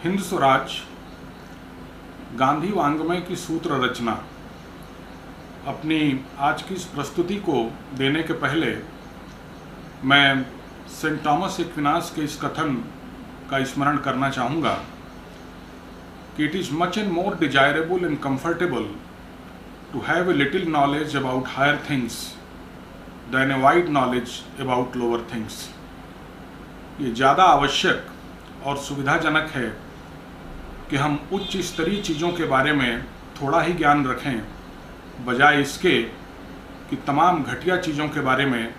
हिंद स्वराज गांधी वांग्मय की सूत्र रचना अपनी आज की इस प्रस्तुति को देने के पहले मैं सेंट थॉमस एक्विनास के इस कथन का स्मरण करना चाहूँगा कि it is much and more desirable and comfortable to have a little knowledge about higher things than a wide knowledge about lower things. ये ज़्यादा आवश्यक और सुविधाजनक है कि हम उच्च स्तरीय चीज़ों के बारे में थोड़ा ही ज्ञान रखें, बजाय इसके कि तमाम घटिया चीज़ों के बारे में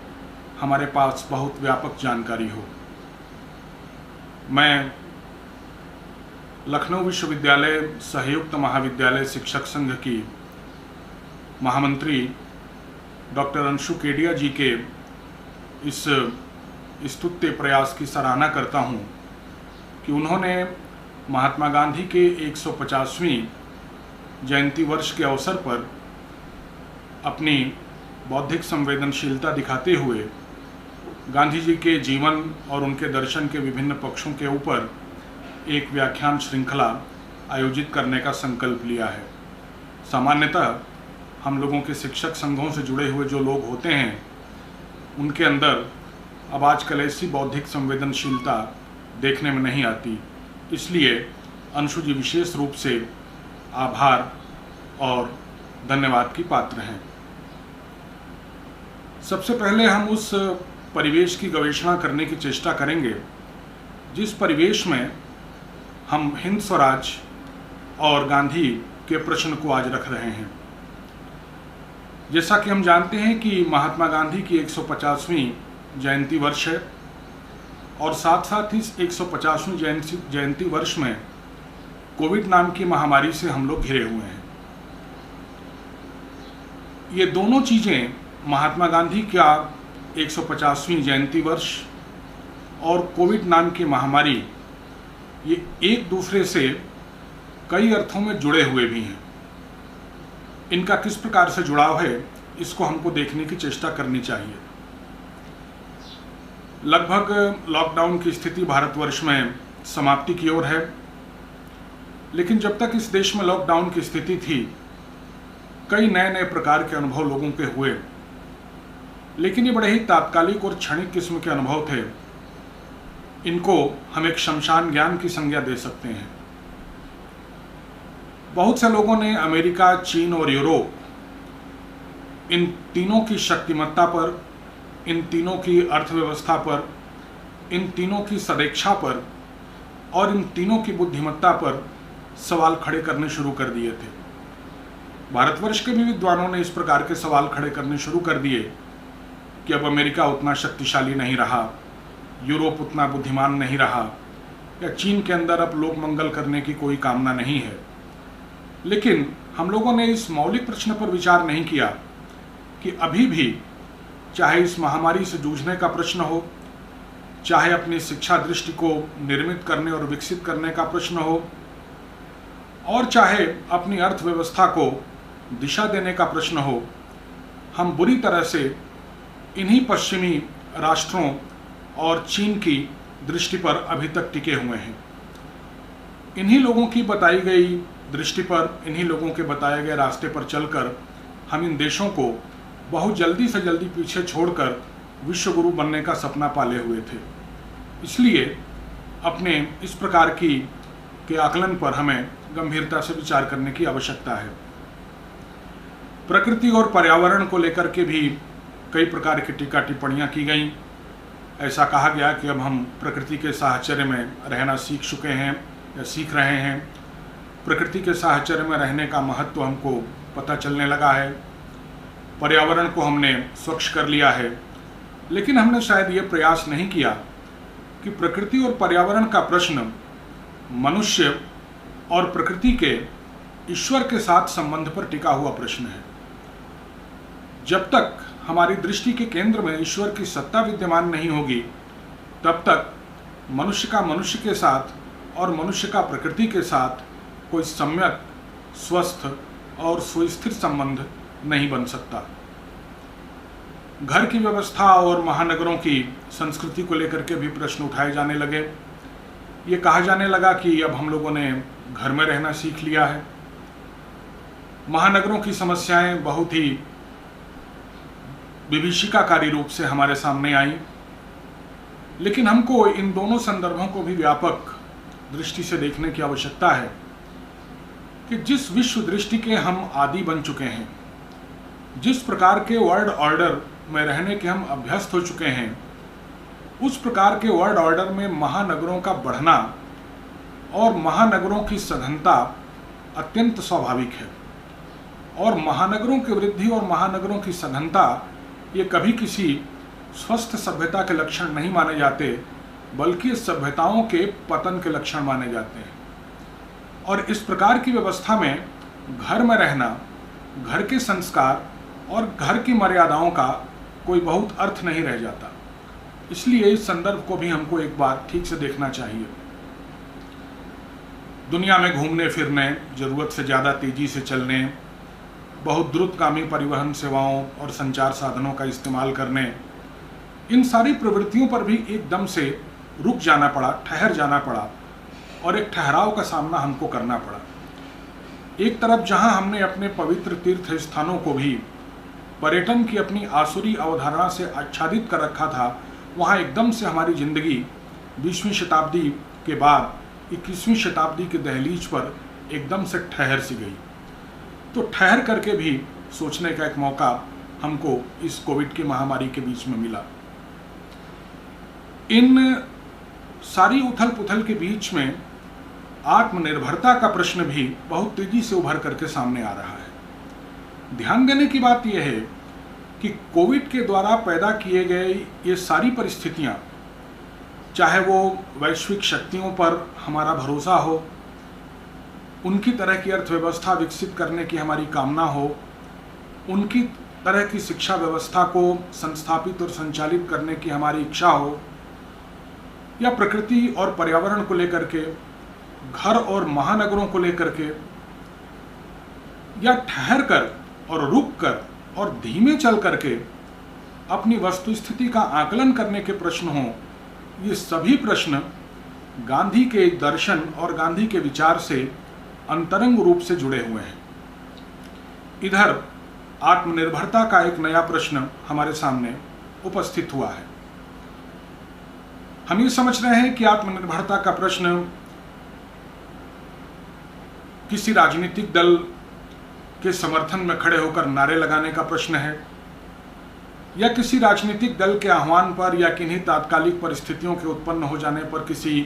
हमारे पास बहुत व्यापक जानकारी हो। मैं लखनऊ विश्वविद्यालय सहयुक्त महाविद्यालय शिक्षक संघ की महामंत्री डॉक्टर अंशु केडिया जी के इस स्तुत्य प्रयास की सराहना करता हूँ कि उन्होंने महात्मा गांधी के 150वीं जयंती वर्ष के अवसर पर अपनी बौद्धिक संवेदनशीलता दिखाते हुए गांधी जी के जीवन और उनके दर्शन के विभिन्न पक्षों के ऊपर एक व्याख्यान श्रृंखला आयोजित करने का संकल्प लिया है। सामान्यतः हम लोगों के शिक्षक संघों से जुड़े हुए जो लोग होते हैं उनके अंदर अब आजकल ऐसी बौद्धिक संवेदनशीलता देखने में नहीं आती, इसलिए अंशु जी विशेष रूप से आभार और धन्यवाद की पात्र हैं। सबसे पहले हम उस परिवेश की गवेषणा करने की चेष्टा करेंगे जिस परिवेश में हम हिंद स्वराज और गांधी के प्रश्न को आज रख रहे हैं। जैसा कि हम जानते हैं कि महात्मा गांधी की 150वीं जयंती वर्ष है और साथ साथ इस 150वीं जयंती वर्ष में कोविड नाम की महामारी से हम लोग घिरे हुए हैं। ये दोनों चीज़ें, महात्मा गांधी का 150वीं जयंती वर्ष और कोविड नाम की महामारी, ये एक दूसरे से कई अर्थों में जुड़े हुए भी हैं। इनका किस प्रकार से जुड़ाव है, इसको हमको देखने की चेष्टा करनी चाहिए। लगभग लॉकडाउन की स्थिति भारतवर्ष में समाप्ति की ओर है, लेकिन जब तक इस देश में लॉकडाउन की स्थिति थी कई नए नए प्रकार के अनुभव लोगों के हुए, लेकिन ये बड़े ही तात्कालिक और क्षणिक किस्म के अनुभव थे। इनको हम एक शमशान ज्ञान की संज्ञा दे सकते हैं। बहुत से लोगों ने अमेरिका, चीन और यूरोप, इन तीनों की शक्तिमत्ता पर, इन तीनों की अर्थव्यवस्था पर, इन तीनों की सदेक्षा पर और इन तीनों की बुद्धिमत्ता पर सवाल खड़े करने शुरू कर दिए थे। भारतवर्ष के भी विद्वानों ने इस प्रकार के सवाल खड़े करने शुरू कर दिए कि अब अमेरिका उतना शक्तिशाली नहीं रहा, यूरोप उतना बुद्धिमान नहीं रहा, या चीन के अंदर अब लोक मंगल करने की कोई कामना नहीं है। लेकिन हम लोगों ने इस मौलिक प्रश्न पर विचार नहीं किया कि अभी भी चाहे इस महामारी से जूझने का प्रश्न हो, चाहे अपनी शिक्षा दृष्टि को निर्मित करने और विकसित करने का प्रश्न हो, और चाहे अपनी अर्थव्यवस्था को दिशा देने का प्रश्न हो, हम बुरी तरह से इन्हीं पश्चिमी राष्ट्रों और चीन की दृष्टि पर अभी तक टिके हुए हैं। इन्हीं लोगों की बताई गई दृष्टि पर, इन्हीं लोगों के बताए गए रास्ते पर चलकर हम इन देशों को बहुत जल्दी से जल्दी पीछे छोड़कर विश्व गुरु बनने का सपना पाले हुए थे। इसलिए अपने इस प्रकार के आकलन पर हमें गंभीरता से विचार करने की आवश्यकता है। प्रकृति और पर्यावरण को लेकर के भी कई प्रकार की टीका टिप्पणियाँ की गई। ऐसा कहा गया कि अब हम प्रकृति के साहचर्य में रहना सीख चुके हैं या सीख रहे हैं। प्रकृति के साहचर्य में रहने का महत्व हमको पता चलने लगा है। पर्यावरण को हमने स्वच्छ कर लिया है, लेकिन हमने शायद ये प्रयास नहीं किया कि प्रकृति और पर्यावरण का प्रश्न मनुष्य और प्रकृति के ईश्वर के साथ संबंध पर टिका हुआ प्रश्न है। जब तक हमारी दृष्टि के केंद्र में ईश्वर की सत्ता विद्यमान नहीं होगी, तब तक मनुष्य का मनुष्य के साथ और मनुष्य का प्रकृति के साथ कोई सम्यक, स्वस्थ और सुस्थिर संबंध नहीं बन सकता। घर की व्यवस्था और महानगरों की संस्कृति को लेकर के भी प्रश्न उठाए जाने लगे। ये कहा जाने लगा कि अब हम लोगों ने घर में रहना सीख लिया है। महानगरों की समस्याएं बहुत ही विभीषिकाकारी रूप से हमारे सामने आई, लेकिन हमको इन दोनों संदर्भों को भी व्यापक दृष्टि से देखने की आवश्यकता है कि जिस विश्व दृष्टि के हम आदी बन चुके हैं, जिस प्रकार के वर्ल्ड ऑर्डर में रहने के हम अभ्यस्त हो चुके हैं, उस प्रकार के वर्ल्ड ऑर्डर में महानगरों का बढ़ना और महानगरों की सघनता अत्यंत स्वाभाविक है। और महानगरों की वृद्धि और महानगरों की सघनता ये कभी किसी स्वस्थ सभ्यता के लक्षण नहीं माने जाते, बल्कि सभ्यताओं के पतन के लक्षण माने जाते हैं। और इस प्रकार की व्यवस्था में घर में रहना, घर के संस्कार और घर की मर्यादाओं का कोई बहुत अर्थ नहीं रह जाता। इसलिए इस संदर्भ को भी हमको एक बार ठीक से देखना चाहिए। दुनिया में घूमने फिरने, जरूरत से ज़्यादा तेजी से चलने, बहुत द्रुतगामी परिवहन सेवाओं और संचार साधनों का इस्तेमाल करने, इन सारी प्रवृत्तियों पर भी एकदम से रुक जाना पड़ा, ठहर जाना पड़ा और एक ठहराव का सामना हमको करना पड़ा। एक तरफ जहां हमने अपने पवित्र तीर्थ स्थानों को भी पर्यटन की अपनी आसुरी अवधारणा से आच्छादित कर रखा था, वहां एकदम से हमारी जिंदगी 20वीं शताब्दी के बाद 21वीं शताब्दी के दहलीज पर एकदम से ठहर सी गई। तो ठहर करके भी सोचने का एक मौका हमको इस कोविड की महामारी के बीच में मिला। इन सारी उथल पुथल के बीच में आत्मनिर्भरता का प्रश्न भी बहुत तेजी से उभर करके सामने आ रहा है। ध्यान देने की बात यह है कि कोविड के द्वारा पैदा किए गए ये सारी परिस्थितियां, चाहे वो वैश्विक शक्तियों पर हमारा भरोसा हो, उनकी तरह की अर्थव्यवस्था विकसित करने की हमारी कामना हो, उनकी तरह की शिक्षा व्यवस्था को संस्थापित और संचालित करने की हमारी इच्छा हो, या प्रकृति और पर्यावरण को लेकर के, घर और महानगरों को लेकर के, या ठहर कर और रुक कर और धीमे चल करके अपनी वस्तुस्थिति का आकलन करने के प्रश्न हों, ये सभी प्रश्न गांधी के दर्शन और गांधी के विचार से अंतरंग रूप से जुड़े हुए हैं। इधर आत्मनिर्भरता का एक नया प्रश्न हमारे सामने उपस्थित हुआ है। हम ये समझ रहे हैं कि आत्मनिर्भरता का प्रश्न किसी राजनीतिक दल के समर्थन में खड़े होकर नारे लगाने का प्रश्न है, या किसी राजनीतिक दल के आह्वान पर या किन्हीं तात्कालिक परिस्थितियों के उत्पन्न हो जाने पर किसी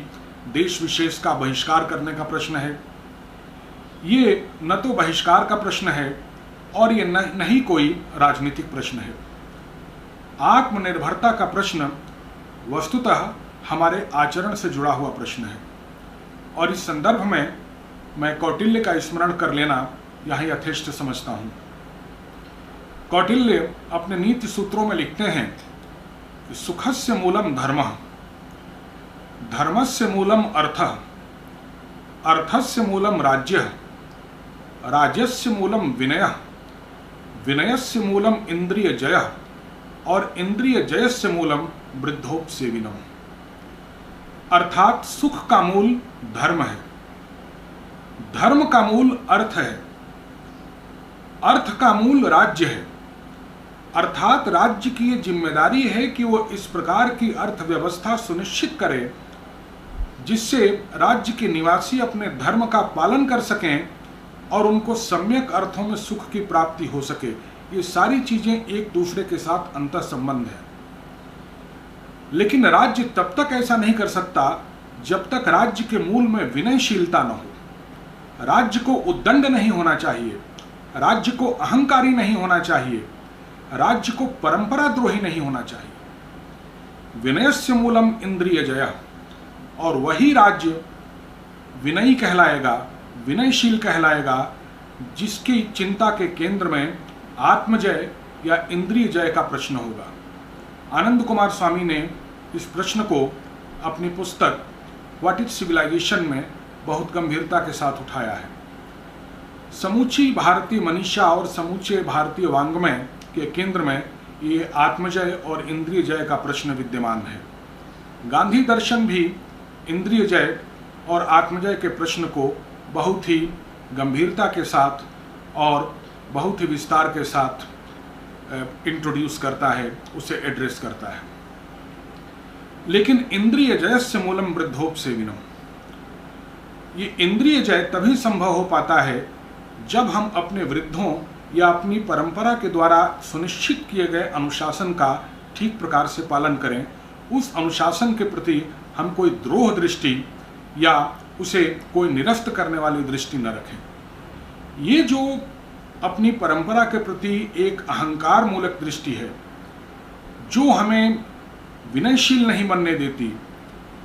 देश विशेष का बहिष्कार करने का प्रश्न है। ये न तो बहिष्कार का प्रश्न है और ये नहीं कोई राजनीतिक प्रश्न है। आत्मनिर्भरता का प्रश्न वस्तुतः हमारे आचरण से जुड़ा हुआ प्रश्न है। और इस संदर्भ में मैं कौटिल्य का स्मरण कर लेना यहाँ यथेष्ट समझता हूँ। कौटिल्य अपने नीति सूत्रों में लिखते हैं कि सुखस्य मूलम धर्मः, धर्मस्य मूलम अर्थः, अर्थस्य मूलम राज्यः, राज्यस्य मूलम विनयः, विनयस्य मूलम इंद्रिय जयः और इंद्रिय जयस्य मूलम वृद्धोपसेविनम्। अर्थात सुख का मूल धर्म है, धर्म का मूल अर्थ है, अर्थ का मूल राज्य है। अर्थात राज्य की ये जिम्मेदारी है कि वो इस प्रकार की अर्थव्यवस्था सुनिश्चित करे जिससे राज्य के निवासी अपने धर्म का पालन कर सकें और उनको सम्यक अर्थों में सुख की प्राप्ति हो सके। ये सारी चीजें एक दूसरे के साथ अंतः संबंध है। लेकिन राज्य तब तक ऐसा नहीं कर सकता जब तक राज्य के मूल में विनयशीलता न हो। राज्य को उद्दंड नहीं होना चाहिए, राज्य को अहंकारी नहीं होना चाहिए, राज्य को परंपरा द्रोही नहीं होना चाहिए। विनयस्य मूलम इंद्रिय जय, और वही राज्य विनयी कहलाएगा, विनयशील कहलाएगा, जिसकी चिंता के केंद्र में आत्मजय या इंद्रिय जय का प्रश्न होगा। आनंद कुमार स्वामी ने इस प्रश्न को अपनी पुस्तक व्हाट इज सिविलाइजेशन में बहुत गंभीरता के साथ उठाया है। समूची भारतीय मनीषा और समूचे भारतीय वाङ्मय के केंद्र में ये आत्मजय और इंद्रिय जय का प्रश्न विद्यमान है। गांधी दर्शन भी इंद्रिय जय और आत्मजय के प्रश्न को बहुत ही गंभीरता के साथ और बहुत ही विस्तार के साथ इंट्रोड्यूस करता है, उसे एड्रेस करता है। लेकिन इंद्रिय जयस्य मूलम वृद्धोपसेविनम, ये इंद्रिय जय तभी संभव हो पाता है जब हम अपने वृद्धों या अपनी परंपरा के द्वारा सुनिश्चित किए गए अनुशासन का ठीक प्रकार से पालन करें। उस अनुशासन के प्रति हम कोई द्रोह दृष्टि या उसे कोई निरस्त करने वाली दृष्टि न रखें। ये जो अपनी परंपरा के प्रति एक अहंकार मूलक दृष्टि है, जो हमें विनयशील नहीं बनने देती,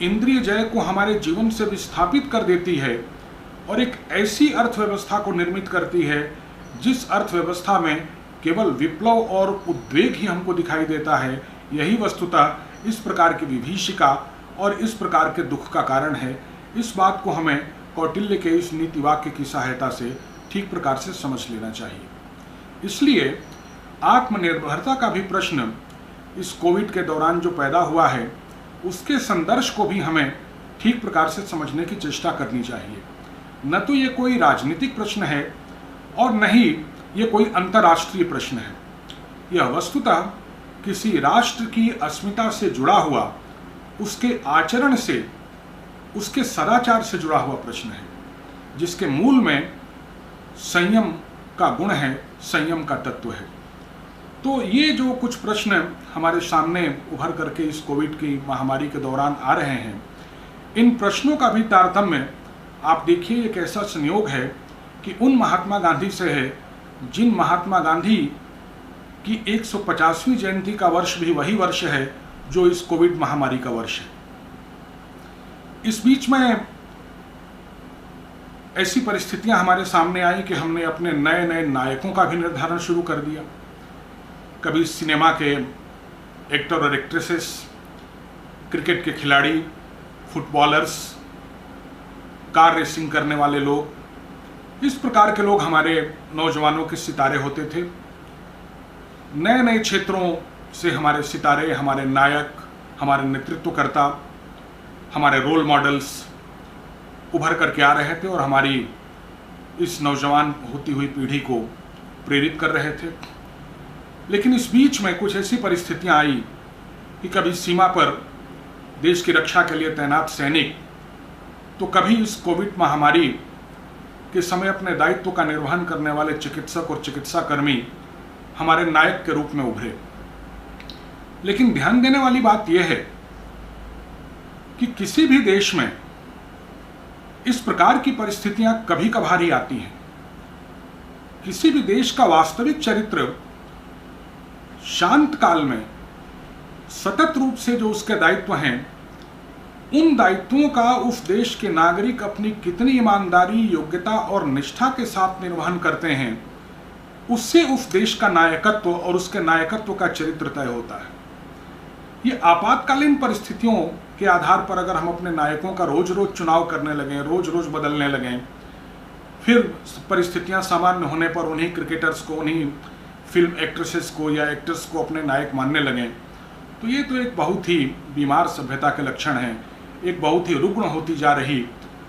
इंद्रिय जय को हमारे जीवन से विस्थापित कर देती है और एक ऐसी अर्थव्यवस्था को निर्मित करती है जिस अर्थव्यवस्था में केवल विप्लव और उद्वेग ही हमको दिखाई देता है, यही वस्तुतः इस प्रकार की विभीषिका और इस प्रकार के दुख का कारण है। इस बात को हमें कौटिल्य के इस नीति वाक्य की सहायता से ठीक प्रकार से समझ लेना चाहिए। इसलिए आत्मनिर्भरता का भी प्रश्न इस कोविड के दौरान जो पैदा हुआ है, उसके संदर्भ को भी हमें ठीक प्रकार से समझने की चेष्टा करनी चाहिए। न तो ये कोई राजनीतिक प्रश्न है और न ही ये कोई अंतर्राष्ट्रीय प्रश्न है। यह वस्तुतः किसी राष्ट्र की अस्मिता से जुड़ा हुआ, उसके आचरण से, उसके सदाचार से जुड़ा हुआ प्रश्न है, जिसके मूल में संयम का गुण है, संयम का तत्व है। तो ये जो कुछ प्रश्न हमारे सामने उभर करके इस कोविड की महामारी के दौरान आ रहे हैं, इन प्रश्नों का भी तारतम्य आप देखिए एक ऐसा संयोग है कि उन महात्मा गांधी से है जिन महात्मा गांधी की 150वीं जयंती का वर्ष भी वही वर्ष है जो इस कोविड महामारी का वर्ष है। इस बीच में ऐसी परिस्थितियां हमारे सामने आई कि हमने अपने नए नए नायकों का भी निर्धारण शुरू कर दिया। कभी सिनेमा के एक्टर और एक्ट्रेसेस, क्रिकेट के खिलाड़ी, फुटबॉलर्स, कार रेसिंग करने वाले लोग, इस प्रकार के लोग हमारे नौजवानों के सितारे होते थे। नए नए क्षेत्रों से हमारे सितारे, हमारे नायक, हमारे नेतृत्वकर्ता, हमारे रोल मॉडल्स उभर करके आ रहे थे और हमारी इस नौजवान होती हुई पीढ़ी को प्रेरित कर रहे थे। लेकिन इस बीच में कुछ ऐसी परिस्थितियां आई कि कभी सीमा पर देश की रक्षा के लिए तैनात सैनिक, तो कभी इस कोविड महामारी के समय अपने दायित्व का निर्वहन करने वाले चिकित्सक और चिकित्सा कर्मी हमारे नायक के रूप में उभरे। लेकिन ध्यान देने वाली बात यह है कि किसी भी देश में इस प्रकार की परिस्थितियां कभी कभार ही आती हैं। किसी भी देश का वास्तविक चरित्र शांत काल में सतत रूप से जो उसके दायित्व हैं, उन दायित्वों का उस देश के नागरिक अपनी कितनी ईमानदारी, योग्यता और निष्ठा के साथ निर्वहन करते हैं, उससे उस देश का नायकत्व और उसके नायकत्व का चरित्र तय होता है। ये आपातकालीन परिस्थितियों के आधार पर अगर हम अपने नायकों का रोज रोज चुनाव करने लगें, रोज रोज बदलने लगें, फिर परिस्थितियां सामान्य होने पर उन्हीं क्रिकेटर्स को, उन्हीं फिल्म एक्ट्रेसेस को या एक्टर्स को अपने नायक मानने लगें, तो ये तो एक बहुत ही बीमार सभ्यता के लक्षण है, एक बहुत ही रुग्ण होती जा रही,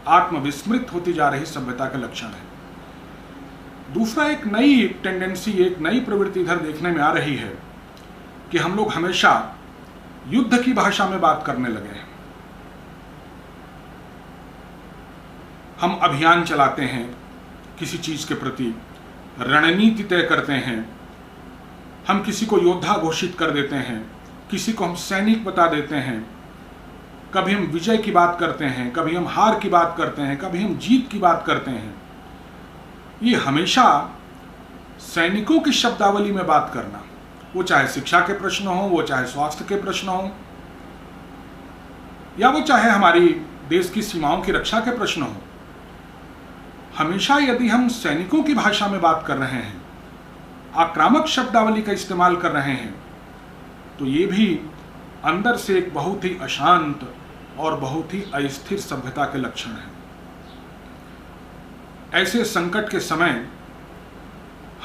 आत्मविस्मृत होती जा रही सभ्यता के लक्षण है। दूसरा, एक नई टेंडेंसी, एक नई प्रवृत्ति इधर देखने में आ रही है कि हम लोग हमेशा युद्ध की भाषा में बात करने लगे हैं। हम अभियान चलाते हैं, किसी चीज के प्रति रणनीति तय करते हैं, हम किसी को योद्धा घोषित कर देते हैं, किसी को हम सैनिक बता देते हैं, कभी हम विजय की बात करते हैं, कभी हम हार की बात करते हैं, कभी हम जीत की बात करते हैं। ये हमेशा सैनिकों की शब्दावली में बात करना, वो चाहे शिक्षा के प्रश्न हो, वो चाहे स्वास्थ्य के प्रश्न हो, या वो चाहे हमारी देश की सीमाओं की रक्षा के प्रश्न हो, हमेशा यदि हम सैनिकों की भाषा में बात कर रहे हैं, आक्रामक शब्दावली का इस्तेमाल कर रहे हैं, तो ये भी अंदर से एक बहुत ही अशांत और बहुत ही अस्थिर सभ्यता के लक्षण है। ऐसे संकट के समय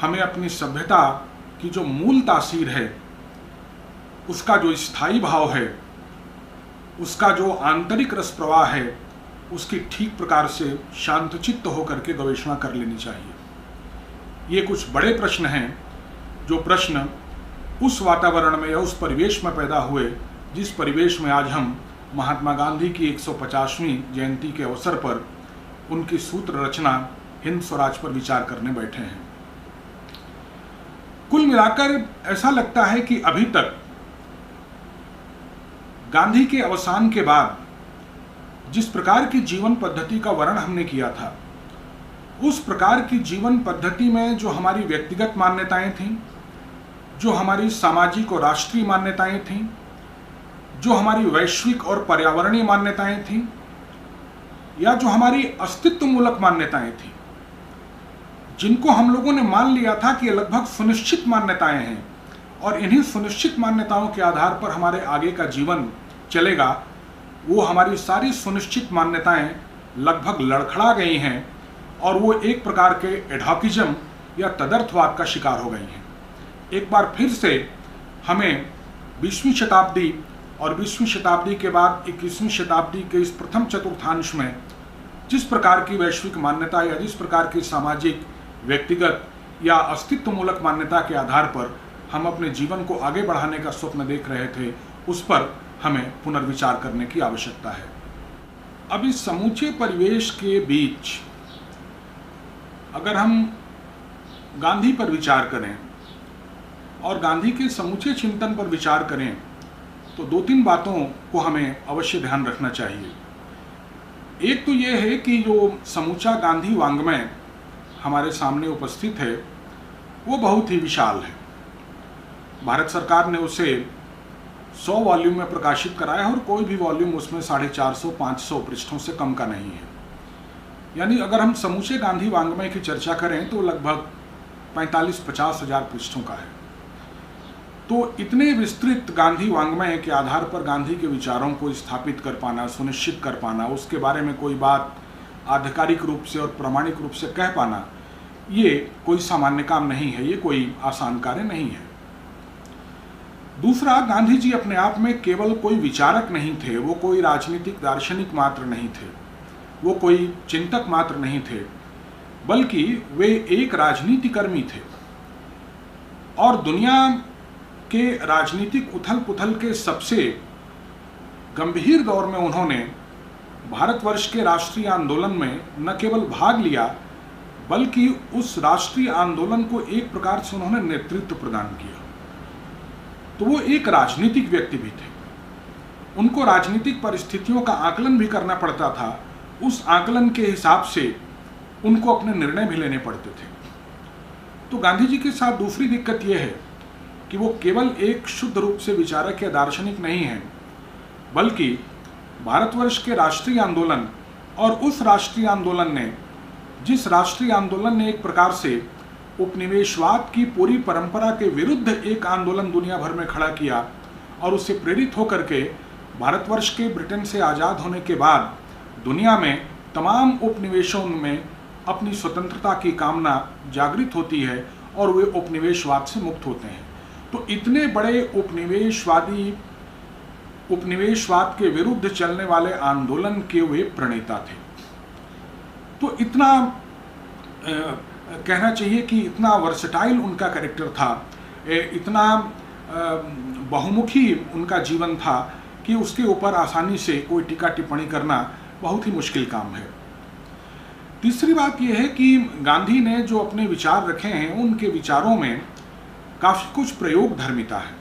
हमें अपनी सभ्यता की जो मूल तासीर है, उसका जो स्थायी भाव है, उसका जो आंतरिक रस प्रवाह है, उसकी ठीक प्रकार से शांतचित्त होकर के गवेषणा कर लेनी चाहिए। ये कुछ बड़े प्रश्न हैं जो प्रश्न उस वातावरण में या उस परिवेश में पैदा हुए जिस परिवेश में आज हम महात्मा गांधी की 150वीं जयंती के अवसर पर उनकी सूत्र रचना हिंद स्वराज पर विचार करने बैठे हैं। कुल मिलाकर ऐसा लगता है कि अभी तक गांधी के अवसान के बाद जिस प्रकार की जीवन पद्धति का वर्णन हमने किया था, उस प्रकार की जीवन पद्धति में जो हमारी व्यक्तिगत मान्यताएं थीं, जो हमारी सामाजिक और राष्ट्रीय मान्यताएं थीं, जो हमारी वैश्विक और पर्यावरणीय मान्यताएं थीं, या जो हमारी अस्तित्वमूलक मान्यताएं थीं, जिनको हम लोगों ने मान लिया था कि ये लगभग सुनिश्चित मान्यताएं हैं और इन्हीं सुनिश्चित मान्यताओं के आधार पर हमारे आगे का जीवन चलेगा, वो हमारी सारी सुनिश्चित मान्यताएं लगभग लड़खड़ा गई हैं और वो एक प्रकार के एडहॉकिज्म या तदर्थवाद का शिकार हो गई हैं। एक बार फिर से हमें 20वीं शताब्दी और 20वीं शताब्दी के बाद 21वीं शताब्दी के इस प्रथम चतुर्थांश में जिस प्रकार की वैश्विक मान्यता या जिस प्रकार की सामाजिक, व्यक्तिगत या अस्तित्वमूलक मान्यता के आधार पर हम अपने जीवन को आगे बढ़ाने का स्वप्न देख रहे थे, उस पर हमें पुनर्विचार करने की आवश्यकता है। अब इस समूचे परिवेश के बीच अगर हम गांधी पर विचार करें और गांधी के समूचे चिंतन पर विचार करें तो 2-3 बातों को हमें अवश्य ध्यान रखना चाहिए। एक तो ये है कि जो समूचा गांधी वाङ्मय हमारे सामने उपस्थित है वो बहुत ही विशाल है। भारत सरकार ने उसे 100 वॉल्यूम में प्रकाशित कराया और कोई भी वॉल्यूम उसमें 450-500 पृष्ठों से कम का नहीं है। यानी अगर हम समूचे गांधी वाङ्मय की चर्चा करें तो लगभग 45-50 हजार पृष्ठों का है। तो इतने विस्तृत गांधी वाङ्मय के आधार पर गांधी के विचारों को स्थापित कर पाना, सुनिश्चित कर पाना, उसके बारे में कोई बात आधिकारिक रूप से और प्रामाणिक रूप से कह पाना, ये कोई सामान्य काम नहीं है, ये कोई आसान कार्य नहीं है। दूसरा, गांधी जी अपने आप में केवल कोई विचारक नहीं थे, वो कोई राजनीतिक दार्शनिक मात्र नहीं थे, वो कोई चिंतक मात्र नहीं थे, बल्कि वे एक राजनीतिकर्मी थे और दुनिया के राजनीतिक उथल पुथल के सबसे गंभीर दौर में उन्होंने भारतवर्ष के राष्ट्रीय आंदोलन में न केवल भाग लिया बल्कि उस राष्ट्रीय आंदोलन को एक प्रकार से उन्होंने नेतृत्व प्रदान किया। तो वो एक राजनीतिक व्यक्ति भी थे। उनको राजनीतिक परिस्थितियों का आकलन भी करना पड़ता था, उस आकलन के हिसाब से उनको अपने निर्णय भी लेने पड़ते थे। तो गांधी जी के साथ दूसरी दिक्कत यह है कि वो केवल एक शुद्ध रूप से विचारक या दार्शनिक नहीं है, बल्कि भारतवर्ष के राष्ट्रीय आंदोलन और उस राष्ट्रीय आंदोलन ने जिस राष्ट्रीय आंदोलन ने एक प्रकार से उपनिवेशवाद की पूरी परंपरा के विरुद्ध एक आंदोलन दुनिया भर में खड़ा किया और उससे प्रेरित होकर के भारतवर्ष के ब्रिटेन से आज़ाद होने के बाद दुनिया में तमाम उपनिवेशों में अपनी स्वतंत्रता की कामना जागृत होती है और वे उपनिवेशवाद से मुक्त होते हैं। तो इतने बड़े उपनिवेशवाद के विरुद्ध चलने वाले आंदोलन के वे प्रणेता थे। तो इतना कहना चाहिए कि इतना वर्सेटाइल उनका कैरेक्टर था, इतना बहुमुखी उनका जीवन था कि उसके ऊपर आसानी से कोई टीका टिप्पणी करना बहुत ही मुश्किल काम है। तीसरी बात यह है कि गांधी ने जो अपने विचार रखे हैं उनके विचारों में काफ़ी कुछ प्रयोग धर्मिता है।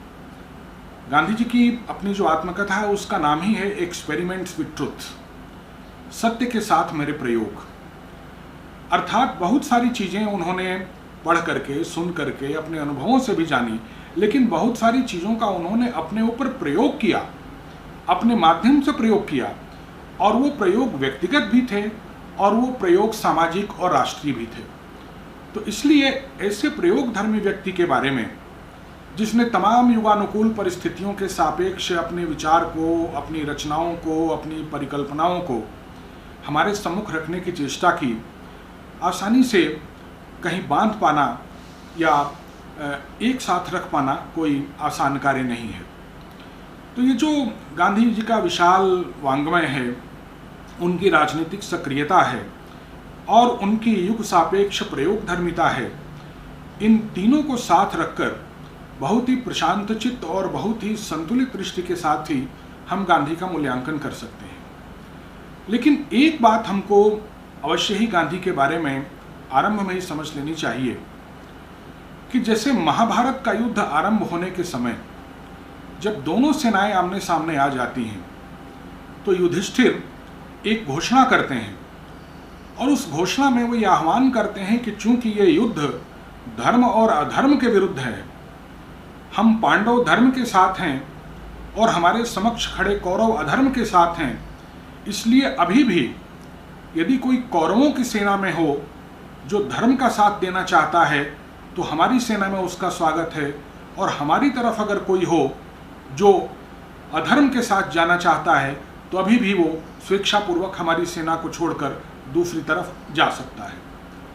गांधी जी की अपनी जो आत्मकथा है उसका नाम ही है एक्सपेरिमेंट्स विद ट्रुथ, सत्य के साथ मेरे प्रयोग। अर्थात बहुत सारी चीज़ें उन्होंने पढ़ करके, सुन करके, अपने अनुभवों से भी जानी, लेकिन बहुत सारी चीज़ों का उन्होंने अपने ऊपर प्रयोग किया, अपने माध्यम से प्रयोग किया, और वो प्रयोग व्यक्तिगत भी थे और वो प्रयोग सामाजिक और राष्ट्रीय भी थे। तो इसलिए ऐसे प्रयोगधर्मी व्यक्ति के बारे में जिसने तमाम युगानुकूल परिस्थितियों के सापेक्ष अपने विचार को, अपनी रचनाओं को, अपनी परिकल्पनाओं को हमारे सम्मुख रखने की चेष्टा की, आसानी से कहीं बांध पाना या एक साथ रख पाना कोई आसान कार्य नहीं है। तो ये जो गांधी जी का विशाल वाङ्मय है, उनकी राजनीतिक सक्रियता है और उनकी युग सापेक्ष प्रयोग धर्मिता है, इन तीनों को साथ रखकर बहुत ही प्रशांत चित्त और बहुत ही संतुलित दृष्टि के साथ ही हम गांधी का मूल्यांकन कर सकते हैं। लेकिन एक बात हमको अवश्य ही गांधी के बारे में आरंभ में ही समझ लेनी चाहिए कि जैसे महाभारत का युद्ध आरंभ होने के समय जब दोनों सेनाएं आमने सामने आ जाती हैं तो युधिष्ठिर एक घोषणा करते हैं और उस घोषणा में वो ये आह्वान करते हैं कि चूंकि ये युद्ध धर्म और अधर्म के विरुद्ध है, हम पांडव धर्म के साथ हैं और हमारे समक्ष खड़े कौरव अधर्म के साथ हैं, इसलिए अभी भी यदि कोई कौरवों की सेना में हो जो धर्म का साथ देना चाहता है तो हमारी सेना में उसका स्वागत है, और हमारी तरफ अगर कोई हो जो अधर्म के साथ जाना चाहता है तो अभी भी वो स्वेच्छापूर्वक हमारी सेना को छोड़कर दूसरी तरफ जा सकता है।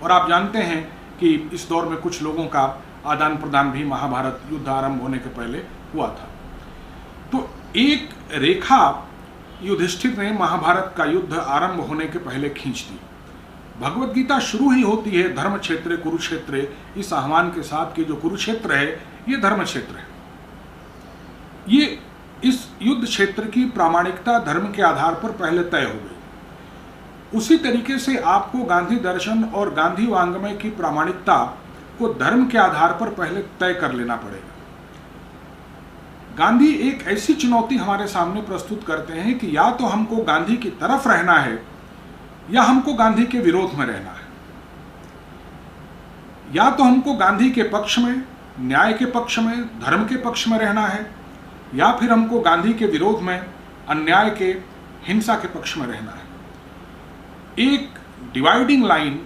और आप जानते हैं कि इस दौर में कुछ लोगों का आदान प्रदान भी महाभारत युद्ध आरंभ होने के पहले हुआ था। तो एक रेखा युधिष्ठिर ने महाभारत का युद्ध आरंभ होने के पहले खींच दी। भगवत गीता शुरू ही होती है धर्म क्षेत्र कुरुक्षेत्र, इस आह्वान के साथ कि जो कुरुक्षेत्र है ये धर्म क्षेत्र है। ये इस युद्ध क्षेत्र की प्रामाणिकता धर्म के आधार पर पहले तय हो गई। उसी तरीके से आपको गांधी दर्शन और गांधी वांग्मय की प्रामाणिकता को धर्म के आधार पर पहले तय कर लेना पड़ेगा। गांधी एक ऐसी चुनौती हमारे सामने प्रस्तुत करते हैं कि या तो हमको गांधी की तरफ रहना है या हमको गांधी के विरोध में रहना है। या तो हमको गांधी के पक्ष में, न्याय के पक्ष में, धर्म के पक्ष में रहना है, या फिर हमको गांधी के विरोध में, अन्याय के, हिंसा के पक्ष में रहना है। एक डिवाइडिंग लाइन,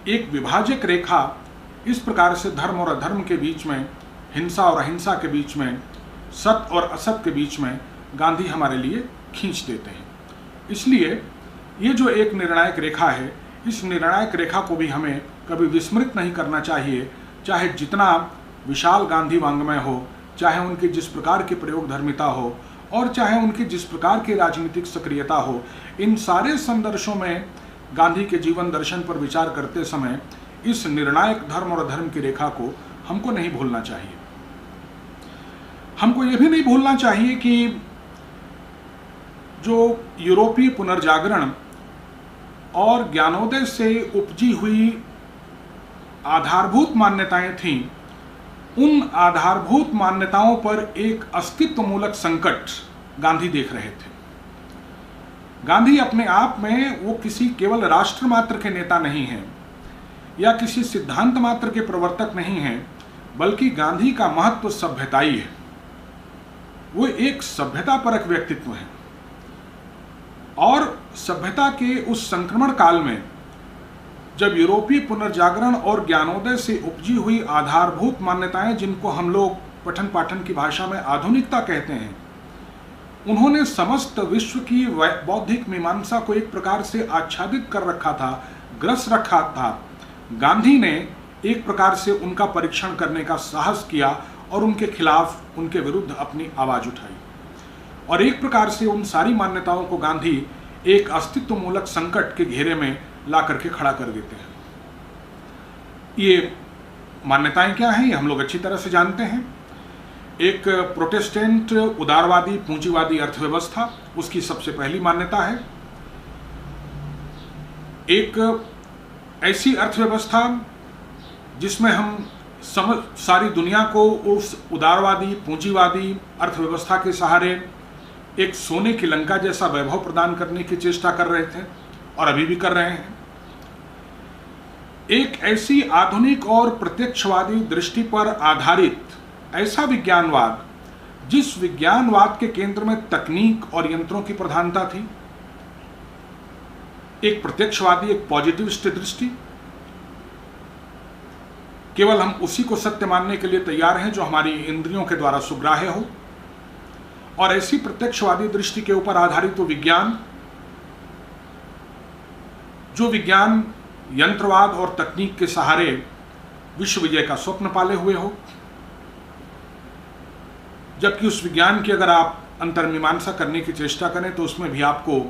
एक विभाजक रेखा इस प्रकार से धर्म और अधर्म के बीच में, हिंसा और अहिंसा के बीच में, सत्य और असत्य के बीच में गांधी हमारे लिए खींच देते हैं। इसलिए ये जो एक निर्णायक रेखा है, इस निर्णायक रेखा को भी हमें कभी विस्मृत नहीं करना चाहिए। चाहे जितना विशाल गांधी वांग्मय हो, चाहे उनकी जिस प्रकार की प्रयोग धर्मिता हो, और चाहे उनकी जिस प्रकार की राजनीतिक सक्रियता हो, इन सारे संदर्शों में गांधी के जीवन दर्शन पर विचार करते समय इस निर्णायक धर्म और अधर्म की रेखा को हमको नहीं भूलना चाहिए। हमको ये भी नहीं भूलना चाहिए कि जो यूरोपीय पुनर्जागरण और ज्ञानोदय से उपजी हुई आधारभूत मान्यताएं थीं, उन आधारभूत मान्यताओं पर एक अस्तित्वमूलक संकट गांधी देख रहे थे। गांधी अपने आप में वो किसी केवल राष्ट्र मात्र के नेता नहीं हैं या किसी सिद्धांत मात्र के प्रवर्तक नहीं हैं, बल्कि गांधी का महत्व सभ्यताई है। वो एक सभ्यता परक व्यक्तित्व है और सभ्यता के उस संक्रमण काल में जब यूरोपीय पुनर्जागरण और ज्ञानोदय से उपजी हुई आधारभूत मान्यताएं, जिनको हम लोग पठन पाठन की भाषा में आधुनिकता कहते हैं, उन्होंने समस्त विश्व की बौद्धिक मीमांसा को एक प्रकार से आच्छादित कर रखा था, ग्रस रखा था। गांधी ने एक प्रकार से उनका परीक्षण करने का साहस किया और उनके खिलाफ, उनके विरुद्ध अपनी आवाज उठाई, और एक प्रकार से उन सारी मान्यताओं को गांधी एक अस्तित्वमूलक संकट के घेरे में ला करके खड़ा कर देते हैं। ये मान्यताएं क्या हैं, ये हम लोग अच्छी तरह से जानते हैं। एक प्रोटेस्टेंट उदारवादी पूंजीवादी अर्थव्यवस्था, उसकी सबसे पहली मान्यता है। एक ऐसी अर्थव्यवस्था जिसमें हम सारी दुनिया को उस उदारवादी पूंजीवादी अर्थव्यवस्था के सहारे एक सोने की लंका जैसा वैभव प्रदान करने की चेष्टा कर रहे थे और अभी भी कर रहे हैं। एक ऐसी आधुनिक और प्रत्यक्षवादी दृष्टि पर आधारित ऐसा विज्ञानवाद, जिस विज्ञानवाद के केंद्र में तकनीक और यंत्रों की प्रधानता थी। एक प्रत्यक्षवादी, एक पॉजिटिविस्ट दृष्टि, केवल हम उसी को सत्य मानने के लिए तैयार हैं जो हमारी इंद्रियों के द्वारा सुग्राह्य हो। और ऐसी प्रत्यक्षवादी दृष्टि के ऊपर आधारित वो विज्ञान, जो विज्ञान यंत्रवाद और तकनीक के सहारे विश्व विजय का स्वप्न पाले हुए हो, जबकि उस विज्ञान की अगर आप अंतर्मीमांसा करने की चेष्टा करें तो उसमें भी आपको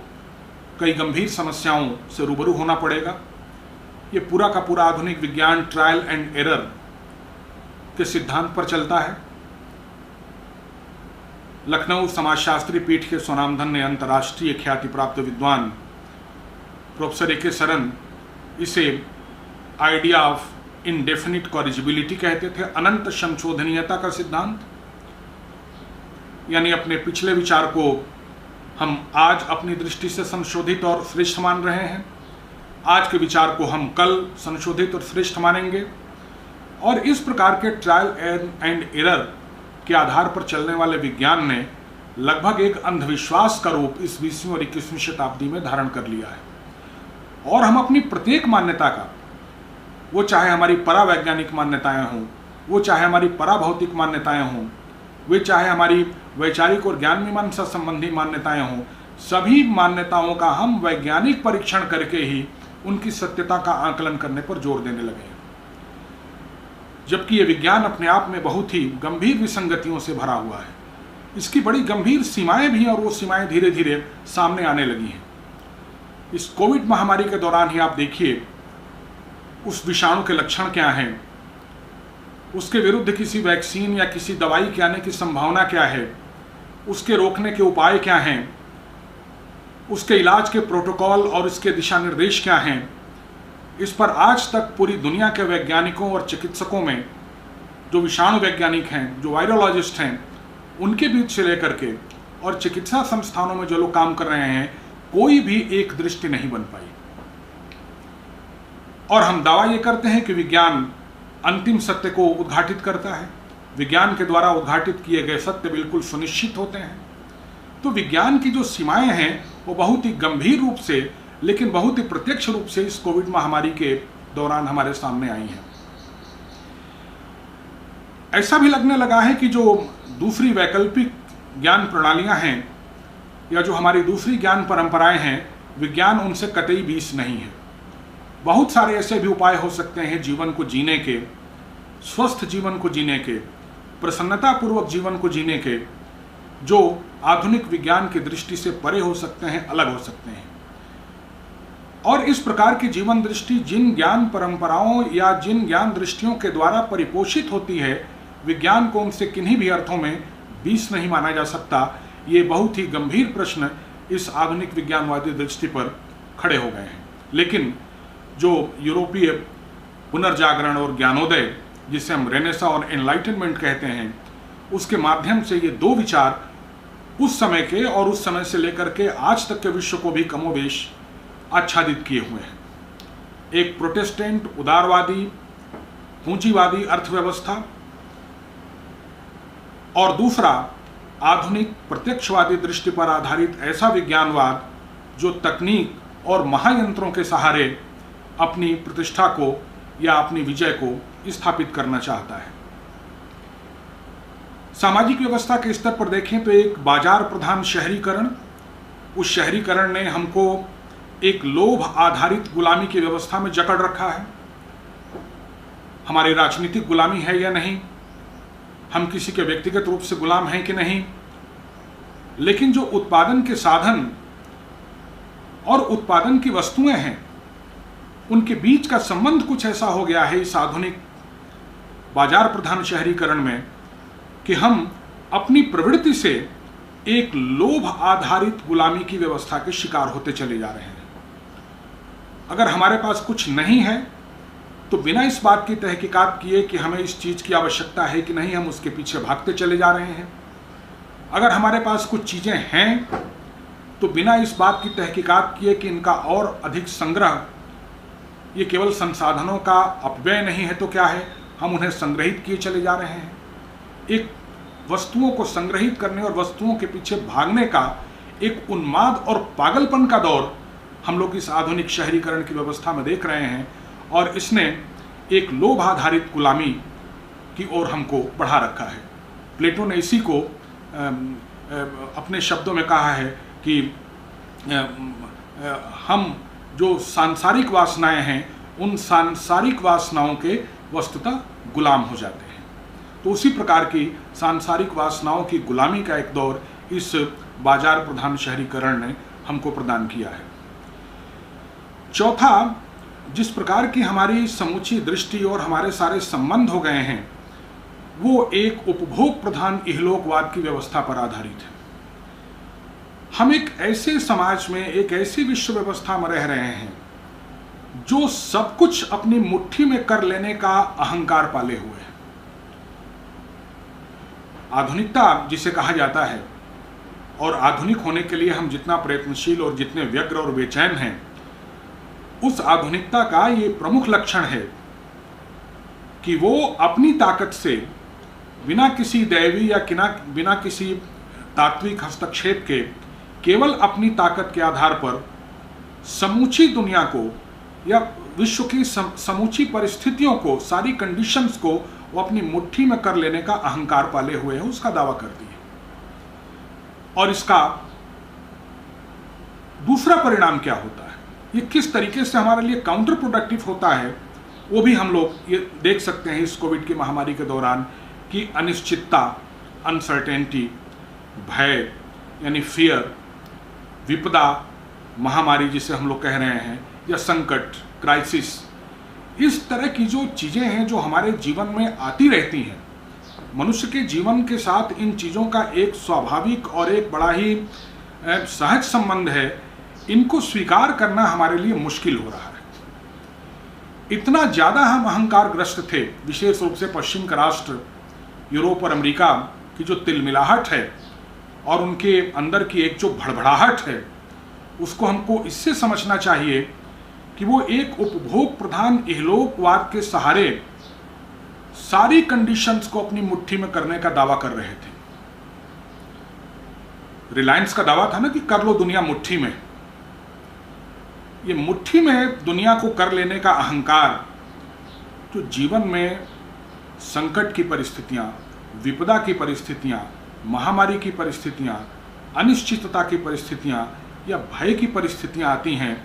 कई गंभीर समस्याओं से रूबरू होना पड़ेगा। ये पूरा का पूरा आधुनिक विज्ञान ट्रायल एंड एरर के सिद्धांत पर चलता है। लखनऊ समाजशास्त्री पीठ के स्वनामधन्य अंतर्राष्ट्रीय ख्याति प्राप्त विद्वान प्रोफेसर ए के सरन इसे आइडिया ऑफ इनडेफिनिट कॉरिजिबिलिटी कहते थे, अनंत संशोधनीयता का सिद्धांत। यानी अपने पिछले विचार को हम आज अपनी दृष्टि से संशोधित और श्रेष्ठ मान रहे हैं, आज के विचार को हम कल संशोधित और श्रेष्ठ मानेंगे। और इस प्रकार के ट्रायल एंड एरर के आधार पर चलने वाले विज्ञान ने लगभग एक अंधविश्वास का रूप इस 20वीं और 21वीं शताब्दी में धारण कर लिया है। और हम अपनी प्रत्येक मान्यता का, वो चाहे हमारी परावैज्ञानिक मान्यताएं हों, वो चाहे हमारी पराभौतिक मान्यताएं हों, वे चाहे हमारी वैचारिक और ज्ञान मीमांसा संबंधी मान्यताएं हों, सभी मान्यताओं का हम वैज्ञानिक परीक्षण करके ही उनकी सत्यता का आकलन करने पर जोर देने लगे हैं। जबकि ये विज्ञान अपने आप में बहुत ही गंभीर विसंगतियों से भरा हुआ है। इसकी बड़ी गंभीर सीमाएं भी, और वो सीमाएं धीरे धीरे सामने आने लगी हैं। इस कोविड महामारी के दौरान ही आप देखिए उस विषाणु के लक्षण क्या हैं, उसके विरुद्ध किसी वैक्सीन या किसी दवाई के आने की संभावना क्या है, उसके रोकने के उपाय क्या हैं, उसके इलाज के प्रोटोकॉल और इसके दिशा निर्देश क्या हैं। इस पर आज तक पूरी दुनिया के वैज्ञानिकों और चिकित्सकों में, जो विषाणु वैज्ञानिक हैं, जो वायरोलॉजिस्ट हैं, उनके बीच से लेकर के और चिकित्सा संस्थानों में जो लोग काम कर रहे हैं, कोई भी एक दृष्टि नहीं बन पाई। और हम दावा ये करते हैं कि विज्ञान अंतिम सत्य को उद्घाटित करता है, विज्ञान के द्वारा उद्घाटित किए गए सत्य बिल्कुल सुनिश्चित होते हैं। तो विज्ञान की जो सीमाएं हैं वो बहुत ही गंभीर रूप से, लेकिन बहुत ही प्रत्यक्ष रूप से इस कोविड महामारी के दौरान हमारे सामने आई हैं। ऐसा भी लगने लगा है कि जो दूसरी वैकल्पिक ज्ञान प्रणालियां हैं या जो हमारी दूसरी ज्ञान परंपराएं हैं, विज्ञान उनसे कतई बीस नहीं है। बहुत सारे ऐसे भी उपाय हो सकते हैं जीवन को जीने के, स्वस्थ जीवन को जीने के, प्रसन्नतापूर्वक जीवन को जीने के, जो आधुनिक विज्ञान की दृष्टि से परे हो सकते हैं, अलग हो सकते हैं। और इस प्रकार की जीवन दृष्टि जिन ज्ञान परंपराओं या जिन ज्ञान दृष्टियों के द्वारा परिपोषित होती है, विज्ञान को उनसे किन्हीं भी अर्थों में बीस नहीं माना जा सकता। ये बहुत ही गंभीर प्रश्न इस आधुनिक विज्ञानवादी दृष्टि पर खड़े हो गए हैं। लेकिन जो यूरोपीय पुनर्जागरण और ज्ञानोदय, जिसे हम रेनेसा और एनलाइटनमेंट कहते हैं, उसके माध्यम से ये दो विचार उस समय के और उस समय से लेकर के आज तक के विश्व को भी कमोवेश आच्छादित किए हुए हैं। एक प्रोटेस्टेंट उदारवादी पूंजीवादी अर्थव्यवस्था और दूसरा आधुनिक प्रत्यक्षवादी दृष्टि पर आधारित ऐसा विज्ञानवाद जो तकनीक और महायंत्रों के सहारे अपनी प्रतिष्ठा को या अपनी विजय को स्थापित करना चाहता है। सामाजिक व्यवस्था के स्तर पर देखें तो एक बाजार प्रधान शहरीकरण, उस शहरीकरण ने हमको एक लोभ आधारित गुलामी की व्यवस्था में जकड़ रखा है। हमारी राजनीतिक गुलामी है या नहीं, हम किसी के व्यक्तिगत रूप से गुलाम हैं कि नहीं, लेकिन जो उत्पादन के साधन और उत्पादन की वस्तुएं हैं, उनके बीच का संबंध कुछ ऐसा हो गया है इस आधुनिक बाजार प्रधान शहरीकरण में कि हम अपनी प्रवृत्ति से एक लोभ आधारित गुलामी की व्यवस्था के शिकार होते चले जा रहे हैं। अगर हमारे पास कुछ नहीं है तो बिना इस बात की तहकीकात किए कि हमें इस चीज़ की आवश्यकता है कि नहीं, हम उसके पीछे भागते चले जा रहे हैं। अगर हमारे पास कुछ चीज़ें हैं तो बिना इस बात की तहकीकात किए कि इनका और अधिक संग्रह, ये केवल संसाधनों का अपव्यय नहीं है तो क्या है, हम उन्हें संग्रहित किए चले जा रहे हैं। एक वस्तुओं को संग्रहित करने और वस्तुओं के पीछे भागने का एक उन्माद और पागलपन का दौर हम लोग इस आधुनिक शहरीकरण की व्यवस्था में देख रहे हैं, और इसने एक लोभ आधारित गुलामी की ओर हमको बढ़ा रखा है। प्लेटो ने इसी को अपने शब्दों में कहा है कि हम जो सांसारिक वासनाएं हैं, उन सांसारिक वासनाओं के वस्तुतः गुलाम हो जाते हैं। तो उसी प्रकार की सांसारिक वासनाओं की गुलामी का एक दौर इस बाजार प्रधान शहरीकरण ने हमको प्रदान किया है। चौथा, जिस प्रकार की हमारी समूची दृष्टि और हमारे सारे संबंध हो गए हैं वो एक उपभोग प्रधान इहलोकवाद की व्यवस्था पर आधारित है। हम एक ऐसे समाज में, एक ऐसी विश्व व्यवस्था में रह रहे हैं जो सब कुछ अपनी मुट्ठी में कर लेने का अहंकार पाले हुए है। आधुनिकता जिसे कहा जाता है, और आधुनिक होने के लिए हम जितना प्रयत्नशील और जितने व्यग्र और बेचैन हैं, उस आधुनिकता का ये प्रमुख लक्षण है कि वो अपनी ताकत से बिना किसी दैवी या बिना किसी तात्विक हस्तक्षेप के, केवल अपनी ताकत के आधार पर समूची दुनिया को या विश्व की समूची परिस्थितियों को, सारी कंडीशंस को वो अपनी मुट्ठी में कर लेने का अहंकार पाले हुए है, उसका दावा करती है। और इसका दूसरा परिणाम क्या होता है, ये किस तरीके से हमारे लिए काउंटर प्रोडक्टिव होता है, वो भी हम लोग ये देख सकते हैं इस कोविड की महामारी के दौरान कि अनिश्चितता, अनसर्टेनिटी, भय यानी फियर, विपदा, महामारी जिसे हम लोग कह रहे हैं, या संकट, क्राइसिस, इस तरह की जो चीज़ें हैं जो हमारे जीवन में आती रहती हैं, मनुष्य के जीवन के साथ इन चीज़ों का एक स्वाभाविक और एक बड़ा ही सहज संबंध है। इनको स्वीकार करना हमारे लिए मुश्किल हो रहा है। इतना ज़्यादा हम अहंकारग्रस्त थे, विशेष रूप से पश्चिम का राष्ट्र यूरोप और अमेरिका की जो तिलमिलाहट है और उनके अंदर की एक जो भड़बड़ाहट है, उसको हमको इससे समझना चाहिए कि वो एक उपभोग प्रधान इहलोकवाद के सहारे सारी कंडीशंस को अपनी मुट्ठी में करने का दावा कर रहे थे। रिलायंस का दावा था ना कि कर लो दुनिया मुट्ठी में। ये मुट्ठी में दुनिया को कर लेने का अहंकार जो जीवन में संकट की परिस्थितियां, विपदा की परिस्थितियां, महामारी की परिस्थितियां, अनिश्चितता की परिस्थितियां या भय की परिस्थितियां आती हैं,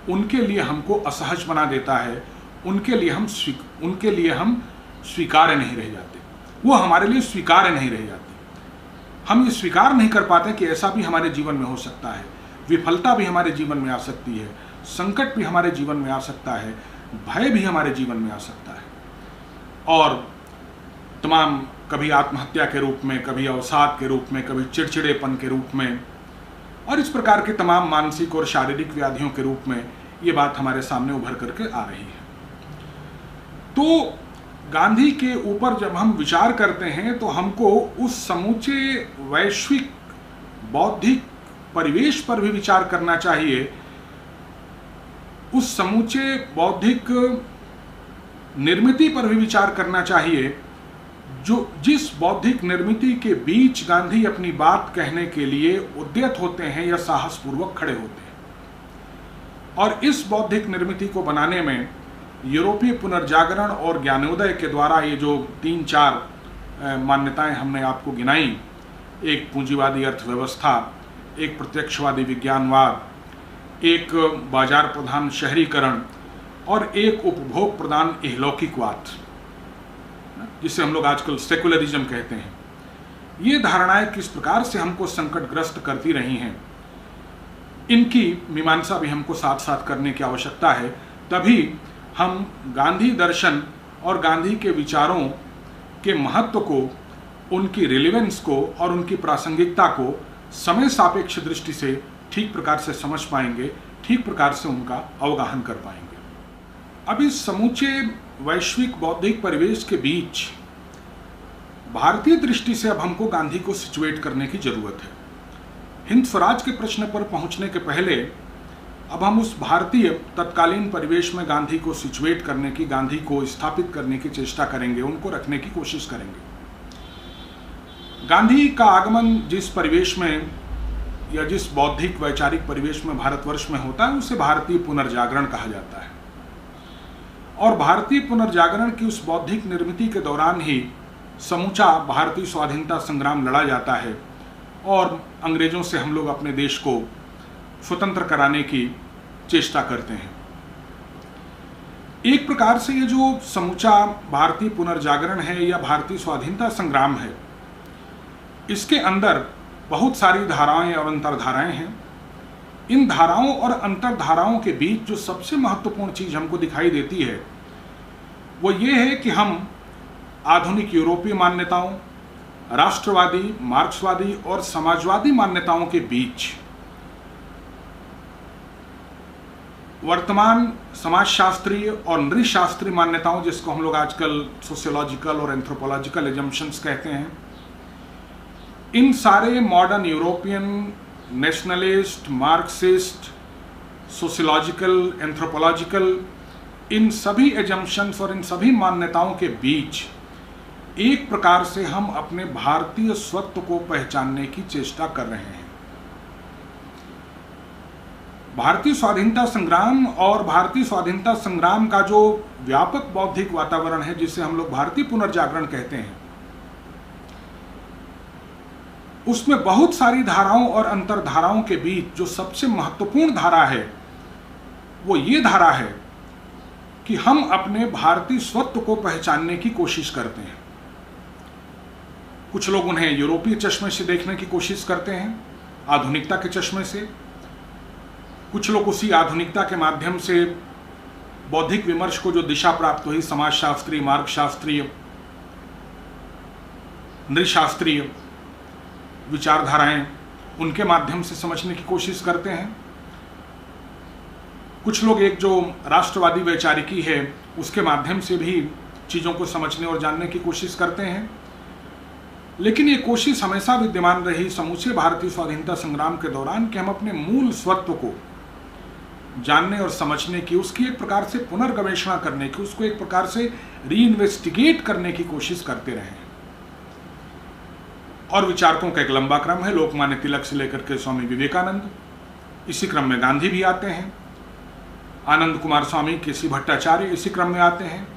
उनके लिए हमको असहज बना देता है, उनके लिए हम स्वीकार्य नहीं रह जाते, वो हमारे लिए स्वीकार्य नहीं रह जाते। हम ये स्वीकार नहीं कर पाते कि ऐसा भी हमारे जीवन में हो सकता है, विफलता भी हमारे जीवन में आ सकती है, संकट भी हमारे जीवन में आ सकता है, भय भी हमारे जीवन में आ सकता है, और तमाम, कभी आत्महत्या के रूप में, कभी अवसाद के रूप में, कभी चिड़चिड़ेपन के रूप में, और इस प्रकार के तमाम मानसिक और शारीरिक व्याधियों के रूप में ये बात हमारे सामने उभर करके आ रही है। तो गांधी के ऊपर जब हम विचार करते हैं तो हमको उस समूचे वैश्विक बौद्धिक परिवेश पर भी विचार करना चाहिए, उस समूचे बौद्धिक निर्मिति पर भी विचार करना चाहिए जिस बौद्धिक निर्मिति के बीच गांधी अपनी बात कहने के लिए उद्यत होते हैं या साहसपूर्वक खड़े होते हैं। और इस बौद्धिक निर्मिति को बनाने में यूरोपीय पुनर्जागरण और ज्ञानोदय के द्वारा ये जो 3-4 मान्यताएं हमने आपको गिनाई, एक पूंजीवादी अर्थव्यवस्था, एक प्रत्यक्षवादी विज्ञानवाद, एक बाजार प्रधान शहरीकरण और एक उपभोग प्रधान इहलौकिकवाद, जिसे हम लोग आजकल सेकुलरिज्म कहते हैं, ये धारणाएं किस प्रकार से हमको संकटग्रस्त करती रही हैं, इनकी मीमांसा भी हमको साथ साथ करने की आवश्यकता है। तभी हम गांधी दर्शन और गांधी के विचारों के महत्व को, उनकी रिलेवेंस को और उनकी प्रासंगिकता को समय सापेक्ष दृष्टि से ठीक प्रकार से समझ पाएंगे, ठीक प्रकार से उनका अवगाहन कर पाएंगे। अब इस समूचे वैश्विक बौद्धिक परिवेश के बीच भारतीय दृष्टि से अब हमको गांधी को सिचुएट करने की जरूरत है। हिंद स्वराज के प्रश्न पर पहुंचने के पहले अब हम उस भारतीय तत्कालीन परिवेश में गांधी को सिचुएट करने की, गांधी को स्थापित करने की चेष्टा करेंगे, उनको रखने की कोशिश करेंगे। गांधी का आगमन जिस परिवेश में या जिस बौद्धिक वैचारिक परिवेश में भारतवर्ष में होता है, उसे भारतीय पुनर्जागरण कहा जाता है। और भारतीय पुनर्जागरण की उस बौद्धिक निर्मिति के दौरान ही समूचा भारतीय स्वाधीनता संग्राम लड़ा जाता है और अंग्रेजों से हम लोग अपने देश को स्वतंत्र कराने की चेष्टा करते हैं। एक प्रकार से ये जो समूचा भारतीय पुनर्जागरण है या भारतीय स्वाधीनता संग्राम है, इसके अंदर बहुत सारी धाराएं और अंतर्धाराएं हैं। इन धाराओं और अंतरधाराओं के बीच जो सबसे महत्वपूर्ण चीज हमको दिखाई देती है वो ये है कि हम आधुनिक यूरोपीय मान्यताओं, राष्ट्रवादी, मार्क्सवादी और समाजवादी मान्यताओं के बीच वर्तमान समाजशास्त्रीय और नृशास्त्रीय मान्यताओं, जिसको हम लोग आजकल सोशियोलॉजिकल और एंथ्रोपोलॉजिकल एजम्पशंस कहते हैं, इन सारे modern European nationalist, Marxist, sociological, anthropological, इन सभी एजम्पशंस और इन सभी मान्यताओं के बीच एक प्रकार से हम अपने भारतीय स्वत्व को पहचानने की चेष्टा कर रहे हैं। भारतीय स्वाधीनता संग्राम और भारतीय स्वाधीनता संग्राम का जो व्यापक बौद्धिक वातावरण है, जिसे हम लोग भारतीय पुनर्जागरण कहते हैं, उसमें बहुत सारी धाराओं और अंतरधाराओं के बीच जो सबसे महत्वपूर्ण धारा है वो ये धारा है कि हम अपने भारतीय स्वत्व को पहचानने की कोशिश करते हैं। कुछ लोग उन्हें यूरोपीय चश्मे से देखने की कोशिश करते हैं, आधुनिकता के चश्मे से। कुछ लोग उसी आधुनिकता के माध्यम से बौद्धिक विमर्श को जो दिशा प्राप्त हुई समाजशास्त्रीय, मार्गशास्त्रीय, नृशास्त्रीय विचारधाराएं, उनके माध्यम से समझने की कोशिश करते हैं। कुछ लोग एक जो राष्ट्रवादी वैचारिकी है उसके माध्यम से भी चीज़ों को समझने और जानने की कोशिश करते हैं। लेकिन ये कोशिश हमेशा विद्यमान रही समूचे भारतीय स्वाधीनता संग्राम के दौरान कि हम अपने मूल स्वत्व को जानने और समझने की, उसकी एक प्रकार से पुनर्गवेषणा करने की, उसको एक प्रकार से रीइन्वेस्टिगेट करने की कोशिश करते रहे। और विचारकों का एक लंबा क्रम है, लोकमान्य तिलक से लेकर के स्वामी विवेकानंद, इसी क्रम में गांधी भी आते हैं, आनंद कुमार स्वामी, केसी भट्टाचार्य इसी क्रम में आते हैं,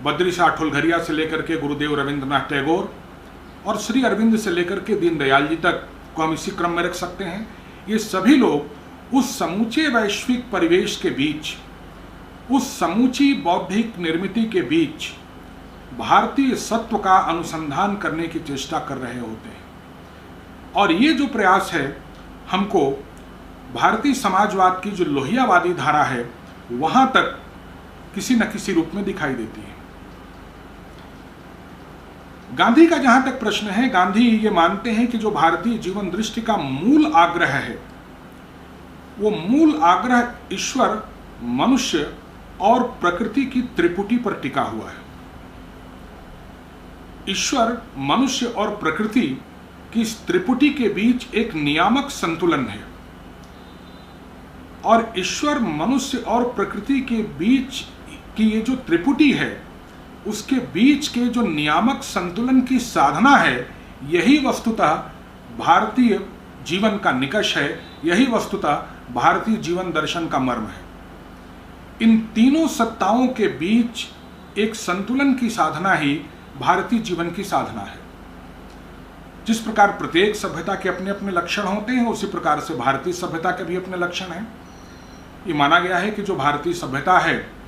बद्री शाह ठुलघरिया से लेकर के गुरुदेव रविंद्रनाथ टैगोर और श्री अरविंद से लेकर के दीनदयाल जी तक को हम इसी क्रम में रख सकते हैं। ये सभी लोग उस समूचे वैश्विक परिवेश के बीच, उस समूची बौद्धिक निर्मिति के बीच भारतीय सत्व का अनुसंधान करने की चेष्टा कर रहे होते हैं। और ये जो प्रयास है हमको भारतीय समाजवाद की जो लोहियावादी धारा है वहां तक किसी न किसी रूप में दिखाई देती है। गांधी का जहां तक प्रश्न है, गांधी ये मानते हैं कि जो भारतीय जीवन दृष्टि का मूल आग्रह है वो मूल आग्रह ईश्वर, मनुष्य और प्रकृति की त्रिपुटी पर टिका हुआ है। ईश्वर, मनुष्य और प्रकृति की इस त्रिपुटी के बीच एक नियामक संतुलन है और ईश्वर, मनुष्य और प्रकृति के बीच की ये जो त्रिपुटी है उसके बीच के जो नियामक संतुलन की साधना है, यही वस्तुतः भारतीय जीवन का निकष है, यही वस्तुतः भारतीय जीवन दर्शन का मर्म है। इन तीनों सत्ताओं के बीच एक संतुलन की साधना ही भारतीय जीवन की साधना है। जिस प्रकार प्रत्येक सभ्यता के अपने अपने लक्षण होते हैं, उसी प्रकार से भारतीय सभ्यता के भी अपने लक्षण हैं। ये माना गया है कि जो भारतीय सभ्यता है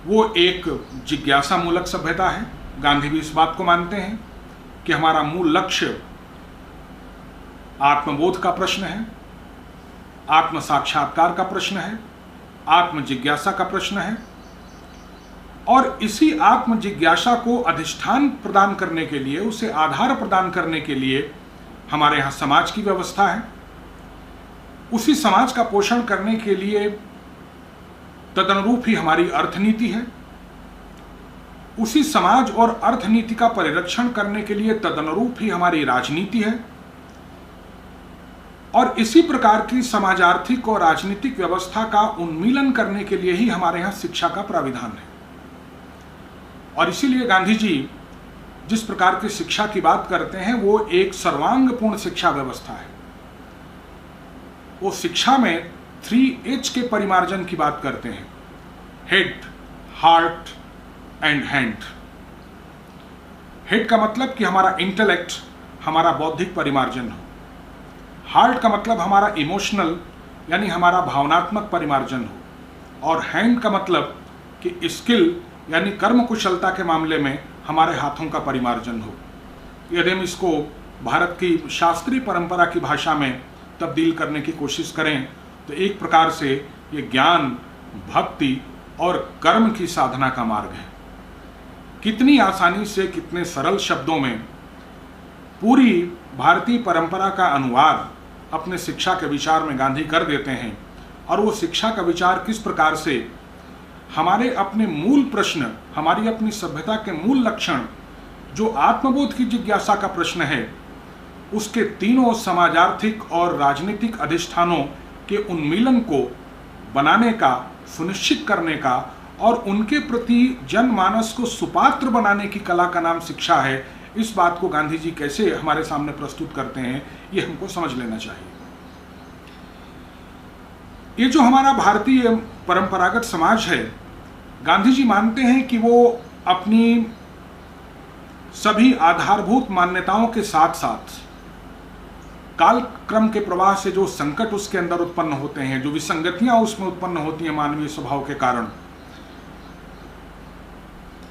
वो एक जिज्ञासा मूलक सभ्यता है। गांधी भी इस बात को मानते हैं कि हमारा मूल लक्ष्य आत्मबोध का प्रश्न है, आत्म साक्षात्कार का प्रश्न है, आत्म जिज्ञासा का प्रश्न है। और इसी आत्म जिज्ञासा को अधिष्ठान प्रदान करने के लिए, उसे आधार प्रदान करने के लिए हमारे यहाँ समाज की व्यवस्था है। उसी समाज का पोषण करने के लिए तदनुरूप ही हमारी अर्थनीति है। उसी समाज और अर्थनीति का परिरक्षण करने के लिए तदनुरूप ही हमारी राजनीति है। और इसी प्रकार की समाजार्थिक और राजनीतिक व्यवस्था का उन्मीलन करने के लिए ही हमारे यहाँ शिक्षा का प्राविधान है। और इसीलिए गांधी जी जिस प्रकार की शिक्षा की बात करते हैं वो एक सर्वांगपूर्ण शिक्षा व्यवस्था है। वो शिक्षा में 3H के परिमार्जन की बात करते हैं, head, heart and hand. Head का मतलब कि हमारा इंटेलेक्ट, हमारा बौद्धिक परिमार्जन हो। हार्ट का मतलब हमारा इमोशनल यानी हमारा भावनात्मक परिमार्जन हो। और हैंड का मतलब कि स्किल यानी कर्म कुशलता के मामले में हमारे हाथों का परिमार्जन हो। यदि हम इसको भारत की शास्त्रीय परंपरा की भाषा में तब्दील करने की कोशिश करें तो एक प्रकार से ये ज्ञान, भक्ति और कर्म की साधना का मार्ग है। कितनी आसानी से, कितने सरल शब्दों में पूरी भारतीय परंपरा का अनुवाद अपने शिक्षा के विचार में गांधी कर देते हैं। और वो शिक्षा का विचार किस प्रकार से हमारे अपने मूल प्रश्न, हमारी अपनी सभ्यता के मूल लक्षण, जो आत्मबोध की जिज्ञासा का प्रश्न है, उसके तीनों समाजार्थिक और राजनीतिक अधिष्ठानों के उन्मीलन को बनाने का, सुनिश्चित करने का और उनके प्रति जनमानस को सुपात्र बनाने की कला का नाम शिक्षा है। इस बात को गांधी जी कैसे हमारे सामने प्रस्तुत करते हैं, ये हमको समझ लेना चाहिए। ये जो हमारा भारतीय परंपरागत समाज है, गांधी जी मानते हैं कि वो अपनी सभी आधारभूत मान्यताओं के साथ साथ कालक्रम के प्रवाह से जो संकट उसके अंदर उत्पन्न होते हैं, जो विसंगतियां उसमें उत्पन्न होती हैं मानवीय स्वभाव के कारण,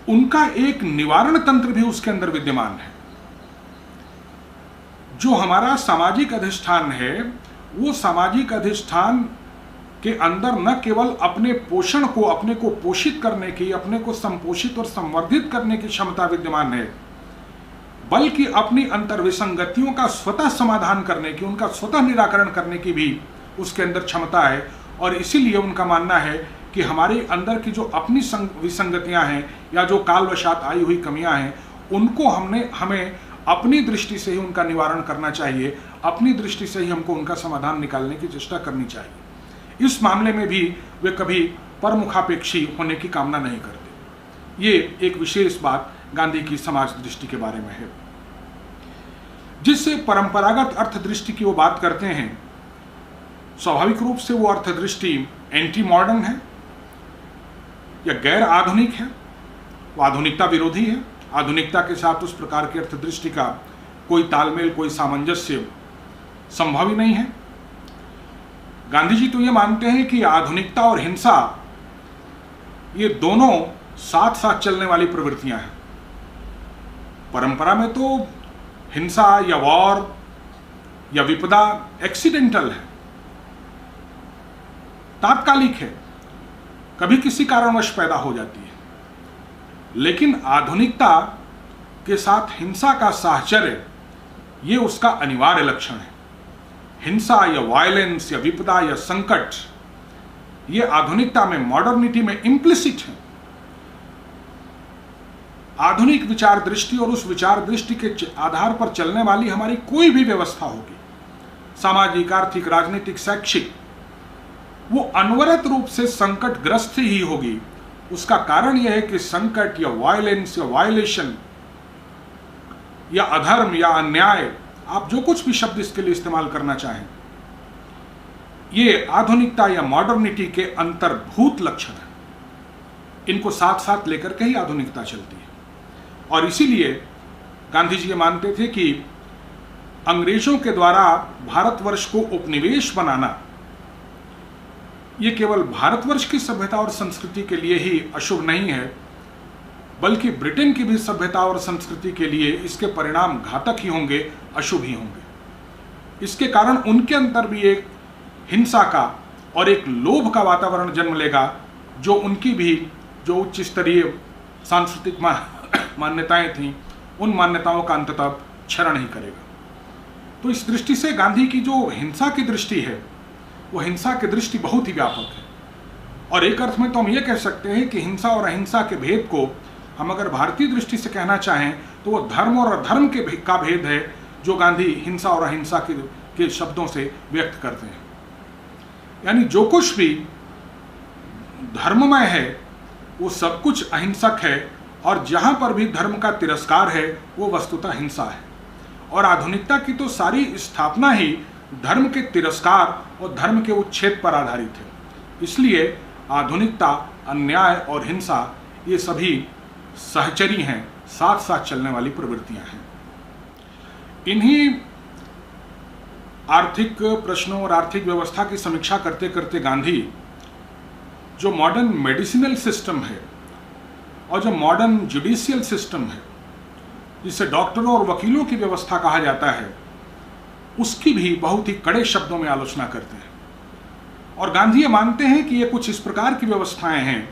उनका एक निवारण तंत्र भी उसके अंदर विद्यमान है। जो हमारा सामाजिक अधिष्ठान है, वो सामाजिक अधिष्ठान के अंदर न केवल अपने पोषण को, अपने को पोषित करने की, अपने को संपोषित और संवर्धित करने की क्षमता विद्यमान है, बल्कि अपनी अंतर्विसंगतियों का स्वतः समाधान करने की, उनका स्वतः निराकरण करने की भी उसके अंदर क्षमता है। और इसीलिए उनका मानना है कि हमारे अंदर की जो अपनी विसंगतियां हैं या जो कालवशात आई हुई कमियां हैं, उनको हमें अपनी दृष्टि से ही उनका निवारण करना चाहिए, अपनी दृष्टि से ही हमको उनका समाधान निकालने की चेष्टा करनी चाहिए। इस मामले में भी वे कभी परमुखापेक्षी होने की कामना नहीं करते। ये एक विशेष बात गांधी की समाज दृष्टि के बारे में है। जिस परंपरागत अर्थ दृष्टि की वो बात करते हैं, स्वाभाविक रूप से वो अर्थ दृष्टि एंटी मॉडर्न है या गैर आधुनिक है, वो आधुनिकता विरोधी है। आधुनिकता के साथ उस प्रकार की अर्थ दृष्टि का कोई तालमेल, कोई सामंजस्य संभव ही नहीं है। गांधी जी तो ये मानते हैं कि आधुनिकता और हिंसा ये दोनों साथ साथ चलने वाली प्रवृत्तियां हैं। परंपरा में तो हिंसा या वॉर या विपदा एक्सीडेंटल है, तात्कालिक है, कभी किसी कारणवश पैदा हो जाती है। लेकिन आधुनिकता के साथ हिंसा का साहचर्य ये उसका अनिवार्य लक्षण है। हिंसा या वायलेंस या विपदा या संकट ये आधुनिकता में, मॉडर्निटी में इम्प्लिसिट है। आधुनिक विचार दृष्टि और उस विचार दृष्टि के आधार पर चलने वाली हमारी कोई भी व्यवस्था होगी, सामाजिक, आर्थिक, राजनीतिक, शैक्षिक, वो अनवरत रूप से संकटग्रस्त ही होगी। उसका कारण यह है कि संकट या वायलेंस या वायलेशन या अधर्म या अन्याय, आप जो कुछ भी शब्द इसके लिए इस्तेमाल करना चाहें, ये आधुनिकता या मॉडर्निटी के अंतर्भूत लक्षण है। इनको साथ साथ लेकर के ही आधुनिकता चलती है। और इसीलिए गांधी जी ये मानते थे कि अंग्रेजों के द्वारा भारतवर्ष को उपनिवेश बनाना ये केवल भारतवर्ष की सभ्यता और संस्कृति के लिए ही अशुभ नहीं है, बल्कि ब्रिटेन की भी सभ्यता और संस्कृति के लिए इसके परिणाम घातक ही होंगे, अशुभ ही होंगे। इसके कारण उनके अंदर भी एक हिंसा का और एक लोभ का वातावरण जन्म लेगा, जो उनकी भी जो उच्च स्तरीय सांस्कृतिक मान्यताएं थीं, उन मान्यताओं का अंततः क्षरण ही करेगा। तो इस दृष्टि से गांधी की जो हिंसा की दृष्टि है, वो हिंसा की दृष्टि बहुत ही व्यापक है। और एक अर्थ में तो हम ये कह सकते हैं कि हिंसा और अहिंसा के भेद को हम अगर भारतीय दृष्टि से कहना चाहें तो वो धर्म और अधर्म का भेद है, जो गांधी हिंसा और अहिंसा के शब्दों से व्यक्त करते हैं। यानी जो कुछ भी धर्ममय है वो सब कुछ अहिंसक है, और जहां पर भी धर्म का तिरस्कार है वो वस्तुतः हिंसा है। और आधुनिकता की तो सारी स्थापना ही धर्म के तिरस्कार और धर्म के उच्छेद पर आधारित है। इसलिए आधुनिकता, अन्याय और हिंसा ये सभी सहचरी हैं, साथ साथ चलने वाली प्रवृत्तियां हैं। इन्हीं आर्थिक प्रश्नों और आर्थिक व्यवस्था की समीक्षा करते करते गांधी जो मॉडर्न मेडिसिनल सिस्टम है और जो मॉडर्न जुडिशियल सिस्टम है, जिसे डॉक्टरों और वकीलों की व्यवस्था कहा जाता है, उसकी भी बहुत ही कड़े शब्दों में आलोचना करते हैं। और गांधी ये मानते हैं कि ये कुछ इस प्रकार की व्यवस्थाएं हैं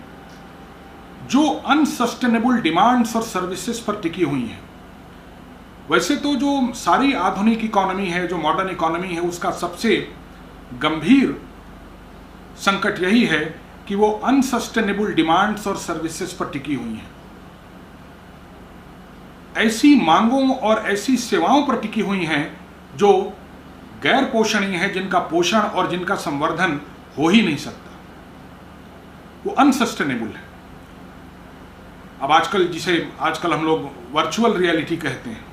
जो अनसस्टेनेबल डिमांड्स और सर्विसेज पर टिकी हुई हैं। वैसे तो जो सारी आधुनिक इकोनॉमी है, जो मॉडर्न इकोनॉमी है, उसका सबसे गंभीर संकट यही है कि वो अनसस्टेनेबल डिमांड्स और सर्विसेज पर टिकी हुई हैं। ऐसी मांगों और ऐसी सेवाओं पर टिकी हुई हैं जो गैर पोषणीय है, जिनका पोषण और जिनका संवर्धन हो ही नहीं सकता, वो अनसस्टेनेबल है। अब आजकल हम लोग वर्चुअल रियलिटी कहते हैं।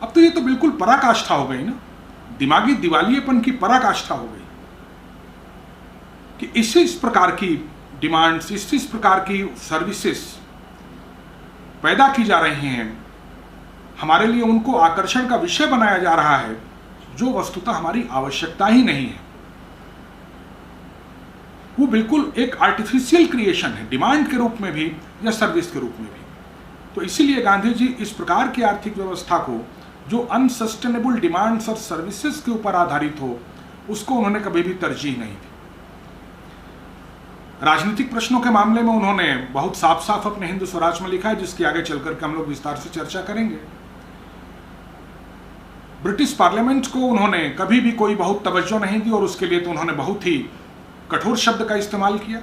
अब तो ये तो बिल्कुल पराकाष्ठा हो गई ना, दिमागी दिवालियेपन की पराकाष्ठा हो गई कि इस प्रकार की डिमांड्स, इस प्रकार की सर्विसेज पैदा की जा रही हैं, हमारे लिए उनको आकर्षण का विषय बनाया जा रहा है, जो वस्तुतः हमारी आवश्यकता ही नहीं है। वो बिल्कुल एक आर्टिफिशियल क्रिएशन है, डिमांड के रूप में भी या सर्विस के रूप में भी। तो इसीलिए गांधी जी इस प्रकार की आर्थिक व्यवस्था को, जो अनसस्टेनेबल डिमांड्स और सर्विसेज के ऊपर आधारित हो, उसको उन्होंने कभी भी तरजीह नहीं दी। राजनीतिक प्रश्नों के मामले में उन्होंने बहुत साफ साफ अपने हिंद स्वराज में लिखा है, जिसकी आगे चलकर के हम लोग विस्तार से चर्चा करेंगे। ब्रिटिश पार्लियामेंट को उन्होंने कभी भी कोई बहुत तवज्जो नहीं दी और उसके लिए तो उन्होंने बहुत ही कठोर शब्द का इस्तेमाल किया।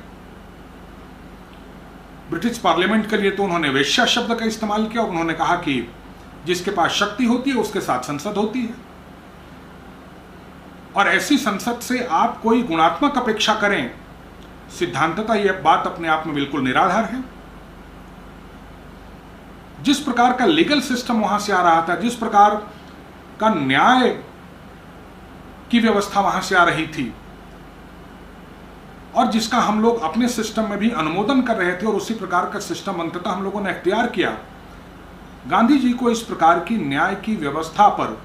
ब्रिटिश पार्लियामेंट के लिए तो उन्होंने वेश्या शब्द का इस्तेमाल किया और उन्होंने कहा कि जिसके पास शक्ति होती है उसके साथ संसद होती है, और ऐसी संसद से आप कोई गुणात्मक अपेक्षा करें, सिद्धांततः यह बात अपने आप में बिल्कुल निराधार है। जिस प्रकार का लीगल सिस्टम वहां से आ रहा था, जिस प्रकार का न्याय की व्यवस्था वहां से आ रही थी, और जिसका हम लोग अपने सिस्टम में भी अनुमोदन कर रहे थे, और उसी प्रकार का सिस्टम अंततः हम लोगों ने अख्तियार किया, गांधी जी को इस प्रकार की न्याय की व्यवस्था पर,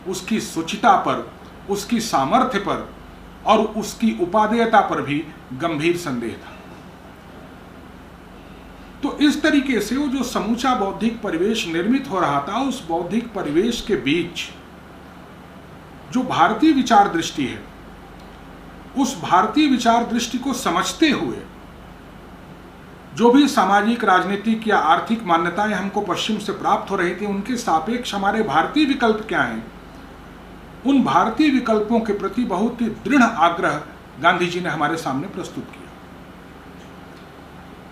उसकी शुचिता पर, उसकी सामर्थ्य पर और उसकी उपादेयता पर भी गंभीर संदेह था। तो इस तरीके से वो जो समूचा बौद्धिक परिवेश निर्मित हो रहा था, उस बौद्धिक परिवेश के बीच जो भारतीय विचार दृष्टि है, उस भारतीय विचार दृष्टि को समझते हुए जो भी सामाजिक, राजनीतिक या आर्थिक मान्यताएं हमको पश्चिम से प्राप्त हो रही थी, उनके सापेक्ष हमारे भारतीय विकल्प क्या हैं, उन भारतीय विकल्पों के प्रति बहुत ही दृढ़ आग्रह गांधी जी ने हमारे सामने प्रस्तुत किया।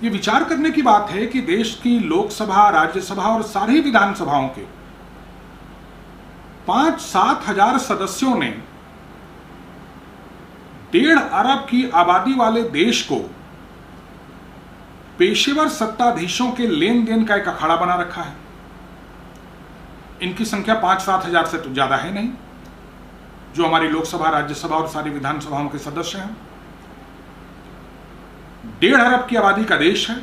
ये विचार करने की बात है कि देश की लोकसभा, राज्यसभा और सारी विधानसभाओं के 5-7 हजार सदस्यों ने 1.5 अरब की आबादी वाले देश को पेशेवर सत्ताधीशों के लेन देन का एक अखाड़ा बना रखा है। इनकी संख्या 5-7 हजार से तो ज्यादा है नहीं, जो हमारी लोकसभा, राज्यसभा और सारी विधानसभाओं के सदस्य हैं। 1.5 अरब की आबादी का देश है,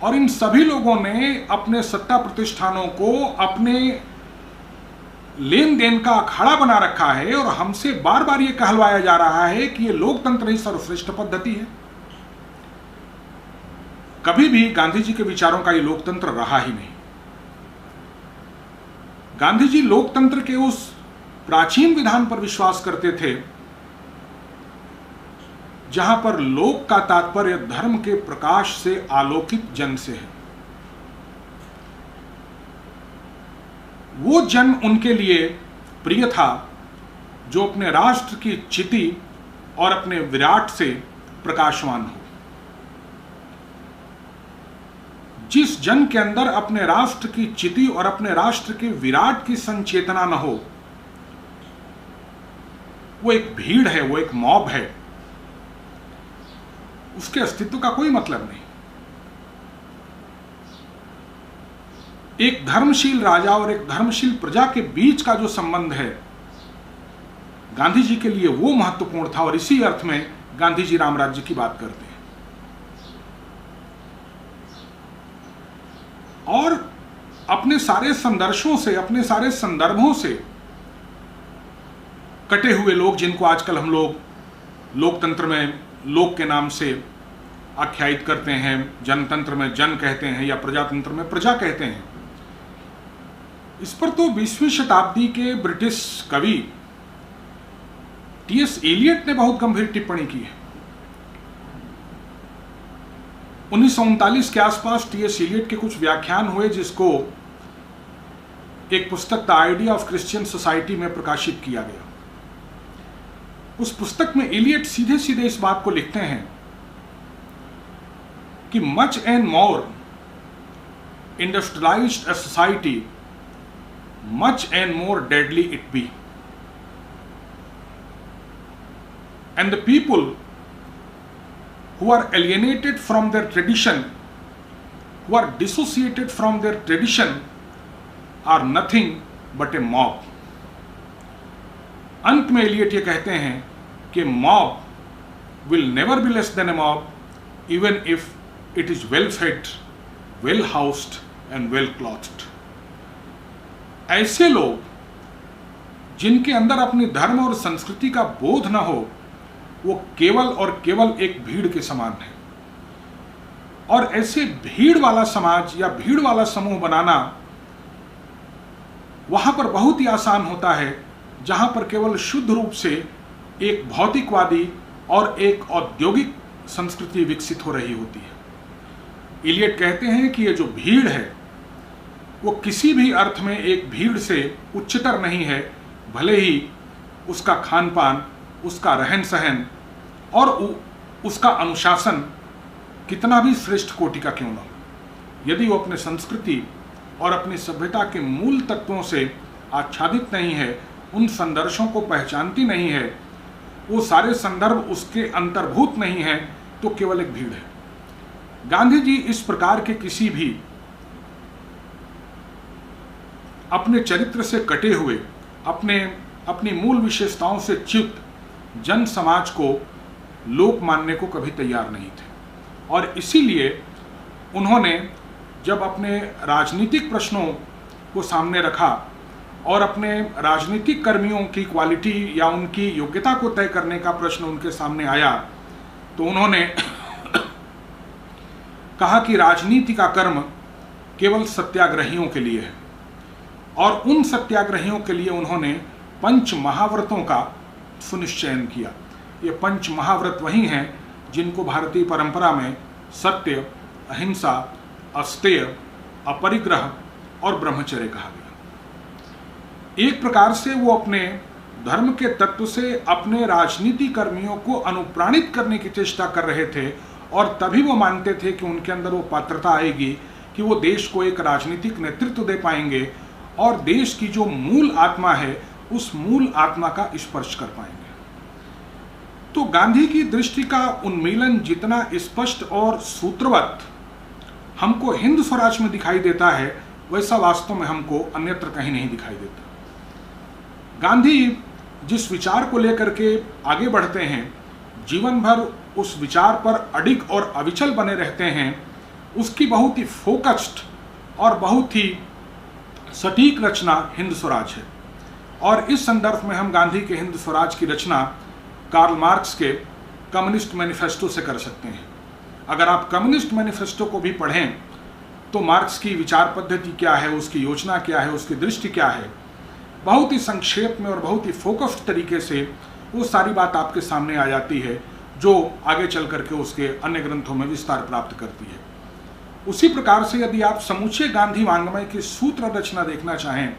और इन सभी लोगों ने अपने सत्ता प्रतिष्ठानों को अपने लेन देन का अखाड़ा बना रखा है, और हमसे बार बार यह कहलवाया जा रहा है कि यह लोकतंत्र ही सर्वश्रेष्ठ पद्धति है। कभी भी गांधी जी के विचारों का यह लोकतंत्र रहा ही नहीं। गांधी जी लोकतंत्र के उस प्राचीन विधान पर विश्वास करते थे जहां पर लोक का तात्पर्य धर्म के प्रकाश से आलोकित जन से है। वो जन उनके लिए प्रिय था जो अपने राष्ट्र की चिति और अपने विराट से प्रकाशवान हो। जिस जन के अंदर अपने राष्ट्र की चिति और अपने राष्ट्र के विराट की संचेतना न हो, वो एक भीड़ है, वो एक मॉब है, उसके अस्तित्व का कोई मतलब नहीं। एक धर्मशील राजा और एक धर्मशील प्रजा के बीच का जो संबंध है, गांधी जी के लिए वो महत्वपूर्ण था, और इसी अर्थ में गांधी जी राम राज्य की बात करते हैं। और अपने सारे संदर्शों से, अपने सारे संदर्भों से कटे हुए लोग, जिनको आजकल हम लोग लोकतंत्र में लोक के नाम से आख्यायित करते हैं, जनतंत्र में जन कहते हैं या प्रजातंत्र में प्रजा कहते हैं, इस पर तो 20वीं शताब्दी के ब्रिटिश कवि टी.एस. एलियट ने बहुत गंभीर टिप्पणी की है। 1939 के आसपास टी.एस. एलियट के कुछ व्याख्यान हुए, जिसको एक पुस्तक the idea of Christian society में प्रकाशित किया गया। उस पुस्तक में एलियट सीधे सीधे इस बात को लिखते हैं कि much and more industrialised a society, much and more deadly it be, and the people who are alienated from their tradition, who are dissociated from their tradition, are nothing but a mob. अंत में Elliott ये कहते हैं कि mob will never be less than a mob, even if it is well fed, well housed and well clothed. ऐसे लोग जिनके अंदर अपनी धर्म और संस्कृति का बोध न हो, वो केवल और केवल एक भीड़ के समान है। और ऐसे भीड़ वाला समाज या भीड़ वाला समूह बनाना वहां पर बहुत ही आसान होता है, जहां पर केवल शुद्ध रूप से एक भौतिकवादी और एक औद्योगिक संस्कृति विकसित हो रही होती है। एलियट कहते हैं कि ये जो भीड़ है वो किसी भी अर्थ में एक भीड़ से उच्चतर नहीं है, भले ही उसका खान पान, उसका रहन सहन और उसका अनुशासन कितना भी श्रेष्ठ कोटि का क्यों न हो, यदि वो अपने संस्कृति और अपनी सभ्यता के मूल तत्वों से आच्छादित नहीं है, उन संदर्शों को पहचानती नहीं है, वो सारे संदर्भ उसके अंतर्भूत नहीं है, तो केवल एक भीड़ है। गांधी जी इस प्रकार के किसी भी अपने चरित्र से कटे हुए, अपनी मूल विशेषताओं से च्युत जन समाज को लोक मानने को कभी तैयार नहीं थे। और इसीलिए उन्होंने जब अपने राजनीतिक प्रश्नों को सामने रखा और अपने राजनीतिक कर्मियों की क्वालिटी या उनकी योग्यता को तय करने का प्रश्न उनके सामने आया, तो उन्होंने कहा कि राजनीति का कर्म केवल सत्याग्रहियों के लिए है। और उन सत्याग्रहियों के लिए उन्होंने पंच महाव्रतों का सुनिश्चयन किया। ये पंच महाव्रत वही हैं जिनको भारतीय परंपरा में सत्य, अहिंसा, अस्तेय, अपरिग्रह और ब्रह्मचर्य कहा गया। एक प्रकार से वो अपने धर्म के तत्व से अपने राजनीति कर्मियों को अनुप्राणित करने की चेष्टा कर रहे थे, और तभी वो मानते थे कि उनके अंदर वो पात्रता आएगी कि वो देश को एक राजनीतिक नेतृत्व दे पाएंगे और देश की जो मूल आत्मा है उस मूल आत्मा का स्पर्श कर पाएंगे। तो गांधी की दृष्टि का उन्मीलन जितना स्पष्ट और सूत्रवत हमको हिंद स्वराज में दिखाई देता है, वैसा वास्तव में हमको अन्यत्र कहीं नहीं दिखाई देता। गांधी जिस विचार को लेकर के आगे बढ़ते हैं, जीवन भर उस विचार पर अडिग और अविचल बने रहते हैं, उसकी बहुत ही फोकस्ड और बहुत ही सटीक रचना हिंद स्वराज है। और इस संदर्भ में हम गांधी के हिंद स्वराज की रचना कार्ल मार्क्स के कम्युनिस्ट मैनिफेस्टो से कर सकते हैं। अगर आप कम्युनिस्ट मैनिफेस्टो को भी पढ़ें तो मार्क्स की विचार पद्धति क्या है, उसकी योजना क्या है, उसकी दृष्टि क्या है, बहुत ही संक्षेप में और बहुत ही फोकस्ड तरीके से वो सारी बात आपके सामने आ जाती है, जो आगे चल करके उसके अन्य ग्रंथों में विस्तार प्राप्त करती है। उसी प्रकार से यदि आप समूचे गांधी वाङ्मय की सूत्र रचना देखना चाहें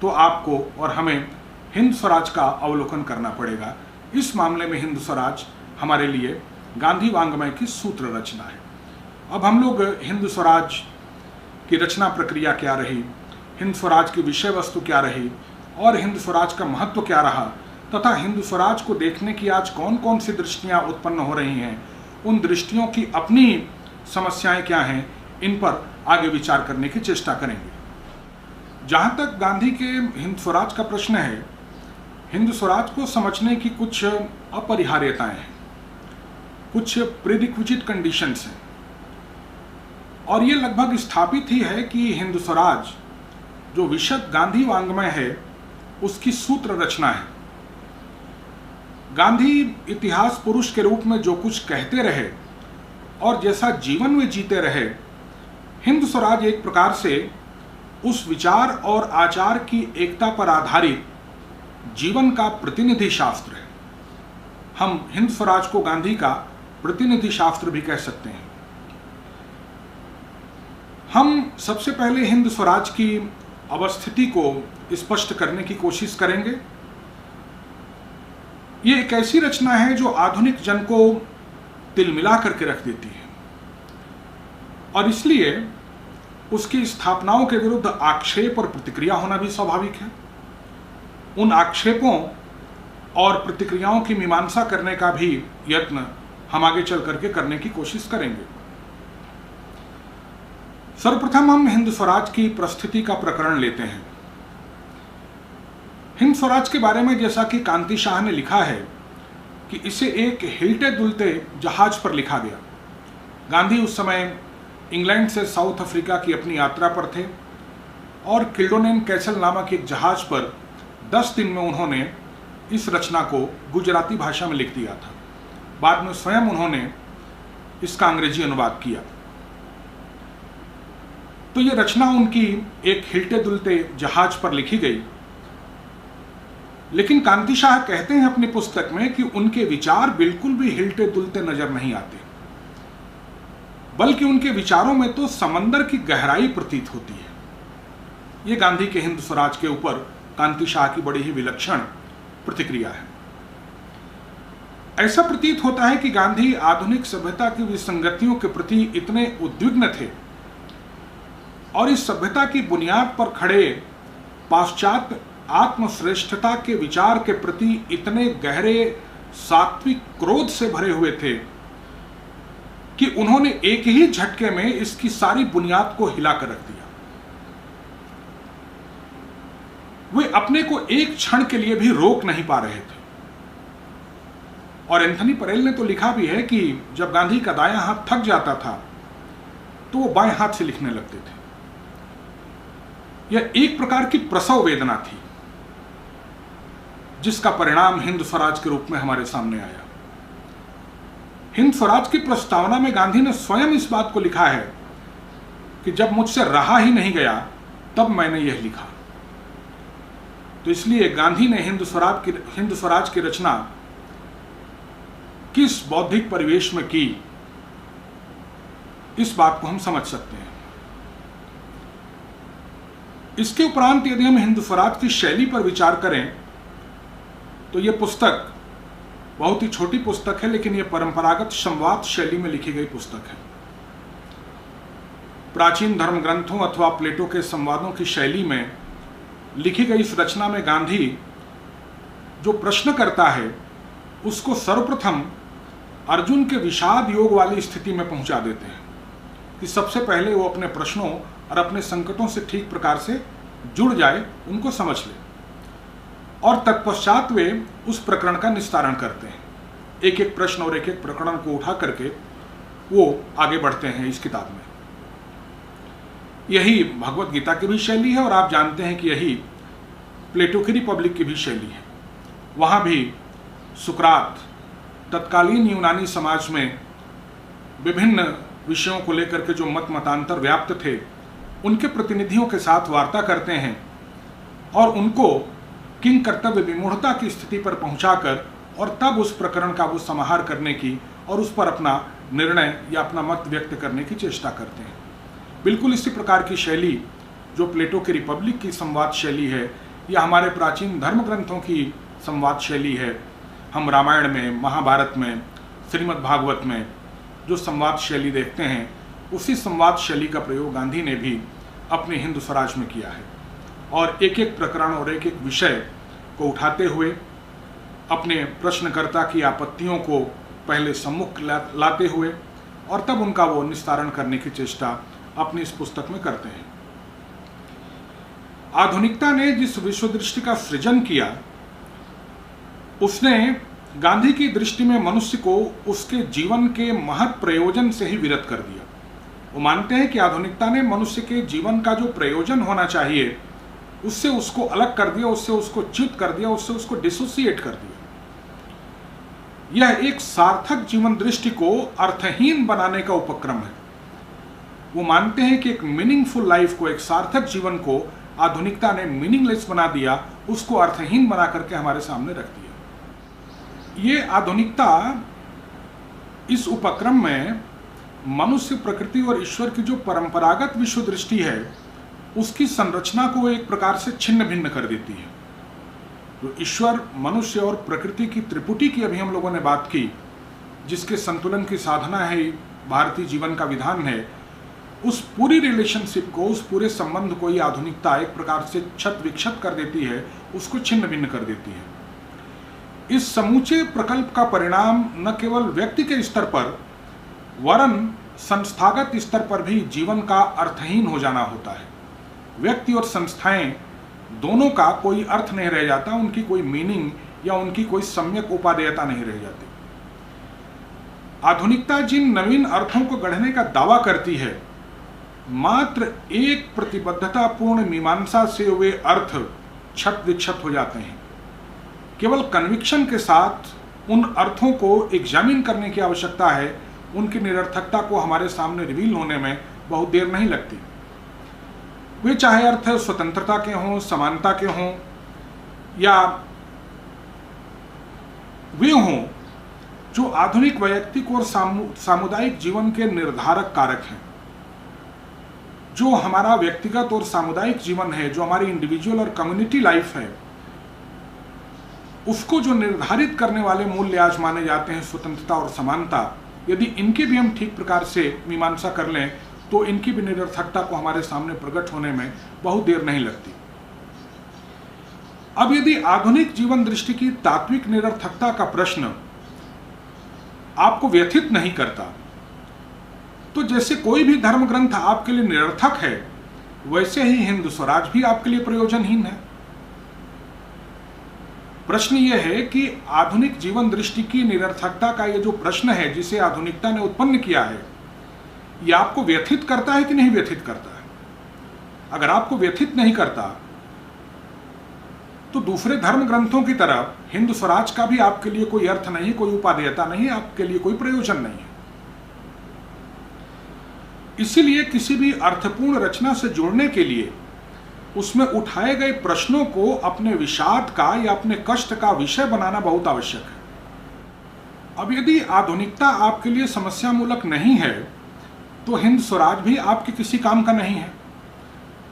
तो आपको और हमें हिंद स्वराज का अवलोकन करना पड़ेगा। इस मामले में हिंद स्वराज हमारे लिए गांधी वाङ्मय की सूत्र रचना है। अब हम लोग हिंद स्वराज की रचना प्रक्रिया क्या रही, हिंद स्वराज की विषय वस्तु क्या रही और हिंद स्वराज का महत्व क्या रहा, तथा हिंद स्वराज को देखने की आज कौन कौन सी दृष्टियां उत्पन्न हो रही हैं, उन दृष्टियों की अपनी समस्याएं क्या हैं, इन पर आगे विचार करने की चेष्टा करेंगे। जहां तक गांधी के हिंद स्वराज का प्रश्न है, हिंद स्वराज को समझने की कुछ अपरिहार्यताएं हैं, कुछ प्रीरिक्विजिट कंडीशंस हैं, और ये लगभग स्थापित ही है कि हिंद स्वराज जो विशद गांधी वाङ्मय है उसकी सूत्र रचना है। गांधी इतिहास पुरुष के रूप में जो कुछ कहते रहे और जैसा जीवन में जीते रहे, हिंद स्वराज एक प्रकार से उस विचार और आचार की एकता पर आधारित जीवन का प्रतिनिधि शास्त्र है। हम हिंद स्वराज को गांधी का प्रतिनिधि शास्त्र भी कह सकते हैं। हम सबसे पहले हिंद स्वराज की अवस्थिति को स्पष्ट करने की कोशिश करेंगे। ये एक ऐसी रचना है जो आधुनिक जन को तिलमिला करके रख देती है और इसलिए उसकी स्थापनाओं के विरुद्ध आक्षेप और प्रतिक्रिया होना भी स्वाभाविक है। उन आक्षेपों और प्रतिक्रियाओं की मीमांसा करने का भी यत्न हम आगे चल करके करने की कोशिश करेंगे। सर्वप्रथम हम हिंद स्वराज की प्रस्थिति का प्रकरण लेते हैं। हिंद स्वराज के बारे में जैसा कि कांति शाह ने लिखा है कि इसे एक हिलते दुलते जहाज पर लिखा गया। गांधी उस समय इंग्लैंड से साउथ अफ्रीका की अपनी यात्रा पर थे और किल्डोनेन कैसल नामक एक जहाज पर 10 दिन में उन्होंने इस रचना को गुजराती भाषा में लिख दिया था। बाद में स्वयं उन्होंने इसका अंग्रेजी अनुवाद किया। तो ये रचना उनकी एक हिलते दुलते जहाज पर लिखी गई। लेकिन कांति शाह कहते हैं अपनी पुस्तक में कि उनके विचार बिल्कुल भी हिलते दुलते नजर नहीं आते, बल्कि उनके विचारों में तो समंदर की गहराई प्रतीत होती है। ये गांधी के हिंद स्वराज के ऊपर कांति शाह की बड़ी ही विलक्षण प्रतिक्रिया है। ऐसा प्रतीत होता है कि गांधी आधुनिक सभ्यता की विसंगतियों के प्रति इतने उद्विग्न थे और इस सभ्यता की बुनियाद पर खड़े पाश्चात्य आत्मश्रेष्ठता के विचार के प्रति इतने गहरे सात्विक क्रोध से भरे हुए थे कि उन्होंने एक ही झटके में इसकी सारी बुनियाद को हिलाकर रख दिया। वे अपने को एक क्षण के लिए भी रोक नहीं पा रहे थे। और एंथनी परेल ने तो लिखा भी है कि जब गांधी का दायां हाथ थक जाता था तो वो बाएं हाथ से लिखने लगते थे। यह एक प्रकार की प्रसव वेदना थी जिसका परिणाम हिंद स्वराज के रूप में हमारे सामने आया। हिंद स्वराज की प्रस्तावना में गांधी ने स्वयं इस बात को लिखा है कि जब मुझसे रहा ही नहीं गया तब मैंने यह लिखा। तो इसलिए गांधी ने हिंद स्वराज की रचना किस बौद्धिक परिवेश में की, इस बात को हम समझ सकते हैं। इसके उपरांत यदि हम हिंद स्वराज की शैली पर विचार करें तो यह पुस्तक बहुत ही छोटी पुस्तक है, लेकिन यह परंपरागत संवाद शैली में लिखी गई पुस्तक है। प्राचीन धर्म ग्रंथों अथवा प्लेटो के संवादों की शैली में लिखी गई इस रचना में गांधी जो प्रश्न करता है उसको सर्वप्रथम अर्जुन के विषाद योग वाली स्थिति में पहुंचा देते हैं कि सबसे पहले वो अपने प्रश्नों और अपने संकटों से ठीक प्रकार से जुड़ जाए, उनको समझ ले और तत्पश्चात वे उस प्रकरण का निस्तारण करते हैं। एक एक प्रश्न और एक एक प्रकरण को उठा करके वो आगे बढ़ते हैं इस किताब में। यही भगवत गीता की भी शैली है और आप जानते हैं कि यही प्लेटो की रिपब्लिक की भी शैली है। वहाँ भी सुकरात तत्कालीन यूनानी समाज में विभिन्न विषयों को लेकर के जो मतांतर व्याप्त थे उनके प्रतिनिधियों के साथ वार्ता करते हैं और उनको किंग कर्तव्य विमूढ़ता की स्थिति पर पहुंचाकर और तब उस प्रकरण का वो समाहार करने की और उस पर अपना निर्णय या अपना मत व्यक्त करने की चेष्टा करते हैं। बिल्कुल इसी प्रकार की शैली जो प्लेटो की रिपब्लिक की संवाद शैली है या हमारे प्राचीन धर्म ग्रंथों की संवाद शैली है। हम रामायण में, महाभारत में, श्रीमद् भागवत में जो संवाद शैली देखते हैं उसी संवाद शैली का प्रयोग गांधी ने भी अपने हिंद स्वराज में किया है और एक एक प्रकरण और एक एक विषय को उठाते हुए अपने प्रश्नकर्ता की आपत्तियों को पहले सम्मुख लाते हुए और तब उनका वो निस्तारण करने की चेष्टा अपनी इस पुस्तक में करते हैं। आधुनिकता ने जिस विश्व दृष्टि का सृजन किया उसने गांधी की दृष्टि में मनुष्य को उसके जीवन के महत् प्रयोजन से ही विरत कर दिया। वो मानते हैं कि आधुनिकता ने मनुष्य के जीवन का जो प्रयोजन होना चाहिए उससे उसको अलग कर दिया, उससे उसको च्युत कर दिया, उससे उसको डिसोसिएट कर दिया। यह एक सार्थक जीवन दृष्टि को अर्थहीन बनाने का उपक्रम है। वो मानते हैं कि एक मीनिंगफुल लाइफ को, एक सार्थक जीवन को आधुनिकता ने मीनिंगलेस बना दिया, उसको अर्थहीन बना करके हमारे सामने रख दिया। ये आधुनिकता इस उपक्रम में मनुष्य, प्रकृति और ईश्वर की जो परंपरागत विश्व दृष्टि है उसकी संरचना को एक प्रकार से छिन्न भिन्न कर देती है। तो ईश्वर, मनुष्य और प्रकृति की त्रिपुटी की अभी हम लोगों ने बात की, जिसके संतुलन की साधना है भारतीय जीवन का विधान है, उस पूरी रिलेशनशिप को, उस पूरे संबंध को ये आधुनिकता एक प्रकार से क्षत विक्षत कर देती है, उसको छिन्न भिन्न कर देती है। इस समूचे प्रकल्प का परिणाम न केवल व्यक्ति के स्तर पर वरन संस्थागत स्तर पर भी जीवन का अर्थहीन हो जाना होता है। व्यक्ति और संस्थाएं दोनों का कोई अर्थ नहीं रह जाता, उनकी कोई मीनिंग या उनकी कोई सम्यक उपादेयता नहीं रह जाती। आधुनिकता जिन नवीन अर्थों को गढ़ने का दावा करती है, मात्र एक प्रतिबद्धतापूर्ण मीमांसा से वे अर्थ क्षत विक्षत हो जाते हैं। केवल कन्विक्शन के साथ उन अर्थों को एग्जामिन करने की आवश्यकता है, उनकी निरर्थकता को हमारे सामने रिवील होने में बहुत देर नहीं लगती। वे चाहे अर्थ स्वतंत्रता के हों, समानता के हों, या वे हों जो आधुनिक वैयक्तिक और सामुदायिक जीवन के निर्धारक कारक हैं। जो हमारा व्यक्तिगत और सामुदायिक जीवन है, जो हमारी इंडिविजुअल और कम्युनिटी लाइफ है, उसको जो निर्धारित करने वाले मूल्य आज माने जाते हैं, स्वतंत्रता और समानता, यदि इनके भी हम ठीक प्रकार से मीमांसा कर लें तो इनकी भी निरर्थकता को हमारे सामने प्रकट होने में बहुत देर नहीं लगती। अब यदि आधुनिक जीवन दृष्टि की तात्विक निरर्थकता का प्रश्न आपको व्यथित नहीं करता, तो जैसे कोई भी धर्म ग्रंथ आपके लिए निरर्थक है, वैसे ही हिंदू स्वराज भी आपके लिए प्रयोजनहीन है। प्रश्न यह है कि आधुनिक जीवन दृष्टि की निरर्थकता का यह जो प्रश्न है, जिसे आधुनिकता ने उत्पन्न किया है, यह आपको व्यथित करता है कि नहीं व्यथित करता है? अगर आपको व्यथित नहीं करता तो दूसरे धर्म ग्रंथों की तरह हिंदू स्वराज का भी आपके लिए कोई अर्थ नहीं, कोई उपादेयता नहीं, आपके लिए कोई प्रयोजन नहीं है। इसीलिए किसी भी अर्थपूर्ण रचना से जुड़ने के लिए उसमें उठाए गए प्रश्नों को अपने विषाद का या अपने कष्ट का विषय बनाना बहुत आवश्यक है। अब यदि आधुनिकता आपके लिए समस्यामूलक नहीं है तो हिंद स्वराज भी आपके किसी काम का नहीं है,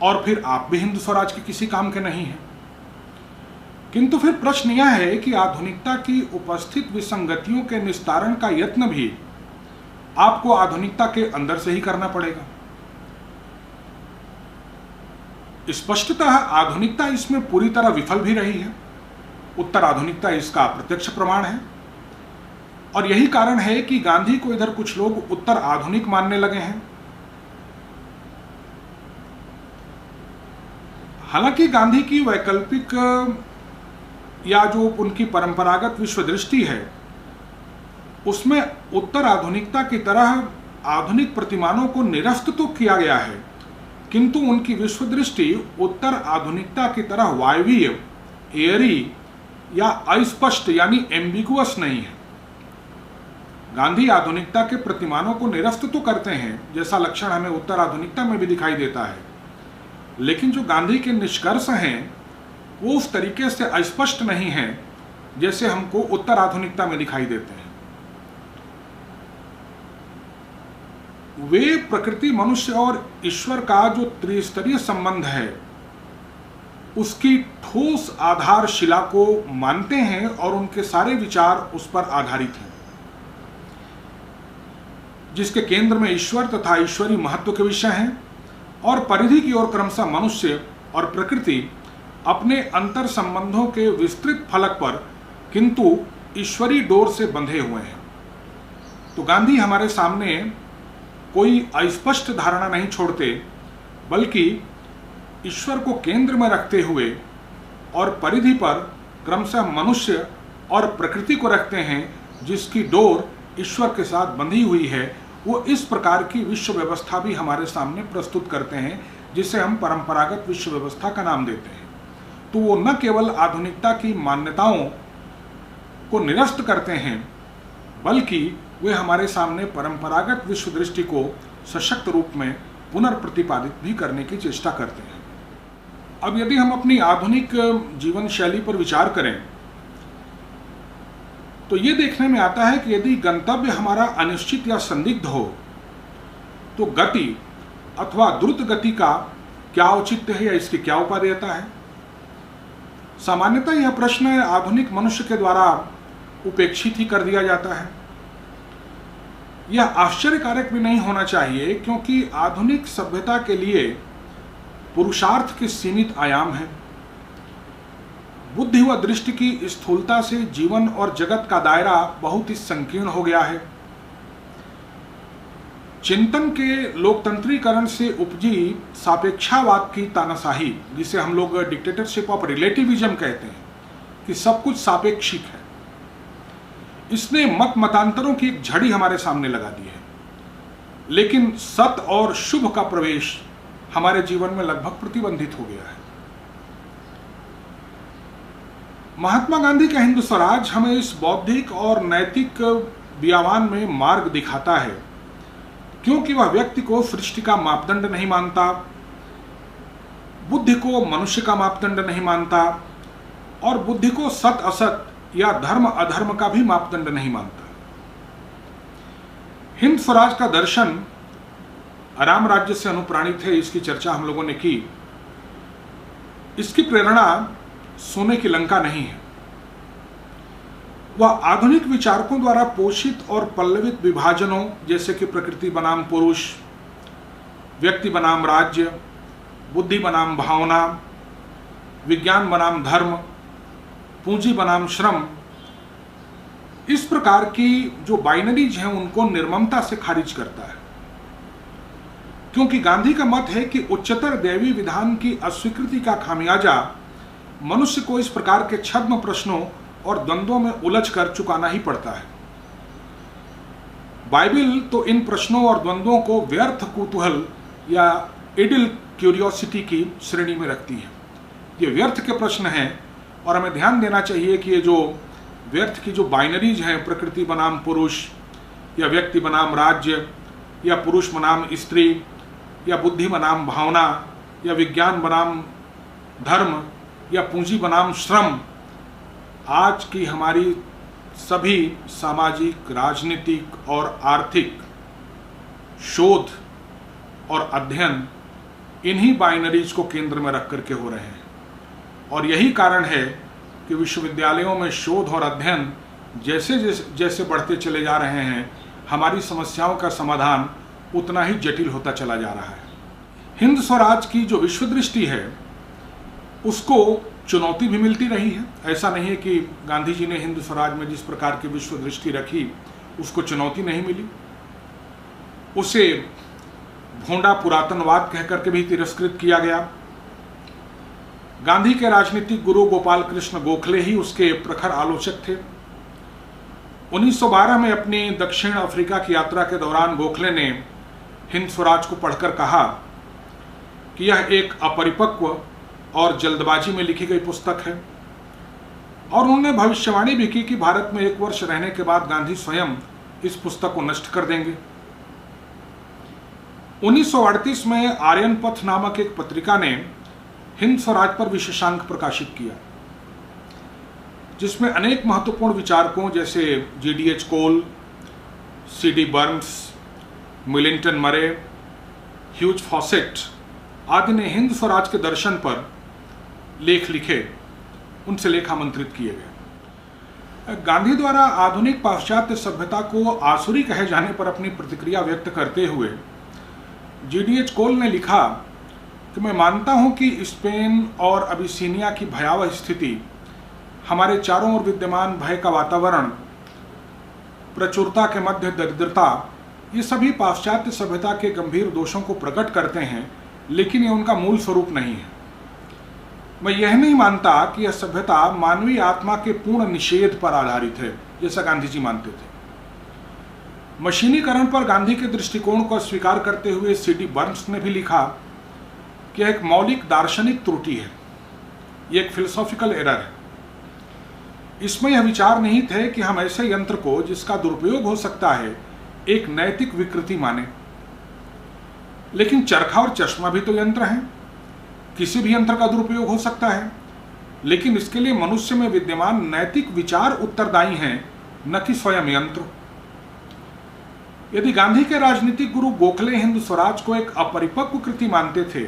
और फिर आप भी हिंदू स्वराज के किसी काम के नहीं हैं। किंतु फिर प्रश्न यह है कि आधुनिकता की उपस्थित विसंगतियों के निस्तारण का यत्न भी आपको आधुनिकता के अंदर से ही करना पड़ेगा। स्पष्टतः आधुनिकता इसमें पूरी तरह विफल भी रही है। उत्तर आधुनिकता इसका प्रत्यक्ष प्रमाण है, और यही कारण है कि गांधी को इधर कुछ लोग उत्तर आधुनिक मानने लगे हैं। हालांकि गांधी की वैकल्पिक या जो उनकी परंपरागत विश्व दृष्टि है, उसमें उत्तर आधुनिकता की तरह आधुनिक प्रतिमानों को निरस्त तो किया गया है, किंतु उनकी विश्व दृष्टि उत्तर आधुनिकता की तरह वायवीय, एयरी या अस्पष्ट यानी एम्बिगुअस नहीं है। गांधी आधुनिकता के प्रतिमानों को निरस्त तो करते हैं, जैसा लक्षण हमें उत्तर आधुनिकता में भी दिखाई देता है, लेकिन जो गांधी के निष्कर्ष हैं वो उस तरीके से अस्पष्ट नहीं हैं जैसे हमको उत्तर आधुनिकता में दिखाई देते हैं। वे प्रकृति, मनुष्य और ईश्वर का जो त्रिस्तरीय संबंध है, उसकी ठोस आधारशिला को मानते हैं और उनके सारे विचार उस पर आधारित हैं, जिसके केंद्र में ईश्वर तथा ईश्वरी महत्व के विषय हैं, और परिधि की ओर क्रमशः मनुष्य और प्रकृति अपने अंतर संबंधों के विस्तृत फलक पर किंतु ईश्वरी डोर से बंधे हुए हैं। तो गांधी हमारे सामने कोई अस्पष्ट धारणा नहीं छोड़ते, बल्कि ईश्वर को केंद्र में रखते हुए और परिधि पर क्रमशः मनुष्य और प्रकृति को रखते हैं, जिसकी डोर ईश्वर के साथ बंधी हुई है। वो इस प्रकार की विश्व व्यवस्था भी हमारे सामने प्रस्तुत करते हैं, जिसे हम परंपरागत विश्व व्यवस्था का नाम देते हैं। तो वो न केवल आधुनिकता की मान्यताओं को निरस्त करते हैं, बल्कि वे हमारे सामने परंपरागत विश्व दृष्टि को सशक्त रूप में पुनर्प्रतिपादित भी करने की चेष्टा करते हैं। अब यदि हम अपनी आधुनिक जीवन शैली पर विचार करें तो ये देखने में आता है कि यदि गंतव्य हमारा अनिश्चित या संदिग्ध हो तो गति अथवा द्रुत गति का क्या औचित्य है या इसकी क्या उपादेयता है। सामान्यतः यह प्रश्न आधुनिक मनुष्य के द्वारा उपेक्षित ही कर दिया जाता है। यह आश्चर्यकारक भी नहीं होना चाहिए, क्योंकि आधुनिक सभ्यता के लिए पुरुषार्थ के सीमित आयाम हैं। बुद्धि व दृष्टि की स्थूलता से जीवन और जगत का दायरा बहुत ही संकीर्ण हो गया है। चिंतन के लोकतंत्रीकरण से उपजी सापेक्षावाद की तानाशाही, जिसे हम लोग डिक्टेटरशिप ऑफ रिलेटिविज्म कहते हैं, कि सब कुछ सापेक्षिक है, इसने मतांतरों की एक झड़ी हमारे सामने लगा दी है। लेकिन सत और शुभ का प्रवेश हमारे जीवन में लगभग प्रतिबंधित हो गया है। महात्मा गांधी का हिंद स्वराज हमें इस बौद्धिक और नैतिक बियावान में मार्ग दिखाता है, क्योंकि वह व्यक्ति को सृष्टि का मापदंड नहीं मानता, बुद्धि को मनुष्य का मापदंड नहीं मानता और बुद्धि को सत असत या धर्म अधर्म का भी मापदंड नहीं मानता। हिंद स्वराज का दर्शन राम राज्य से अनुप्राणित है, इसकी चर्चा हम लोगों ने की। इसकी प्रेरणा सोने की लंका नहीं है। वह आधुनिक विचारकों द्वारा पोषित और पल्लवित विभाजनों, जैसे कि प्रकृति बनाम पुरुष, व्यक्ति बनाम राज्य, बुद्धि बनाम भावना, विज्ञान बनाम धर्म, पूंजी बनाम श्रम, इस प्रकार की जो बाइनरीज हैं उनको निर्ममता से खारिज करता है। क्योंकि गांधी का मत है कि उच्चतर दैवी विधान की अस्वीकृति का खामियाजा मनुष्य को इस प्रकार के छद्म प्रश्नों और द्वंद्वों में उलझ कर चुकाना ही पड़ता है। बाइबिल तो इन प्रश्नों और द्वंद्वों को व्यर्थ कुतूहल या इडिल क्यूरियोसिटी की श्रेणी में रखती है। ये व्यर्थ के प्रश्न हैं और हमें ध्यान देना चाहिए कि ये जो व्यर्थ की जो बाइनरीज हैं, प्रकृति बनाम पुरुष या व्यक्ति बनाम राज्य या पुरुष बनाम स्त्री या बुद्धि बनाम भावना या विज्ञान बनाम धर्म या पूंजी बनाम श्रम, आज की हमारी सभी सामाजिक, राजनीतिक और आर्थिक शोध और अध्ययन इन्हीं बाइनरीज को केंद्र में रख करके हो रहे हैं। और यही कारण है कि विश्वविद्यालयों में शोध और अध्ययन जैसे जैसे बढ़ते चले जा रहे हैं, हमारी समस्याओं का समाधान उतना ही जटिल होता चला जा रहा है। हिंद स्वराज की जो विश्व दृष्टि है उसको चुनौती भी मिलती रही है। ऐसा नहीं है कि गांधी जी ने हिंद स्वराज में जिस प्रकार की विश्व दृष्टि रखी उसको चुनौती नहीं मिली। उसे भोंडा पुरातनवाद कहकर के भी तिरस्कृत किया गया। गांधी के राजनीतिक गुरु गोपाल कृष्ण गोखले ही उसके प्रखर आलोचक थे। 1912 में अपनी दक्षिण अफ्रीका की यात्रा के दौरान गोखले ने हिंद स्वराज को पढ़कर कहा कि यह एक अपरिपक्व और जल्दबाजी में लिखी गई पुस्तक है, और उन्होंने भविष्यवाणी भी की कि भारत में 1 वर्ष रहने के बाद गांधी स्वयं इस पुस्तक को नष्ट कर देंगे। 1938 में आर्यन पथ नामक एक पत्रिका ने हिंद स्वराज पर विशेषांक प्रकाशित किया, जिसमें अनेक महत्वपूर्ण विचारकों जैसे GDH कोल, CD बर्न्स, मिलिंटन मरे, ह्यूज फॉसेट आदि ने हिंद स्वराज के दर्शन पर लेख लिखे, उनसे लेख आमंत्रित किए गए। गांधी द्वारा आधुनिक पाश्चात्य सभ्यता को आसुरी कहे जाने पर अपनी प्रतिक्रिया व्यक्त करते हुए GDH कोल ने लिखा कि मैं मानता हूं कि स्पेन और अबिसिनिया की भयावह स्थिति, हमारे चारों ओर विद्यमान भय का वातावरण, प्रचुरता के मध्य दरिद्रता, ये सभी पाश्चात्य सभ्यता के गंभीर दोषों को प्रकट करते हैं, लेकिन ये उनका मूल स्वरूप नहीं है। मैं यह नहीं मानता कि यह सभ्यता मानवीय आत्मा के पूर्ण निषेध पर आधारित है, जैसा गांधी जी मानते थे। मशीनीकरण पर गांधी के दृष्टिकोण को स्वीकार करते हुए CD बर्न्स ने भी लिखा कि यह एक मौलिक दार्शनिक त्रुटि है, यह एक फिलोसॉफिकल एरर है। इसमें यह विचार निहित है कि हम ऐसे यंत्र को जिसका दुरुपयोग हो सकता है एक नैतिक विकृति माने। लेकिन चरखा और चश्मा भी तो यंत्र हैं, किसी भी यंत्र का दुरुपयोग हो सकता है, लेकिन इसके लिए मनुष्य में विद्यमान नैतिक विचार उत्तरदायी हैं, न कि स्वयं यंत्र। यदि गांधी के राजनीतिक गुरु गोखले हिंद स्वराज को एक अपरिपक्व कृति मानते थे,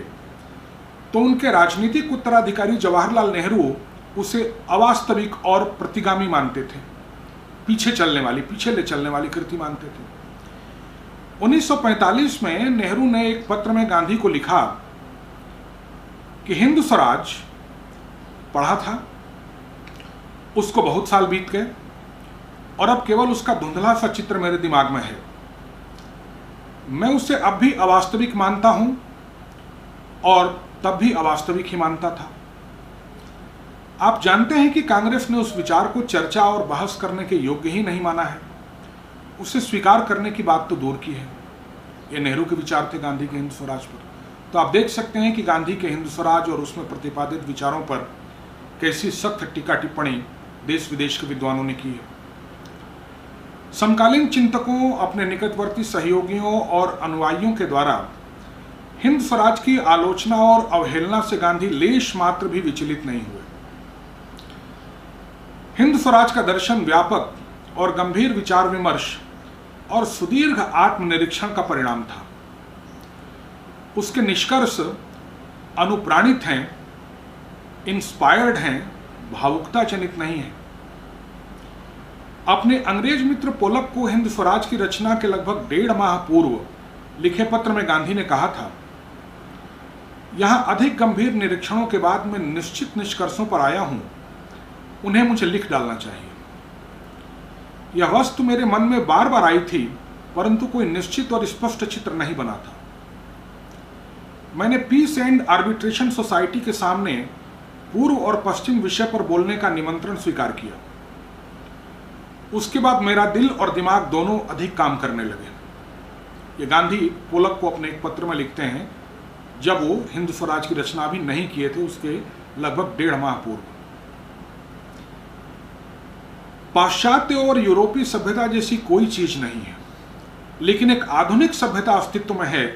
तो उनके राजनीतिक उत्तराधिकारी जवाहरलाल नेहरू उसे अवास्तविक और प्रतिगामी मानते थे, पीछे ले चलने वाली कृति मानते थे। 1945 में नेहरू ने एक पत्र में गांधी को लिखा कि हिंद स्वराज पढ़ा था, उसको बहुत साल बीत गए और अब केवल उसका धुंधला सा चित्र मेरे दिमाग में है। मैं उसे अब भी अवास्तविक मानता हूं और तब भी अवास्तविक ही मानता था। आप जानते हैं कि कांग्रेस ने उस विचार को चर्चा और बहस करने के योग्य ही नहीं माना है, उसे स्वीकार करने की बात तो दूर की है। ये नेहरू के विचार थे गांधी के हिंद स्वराज पर। तो आप देख सकते हैं कि गांधी के हिंद स्वराज और उसमें प्रतिपादित विचारों पर कैसी सख्त टीका टिप्पणी देश विदेश के विद्वानों ने की है। समकालीन चिंतकों, अपने निकटवर्ती सहयोगियों और अनुयायियों के द्वारा हिंद स्वराज की आलोचना और अवहेलना से गांधी लेश मात्र भी विचलित नहीं हुए। हिंद स्वराज का दर्शन व्यापक और गंभीर विचार विमर्श और सुदीर्घ आत्मनिरीक्षण का परिणाम था। उसके निष्कर्ष अनुप्राणित हैं, इंस्पायर्ड हैं, भावुकता जनित नहीं है। अपने अंग्रेज मित्र पोलक को हिंद स्वराज की रचना के लगभग 1.5 माह पूर्व लिखे पत्र में गांधी ने कहा था, यहां अधिक गंभीर निरीक्षणों के बाद मैं निश्चित निष्कर्षों पर आया हूं, उन्हें मुझे लिख डालना चाहिए। यह वस्तु मेरे मन में बार बार आई थी, परंतु कोई निश्चित और स्पष्ट चित्र नहीं बना था। मैंने पीस एंड आर्बिट्रेशन सोसाइटी के सामने पूर्व और पश्चिम विषय पर बोलने का निमंत्रण स्वीकार किया। उसके बाद मेरा दिल और दिमाग दोनों अधिक काम करने लगे। ये गांधी पोलक को अपने एक पत्र में लिखते हैं, जब वो हिंद स्वराज की रचना भी नहीं किए थे, उसके लगभग 1.5 माह पूर्व। पाश्चात्य और यूरोपीय सभ्यता जैसी कोई चीज नहीं है, लेकिन एक आधुनिक सभ्यता अस्तित्व में है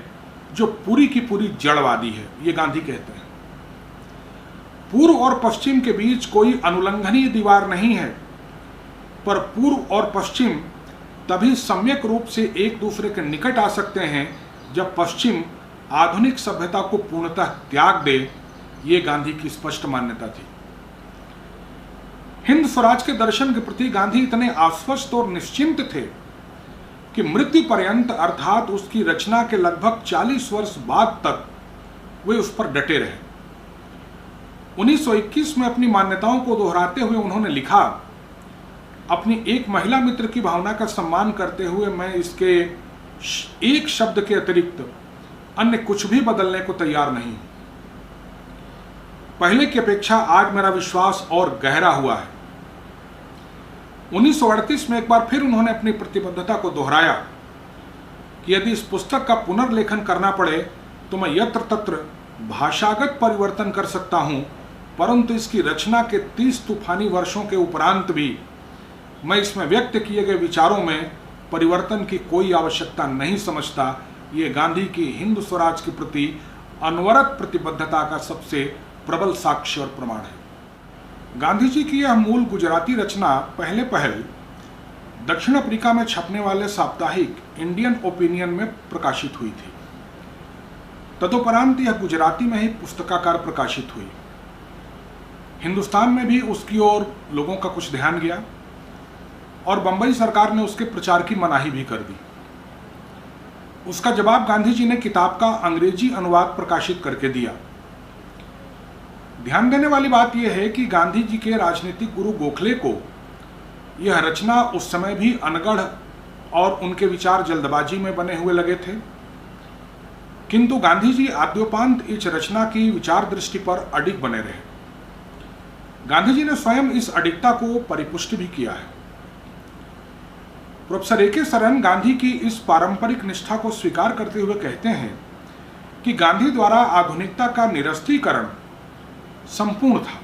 जो पूरी की पूरी जड़वादी है, ये गांधी कहते हैं। पूर्व और पश्चिम के बीच कोई अनुल्लंघनीय दीवार नहीं है, पर पूर्व और पश्चिम तभी सम्यक रूप से एक दूसरे के निकट आ सकते हैं जब पश्चिम आधुनिक सभ्यता को पूर्णतः त्याग दे, ये गांधी की स्पष्ट मान्यता थी। हिंद स्वराज के दर्शन के प्रति गांधी इतने आश्वस्त और निश्चिंत थे कि मृत्यु पर्यंत, अर्थात उसकी रचना के लगभग 40 वर्ष बाद तक वे उस पर डटे रहे। 1921 में अपनी मान्यताओं को दोहराते हुए उन्होंने लिखा, अपनी एक महिला मित्र की भावना का सम्मान करते हुए मैं इसके एक शब्द के अतिरिक्त अन्य कुछ भी बदलने को तैयार नहीं हूं। पहले की अपेक्षा आज मेरा विश्वास और गहरा हुआ है। 1938 में एक बार फिर उन्होंने अपनी प्रतिबद्धता को दोहराया कि यदि इस पुस्तक का पुनर्लेखन करना पड़े तो मैं यत्र तत्र भाषागत परिवर्तन कर सकता हूं, परंतु इसकी रचना के 30 तूफानी वर्षों के उपरांत भी मैं इसमें व्यक्त किए गए विचारों में परिवर्तन की कोई आवश्यकता नहीं समझता। ये गांधी की हिंद स्वराज के प्रति अनवरत प्रतिबद्धता का सबसे प्रबल साक्ष्य और प्रमाण है। गांधी जी की यह मूल गुजराती रचना पहले पहल दक्षिण अफ्रीका में छपने वाले साप्ताहिक इंडियन ओपिनियन में प्रकाशित हुई थी। तदुपरांत यह गुजराती में ही पुस्तकाकार प्रकाशित हुई। हिंदुस्तान में भी उसकी ओर लोगों का कुछ ध्यान गया और बंबई सरकार ने उसके प्रचार की मनाही भी कर दी। उसका जवाब गांधी जी ने किताब का अंग्रेजी अनुवाद प्रकाशित करके दिया। ध्यान देने वाली बात यह है कि गांधी जी के राजनीतिक गुरु गोखले को यह रचना उस समय भी अनगढ़ और उनके विचार जल्दबाजी में बने हुए लगे थे, किंतु गांधी जी आद्योपांत इस रचना की विचार दृष्टि पर अडिग बने रहे। गांधी जी ने स्वयं इस अडिगता को परिपुष्ट भी किया है। Professor A K. सरन गांधी की इस पारंपरिक निष्ठा को स्वीकार करते हुए कहते हैं कि गांधी द्वारा आधुनिकता का निरस्तीकरण संपूर्ण था,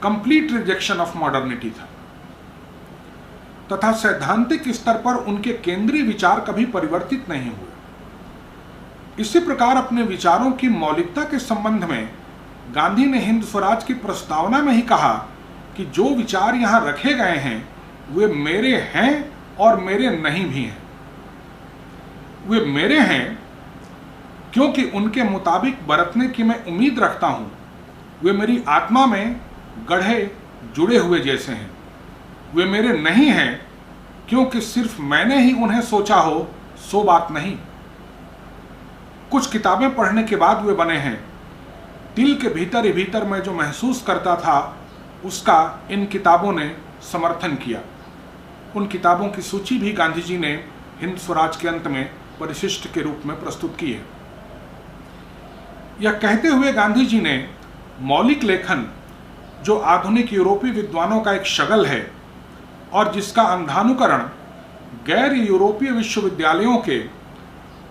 कंप्लीट रिजेक्शन ऑफ मॉडर्निटी था, तथा सैद्धांतिक स्तर पर उनके केंद्रीय विचार कभी परिवर्तित नहीं हुए। इसी प्रकार अपने विचारों की मौलिकता के संबंध में गांधी ने हिंद स्वराज की प्रस्तावना में ही कहा कि जो विचार यहाँ रखे गए हैं वे मेरे हैं और मेरे नहीं भी हैं। वे मेरे हैं क्योंकि उनके मुताबिक बरतने की मैं उम्मीद रखता हूं। वे मेरी आत्मा में गढ़े जुड़े हुए जैसे हैं। वे मेरे नहीं हैं क्योंकि सिर्फ मैंने ही उन्हें सोचा हो सो बात नहीं। कुछ किताबें पढ़ने के बाद वे बने हैं। दिल के भीतर ही भीतर मैं जो महसूस करता था उसका इन किताबों ने समर्थन किया। उन किताबों की सूची भी गांधी जी ने हिंद स्वराज के अंत में परिशिष्ट के रूप में प्रस्तुत की है। यह कहते हुए गांधी जी ने मौलिक लेखन, जो आधुनिक यूरोपीय विद्वानों का एक शगल है और जिसका अंधानुकरण गैर यूरोपीय विश्वविद्यालयों के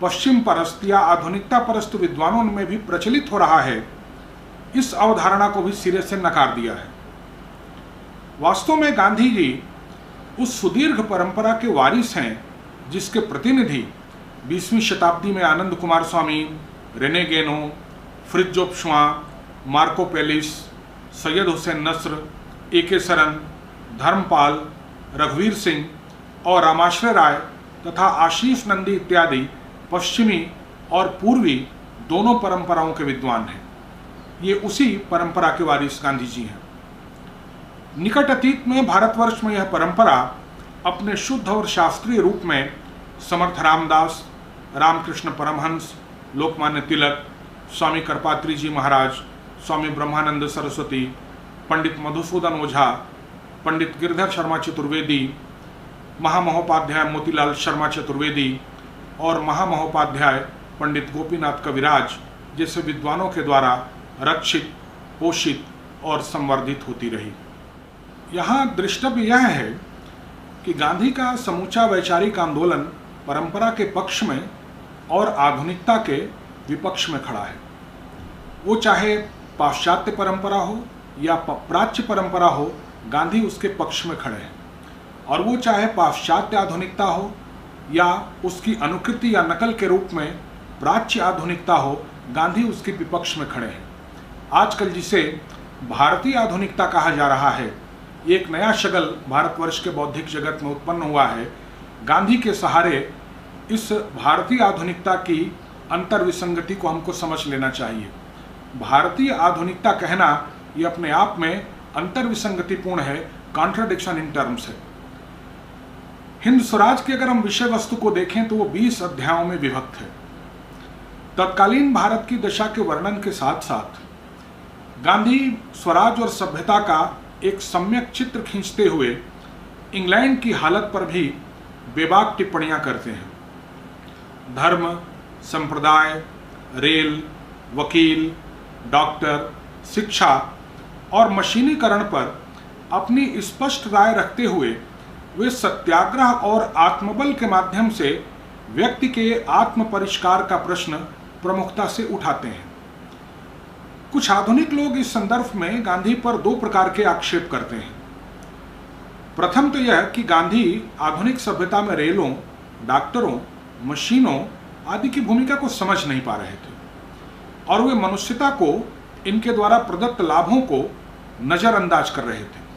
पश्चिम परस्त या आधुनिकता परस्त विद्वानों में भी प्रचलित हो रहा है, इस अवधारणा को भी सिरे से नकार दिया है। वास्तव में गांधी जी उस सुदीर्घ परंपरा के वारिस हैं जिसके प्रतिनिधि 20वीं शताब्दी में आनंद कुमार स्वामी, रेने गेनो, फ्रित्जोफ श्वा, मार्को पेलिस, सैयद हुसैन नस्र, ए.के. सरन, धर्मपाल, रघुवीर सिंह और रामाश्रय राय तथा आशीष नंदी इत्यादि पश्चिमी और पूर्वी दोनों परंपराओं के विद्वान हैं। ये उसी परंपरा के वारिस गांधी जी हैं। निकट अतीत में भारतवर्ष में यह परंपरा अपने शुद्ध और शास्त्रीय रूप में समर्थ रामदास, रामकृष्ण परमहंस, लोकमान्य तिलक, स्वामी करपात्री जी महाराज, स्वामी ब्रह्मानंद सरस्वती, पंडित मधुसूदन ओझा, पंडित गिरधर शर्मा चतुर्वेदी, महामहोपाध्याय मोतीलाल शर्मा चतुर्वेदी और महामहोपाध्याय पंडित गोपीनाथ कविराज जैसे विद्वानों के द्वारा रक्षित, पोषित और संवर्धित होती रही। यहाँ दृष्टव्य यह है कि गांधी का समूचा वैचारिक आंदोलन परंपरा के पक्ष में और आधुनिकता के विपक्ष में खड़ा है। वो चाहे पाश्चात्य परंपरा हो या प्राच्य परंपरा हो, गांधी उसके पक्ष में खड़े हैं। और वो चाहे पाश्चात्य आधुनिकता हो या उसकी अनुकृति या नकल के रूप में प्राच्य आधुनिकता हो, गांधी उसके विपक्ष में खड़े हैं। आजकल जिसे भारतीय आधुनिकता कहा जा रहा है, एक नया शगल भारतवर्ष के बौद्धिक जगत में उत्पन्न हुआ है। गांधी के सहारे इस भारतीय आधुनिकता की अंतर्विसंगति को हमको समझ लेना चाहिए। भारतीय आधुनिकता कहना ये अपने आप में अंतर्विसंगतिपूर्ण है, कॉन्ट्रडिक्शन इन टर्म्स है। हिंद स्वराज की अगर हम विषय वस्तु को देखें तो वो 20 अध्यायों में विभक्त है। तत्कालीन भारत की दशा के वर्णन के साथ साथ गांधी स्वराज और सभ्यता का एक सम्यक चित्र खींचते हुए इंग्लैंड की हालत पर भी बेबाक टिप्पणियां करते हैं। धर्म, संप्रदाय, रेल, वकील, डॉक्टर, शिक्षा और मशीनीकरण पर अपनी स्पष्ट राय रखते हुए वे सत्याग्रह और आत्मबल के माध्यम से व्यक्ति के आत्म परिष्कार का प्रश्न प्रमुखता से उठाते हैं। कुछ आधुनिक लोग इस संदर्भ में गांधी पर दो प्रकार के आक्षेप करते हैं। प्रथम तो यह कि गांधी आधुनिक सभ्यता में रेलों, डॉक्टरों, मशीनों आदि की भूमिका को समझ नहीं पा रहे थे और वे मनुष्यता को इनके द्वारा प्रदत्त लाभों को नजरअंदाज कर रहे थे।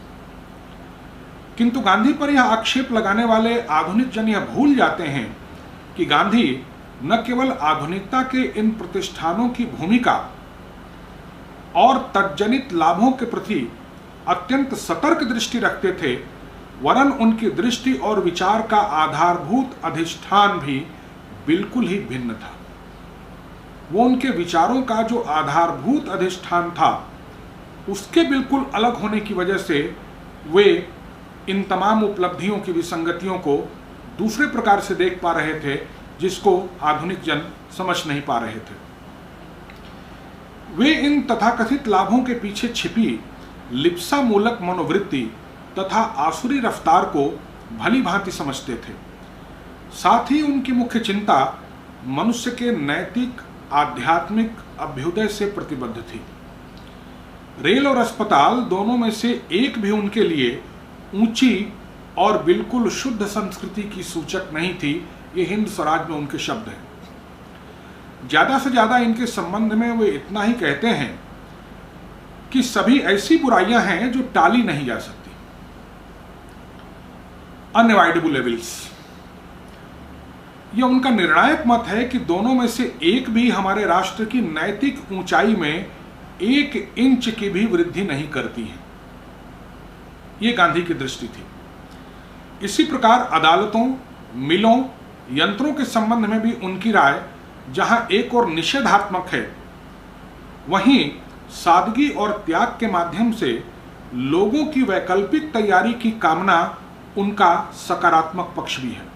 किंतु गांधी पर यह आक्षेप लगाने वाले आधुनिक जन यह भूल जाते हैं कि गांधी न केवल आधुनिकता के इन प्रतिष्ठानों की भूमिका और तज्जनित लाभों के प्रति अत्यंत सतर्क दृष्टि रखते थे, वरन उनकी दृष्टि और विचार का आधारभूत अधिष्ठान भी बिल्कुल ही भिन्न था। वो उनके विचारों का जो आधारभूत अधिष्ठान था उसके बिल्कुल अलग होने की वजह से वे इन तमाम उपलब्धियों की विसंगतियों को दूसरे प्रकार से देख पा रहे थे, जिसको आधुनिक जन समझ नहीं पा रहे थे। वे इन तथाकथित लाभों के पीछे छिपी लिप्सा मूलक मनोवृत्ति तथा आसुरी रफ्तार को भली भांति समझते थे। साथ ही उनकी मुख्य चिंता मनुष्य के नैतिक आध्यात्मिक अभ्युदय से प्रतिबद्ध थी। रेल और अस्पताल दोनों में से एक भी उनके लिए ऊंची और बिल्कुल शुद्ध संस्कृति की सूचक नहीं थी। ये हिंद स्वराज में उनके शब्द हैं। ज़्यादा से ज़्यादा इनके संबंध में वे इतना ही कहते हैं कि सभी ऐसी बुराइयां हैं जो टाली नहीं जा सकती, अनअवॉइडेबल एविल्स। यह उनका निर्णायक मत है कि दोनों में से एक भी हमारे राष्ट्र की नैतिक ऊंचाई में 1 इंच की भी वृद्धि नहीं करती है। यह गांधी की दृष्टि थी। इसी प्रकार अदालतों, मिलों, यंत्रों के संबंध में भी उनकी राय जहां एक और निषेधात्मक है, वहीं सादगी और त्याग के माध्यम से लोगों की वैकल्पिक तैयारी की कामना उनका सकारात्मक पक्ष भी है।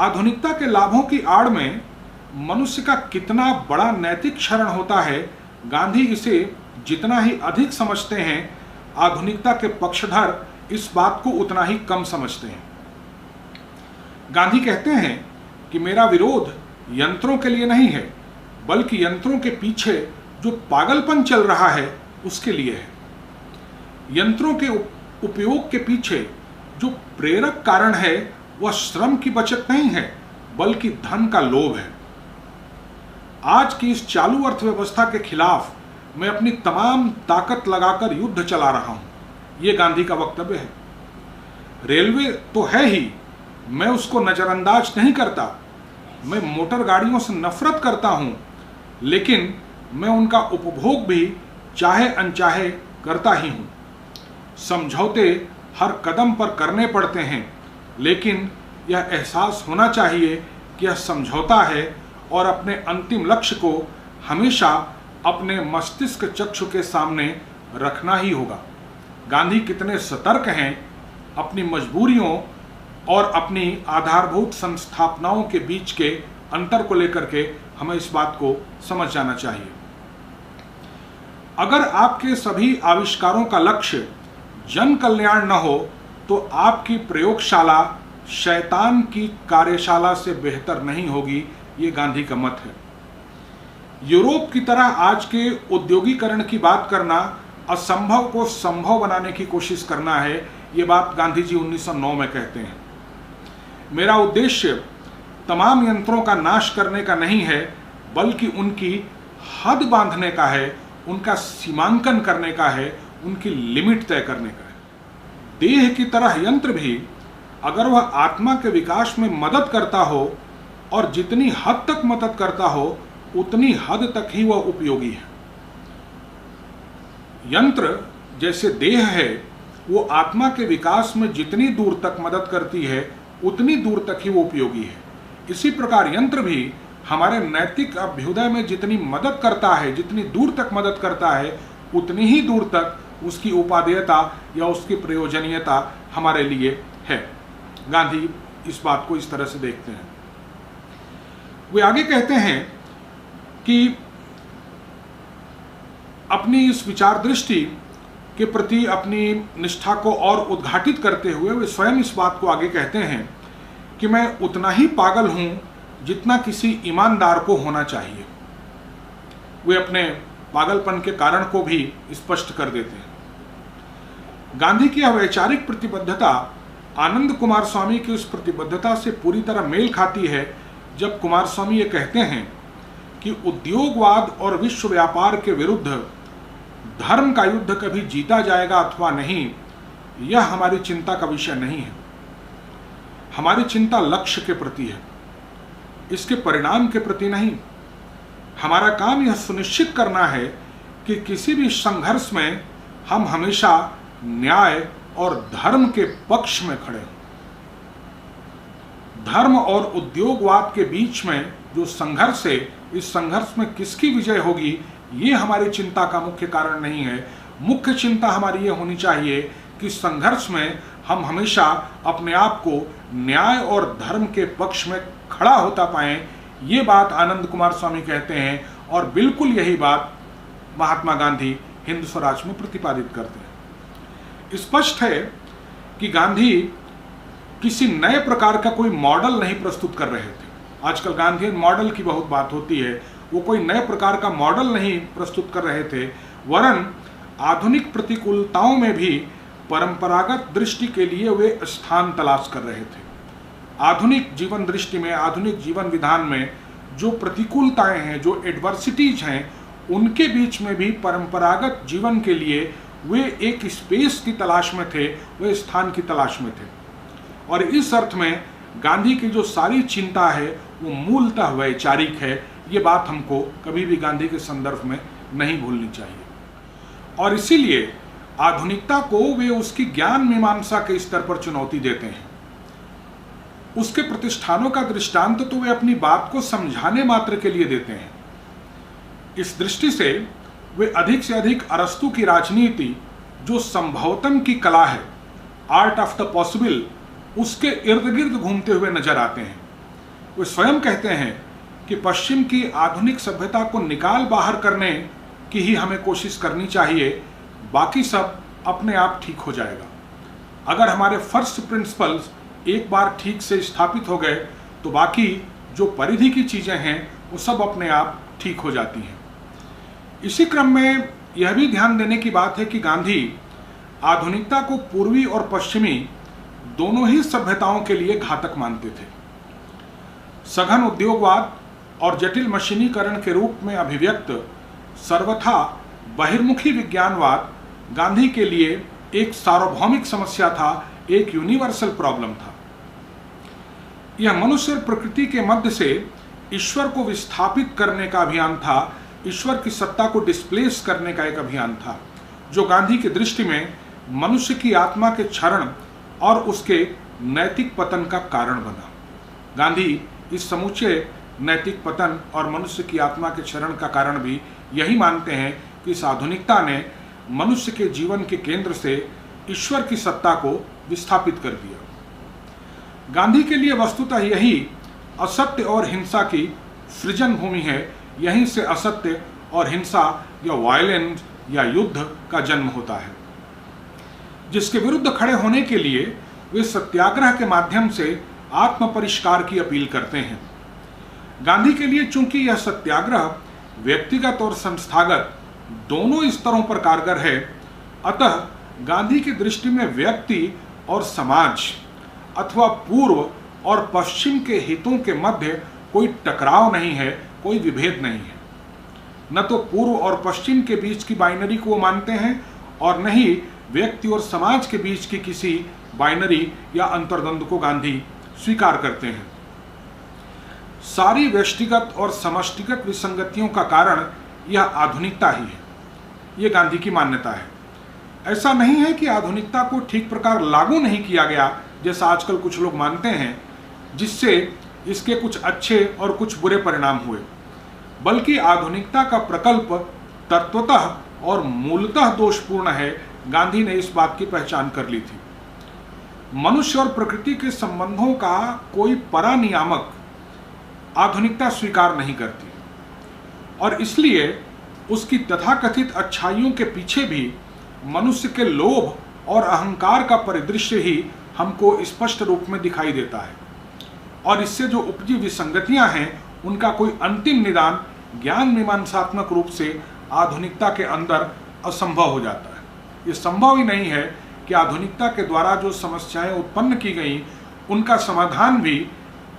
आधुनिकता के लाभों की आड़ में मनुष्य का कितना बड़ा नैतिक क्षरण होता है, गांधी इसे जितना ही अधिक समझते हैं, आधुनिकता के पक्षधर इस बात को उतना ही कम समझते हैं। गांधी कहते हैं कि मेरा विरोध यंत्रों के लिए नहीं है, बल्कि यंत्रों के पीछे जो पागलपन चल रहा है उसके लिए है। यंत्रों के उपयोग के पीछे जो प्रेरक कारण है वह श्रम की बचत नहीं है, बल्कि धन का लोभ है। आज की इस चालू अर्थव्यवस्था के खिलाफ मैं अपनी तमाम ताकत लगाकर युद्ध चला रहा हूं, यह गांधी का वक्तव्य है। रेलवे तो है ही, मैं उसको नजरअंदाज नहीं करता। मैं मोटर गाड़ियों से नफरत करता हूं, लेकिन मैं उनका उपभोग भी चाहे अनचाहे करता ही हूं। समझौते हर कदम पर करने पड़ते हैं, लेकिन यह एहसास होना चाहिए कि यह समझौता है और अपने अंतिम लक्ष्य को हमेशा अपने मस्तिष्क चक्षु के सामने रखना ही होगा। गांधी कितने सतर्क हैं, अपनी मजबूरियों और अपनी आधारभूत संस्थापनाओं के बीच के अंतर को लेकर के हमें इस बात को समझ जाना चाहिए। अगर आपके सभी आविष्कारों का लक्ष्य जन कल्याण न हो, तो आपकी प्रयोगशाला शैतान की कार्यशाला से बेहतर नहीं होगी, ये गांधी का मत है। यूरोप की तरह आज के औद्योगिकरण की बात करना असंभव को संभव बनाने की कोशिश करना है, ये बात गांधी जी 1909 में कहते हैं। मेरा उद्देश्य तमाम यंत्रों का नाश करने का नहीं है, बल्कि उनकी हद बांधने का है, उनका सीमांकन करने का है, उनकी लिमिट तय करने का है। देह की तरह यंत्र भी अगर वह आत्मा के विकास में मदद करता हो और जितनी हद तक मदद करता हो उतनी हद तक ही वह उपयोगी है। यंत्र जैसे देह है, वो आत्मा के विकास में जितनी दूर तक मदद करती है उतनी दूर तक ही वो उपयोगी है। इसी प्रकार यंत्र भी हमारे नैतिक अभ्युदय में जितनी मदद करता है, जितनी दूर तक मदद करता है, उतनी ही दूर तक उसकी उपादेयता या उसकी प्रयोजनीयता हमारे लिए है। गांधी इस बात को इस तरह से देखते हैं। वे आगे कहते हैं कि अपनी इस विचार दृष्टि के प्रति अपनी निष्ठा को और उद्घाटित करते हुए वे स्वयं इस बात को आगे कहते हैं कि मैं उतना ही पागल हूं जितना किसी ईमानदार को होना चाहिए। वे अपने पागलपन के कारण को भी स्पष्ट कर देते हैं। गांधी की वैचारिक प्रतिबद्धता आनंद कुमार स्वामी की उस प्रतिबद्धता से पूरी तरह मेल खाती है, जब कुमार स्वामी ये कहते हैं कि उद्योगवाद और विश्व व्यापार के विरुद्ध धर्म का युद्ध कभी जीता जाएगा अथवा नहीं, यह हमारी चिंता का विषय नहीं है। हमारी चिंता लक्ष्य के प्रति है, इसके परिणाम के प्रति नहीं। हमारा काम यह सुनिश्चित करना है कि किसी भी संघर्ष में हम हमेशा न्याय और धर्म के पक्ष में खड़े हों। धर्म और उद्योगवाद के बीच में जो संघर्ष है, इस संघर्ष में किसकी विजय होगी, ये हमारी चिंता का मुख्य कारण नहीं है। मुख्य चिंता हमारी ये होनी चाहिए कि संघर्ष में हम हमेशा अपने आप को न्याय और धर्म के पक्ष में खड़ा होता पाएं। ये बात आनंद कुमार स्वामी कहते हैं और बिल्कुल यही बात महात्मा गांधी हिंद स्वराज में प्रतिपादित करते हैं। स्पष्ट है कि गांधी किसी नए प्रकार का कोई मॉडल नहीं प्रस्तुत कर रहे थे। आजकल गांधी मॉडल की बहुत बात होती है, वो कोई नए प्रकार का मॉडल नहीं प्रस्तुत कर रहे थे, वरन आधुनिक प्रतिकूलताओं में भी परंपरागत दृष्टि के लिए वे स्थान तलाश कर रहे थे। आधुनिक जीवन दृष्टि में, आधुनिक जीवन विधान में जो प्रतिकूलताएं हैं, जो एडवर्सिटीज हैं, उनके बीच में भी परंपरागत जीवन के लिए वे एक स्पेस की तलाश में थे, वे स्थान की तलाश में थे। और इस अर्थ में गांधी की जो सारी चिंता है वो मूलतः वैचारिक है। ये बात हमको कभी भी गांधी के संदर्भ में नहीं भूलनी चाहिए। और इसीलिए आधुनिकता को वे उसकी ज्ञान मीमांसा के स्तर पर चुनौती देते हैं। उसके प्रतिष्ठानों का दृष्टांत तो वे अपनी बात को समझाने मात्र के लिए देते हैं। इस दृष्टि से वे अधिक से अधिक अरस्तु की राजनीति, जो संभवतन की कला है, आर्ट ऑफ द पॉसिबल, उसके इर्द गिर्द घूमते हुए नजर आते हैं। वे स्वयं कहते हैं कि पश्चिम की आधुनिक सभ्यता को निकाल बाहर करने की ही हमें कोशिश करनी चाहिए, बाकी सब अपने आप ठीक हो जाएगा। अगर हमारे फर्स्ट प्रिंसिपल्स एक बार ठीक से स्थापित हो गए तो बाकी जो परिधि की चीजें हैं वो सब अपने आप ठीक हो जाती हैं। इसी क्रम में यह भी ध्यान देने की बात है कि गांधी आधुनिकता को पूर्वी और पश्चिमी दोनों ही सभ्यताओं के लिए घातक मानते थे। सघन उद्योगवाद और जटिल मशीनीकरण के रूप में अभिव्यक्त सर्वथा बहिर्मुखी विज्ञानवाद गांधी के लिए एक सार्वभौमिक समस्या था, एक यूनिवर्सल प्रॉब्लम था। यह मनुष्य और प्रकृति के मध्य से ईश्वर को विस्थापित करने का अभियान था, ईश्वर की सत्ता को डिस्प्लेस करने का एक अभियान था, जो गांधी की दृष्टि में मनुष्य की आत्मा के क्षरण और उसके नैतिक पतन का कारण बना। गांधी इस समूचे नैतिक पतन और मनुष्य की आत्मा के क्षरण का कारण भी यही मानते हैं कि इस आधुनिकता ने मनुष्य के जीवन के केंद्र से ईश्वर की सत्ता को विस्थापित कर दिया। गांधी के लिए वस्तुतः यही असत्य और हिंसा की सृजन भूमि है। यहीं से असत्य और हिंसा या वायलेंस या युद्ध का जन्म होता है, जिसके विरुद्ध खड़े होने के लिए वे सत्याग्रह के माध्यम से आत्म परिष्कार की अपील करते हैं। गांधी के लिए चूंकि यह सत्याग्रह व्यक्तिगत और संस्थागत दोनों स्तरों पर कारगर है, अतः गांधी की दृष्टि में व्यक्ति और समाज अथवा पूर्व और पश्चिम के हितों के मध्य कोई टकराव नहीं है, कोई विभेद नहीं है। न तो पूर्व और पश्चिम के बीच की बाइनरी को वो मानते हैं और न ही व्यक्ति और समाज के बीच की किसी बाइनरी या अंतर्द्वंद को गांधी स्वीकार करते हैं। सारी व्यष्टिगत और समष्टिगत विसंगतियों का कारण यह आधुनिकता ही है, ये गांधी की मान्यता है। ऐसा नहीं है कि आधुनिकता को ठीक प्रकार लागू नहीं किया गया, जैसा आजकल कुछ लोग मानते हैं, जिससे इसके कुछ अच्छे और कुछ बुरे परिणाम हुए, बल्कि आधुनिकता का प्रकल्प तत्वतः और मूलतः दोषपूर्ण है। गांधी ने इस बात की पहचान कर ली थी। मनुष्य और प्रकृति के संबंधों का कोई परानियामक आधुनिकता स्वीकार नहीं करती और इसलिए उसकी तथाकथित अच्छाइयों के पीछे भी मनुष्य के लोभ और अहंकार का परिदृश्य ही हमको स्पष्ट रूप में दिखाई देता है और इससे जो उपजी विसंगतियां हैं उनका कोई अंतिम निदान ज्ञान मीमांसात्मक रूप से आधुनिकता के अंदर असंभव हो जाता है। ये संभव ही नहीं है कि आधुनिकता के द्वारा जो समस्याएं उत्पन्न की गई उनका समाधान भी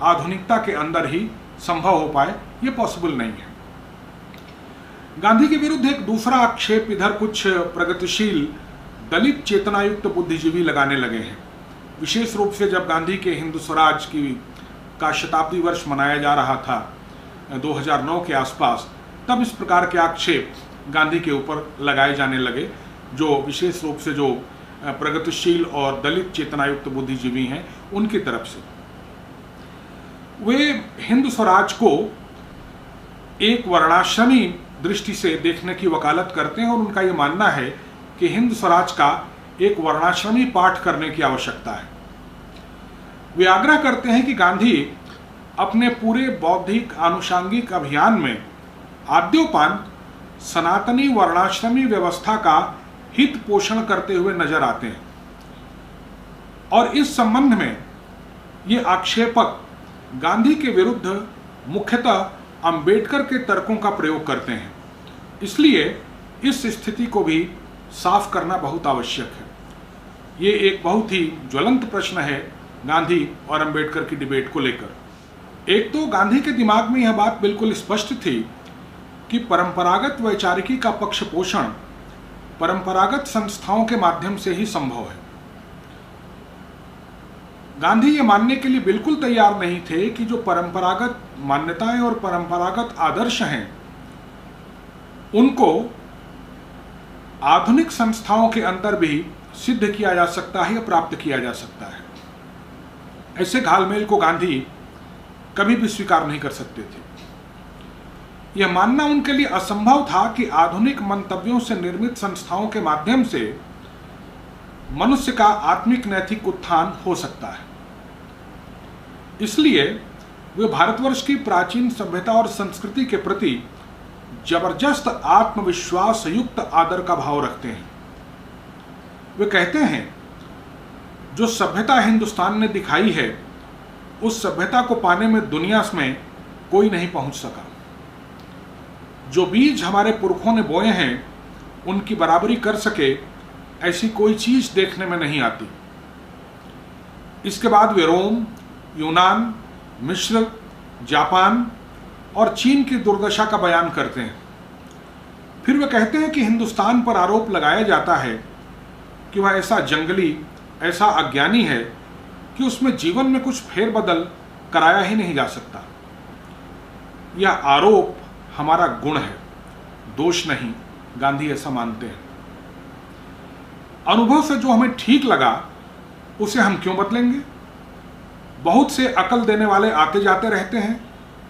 आधुनिकता के अंदर ही संभव हो पाए, ये पॉसिबल नहीं है। गांधी के विरुद्ध एक दूसरा आक्षेप इधर कुछ प्रगतिशील दलित चेतनायुक्त बुद्धिजीवी लगाने लगे हैं, विशेष रूप से जब गांधी के हिंदू स्वराज का शताब्दी वर्ष मनाया जा रहा था 2009 के आसपास, तब इस प्रकार के आक्षेप गांधी के ऊपर लगाए जाने लगे, जो विशेष रूप से जो प्रगतिशील और दलित चेतनायुक्त बुद्धिजीवी हैं उनकी तरफ से। वे हिंदू स्वराज को एक वर्णाश्रमी दृष्टि से देखने की वकालत करते हैं और उनका ये मानना है कि हिंदू स्वराज का एक वर्णाश्रमी पाठ करने की आवश्यकता है। वे आग्रह करते हैं कि गांधी अपने पूरे बौद्धिक आनुषांगिक अभियान में आद्योपांत सनातनी वर्णाश्रमी व्यवस्था का हित पोषण करते हुए नजर आते हैं और इस संबंध में ये आक्षेपक गांधी के विरुद्ध मुख्यतः अंबेडकर के तर्कों का प्रयोग करते हैं। इसलिए इस स्थिति को भी साफ करना बहुत आवश्यक है। ये एक बहुत ही ज्वलंत प्रश्न है गांधी और अंबेडकर की डिबेट को लेकर। एक तो गांधी के दिमाग में यह बात बिल्कुल स्पष्ट थी कि परंपरागत वैचारिकी का पक्ष पोषण परंपरागत संस्थाओं के माध्यम से ही संभव है। गांधी ये मानने के लिए बिल्कुल तैयार नहीं थे कि जो परंपरागत मान्यताएं और परंपरागत आदर्श हैं उनको आधुनिक संस्थाओं के अंदर भी सिद्ध किया जा सकता है या प्राप्त किया जा सकता है। ऐसे घालमेल को गांधी कभी भी स्वीकार नहीं कर सकते थे। यह मानना उनके लिए असंभव था कि आधुनिक मंतव्यों से निर्मित संस्थाओं के माध्यम से मनुष्य का आत्मिक नैतिक उत्थान हो सकता है। इसलिए वे भारतवर्ष की प्राचीन सभ्यता और संस्कृति के प्रति जबरदस्त आत्मविश्वास युक्त आदर का भाव रखते हैं। वे कहते हैं, जो सभ्यता हिंदुस्तान ने दिखाई है उस सभ्यता को पाने में दुनिया में कोई नहीं पहुंच सका। जो बीज हमारे पुरखों ने बोए हैं उनकी बराबरी कर सके ऐसी कोई चीज देखने में नहीं आती। इसके बाद वे रोम, यूनान, मिस्र, जापान और चीन की दुर्दशा का बयान करते हैं। फिर वे कहते हैं कि हिंदुस्तान पर आरोप लगाया जाता है कि वह ऐसा जंगली, ऐसा अज्ञानी है कि उसमें जीवन में कुछ फेरबदल कराया ही नहीं जा सकता। यह आरोप हमारा गुण है, दोष नहीं, गांधी ऐसा मानते हैं। अनुभव से जो हमें ठीक लगा उसे हम क्यों बदलेंगे? बहुत से अकल देने वाले आते जाते रहते हैं,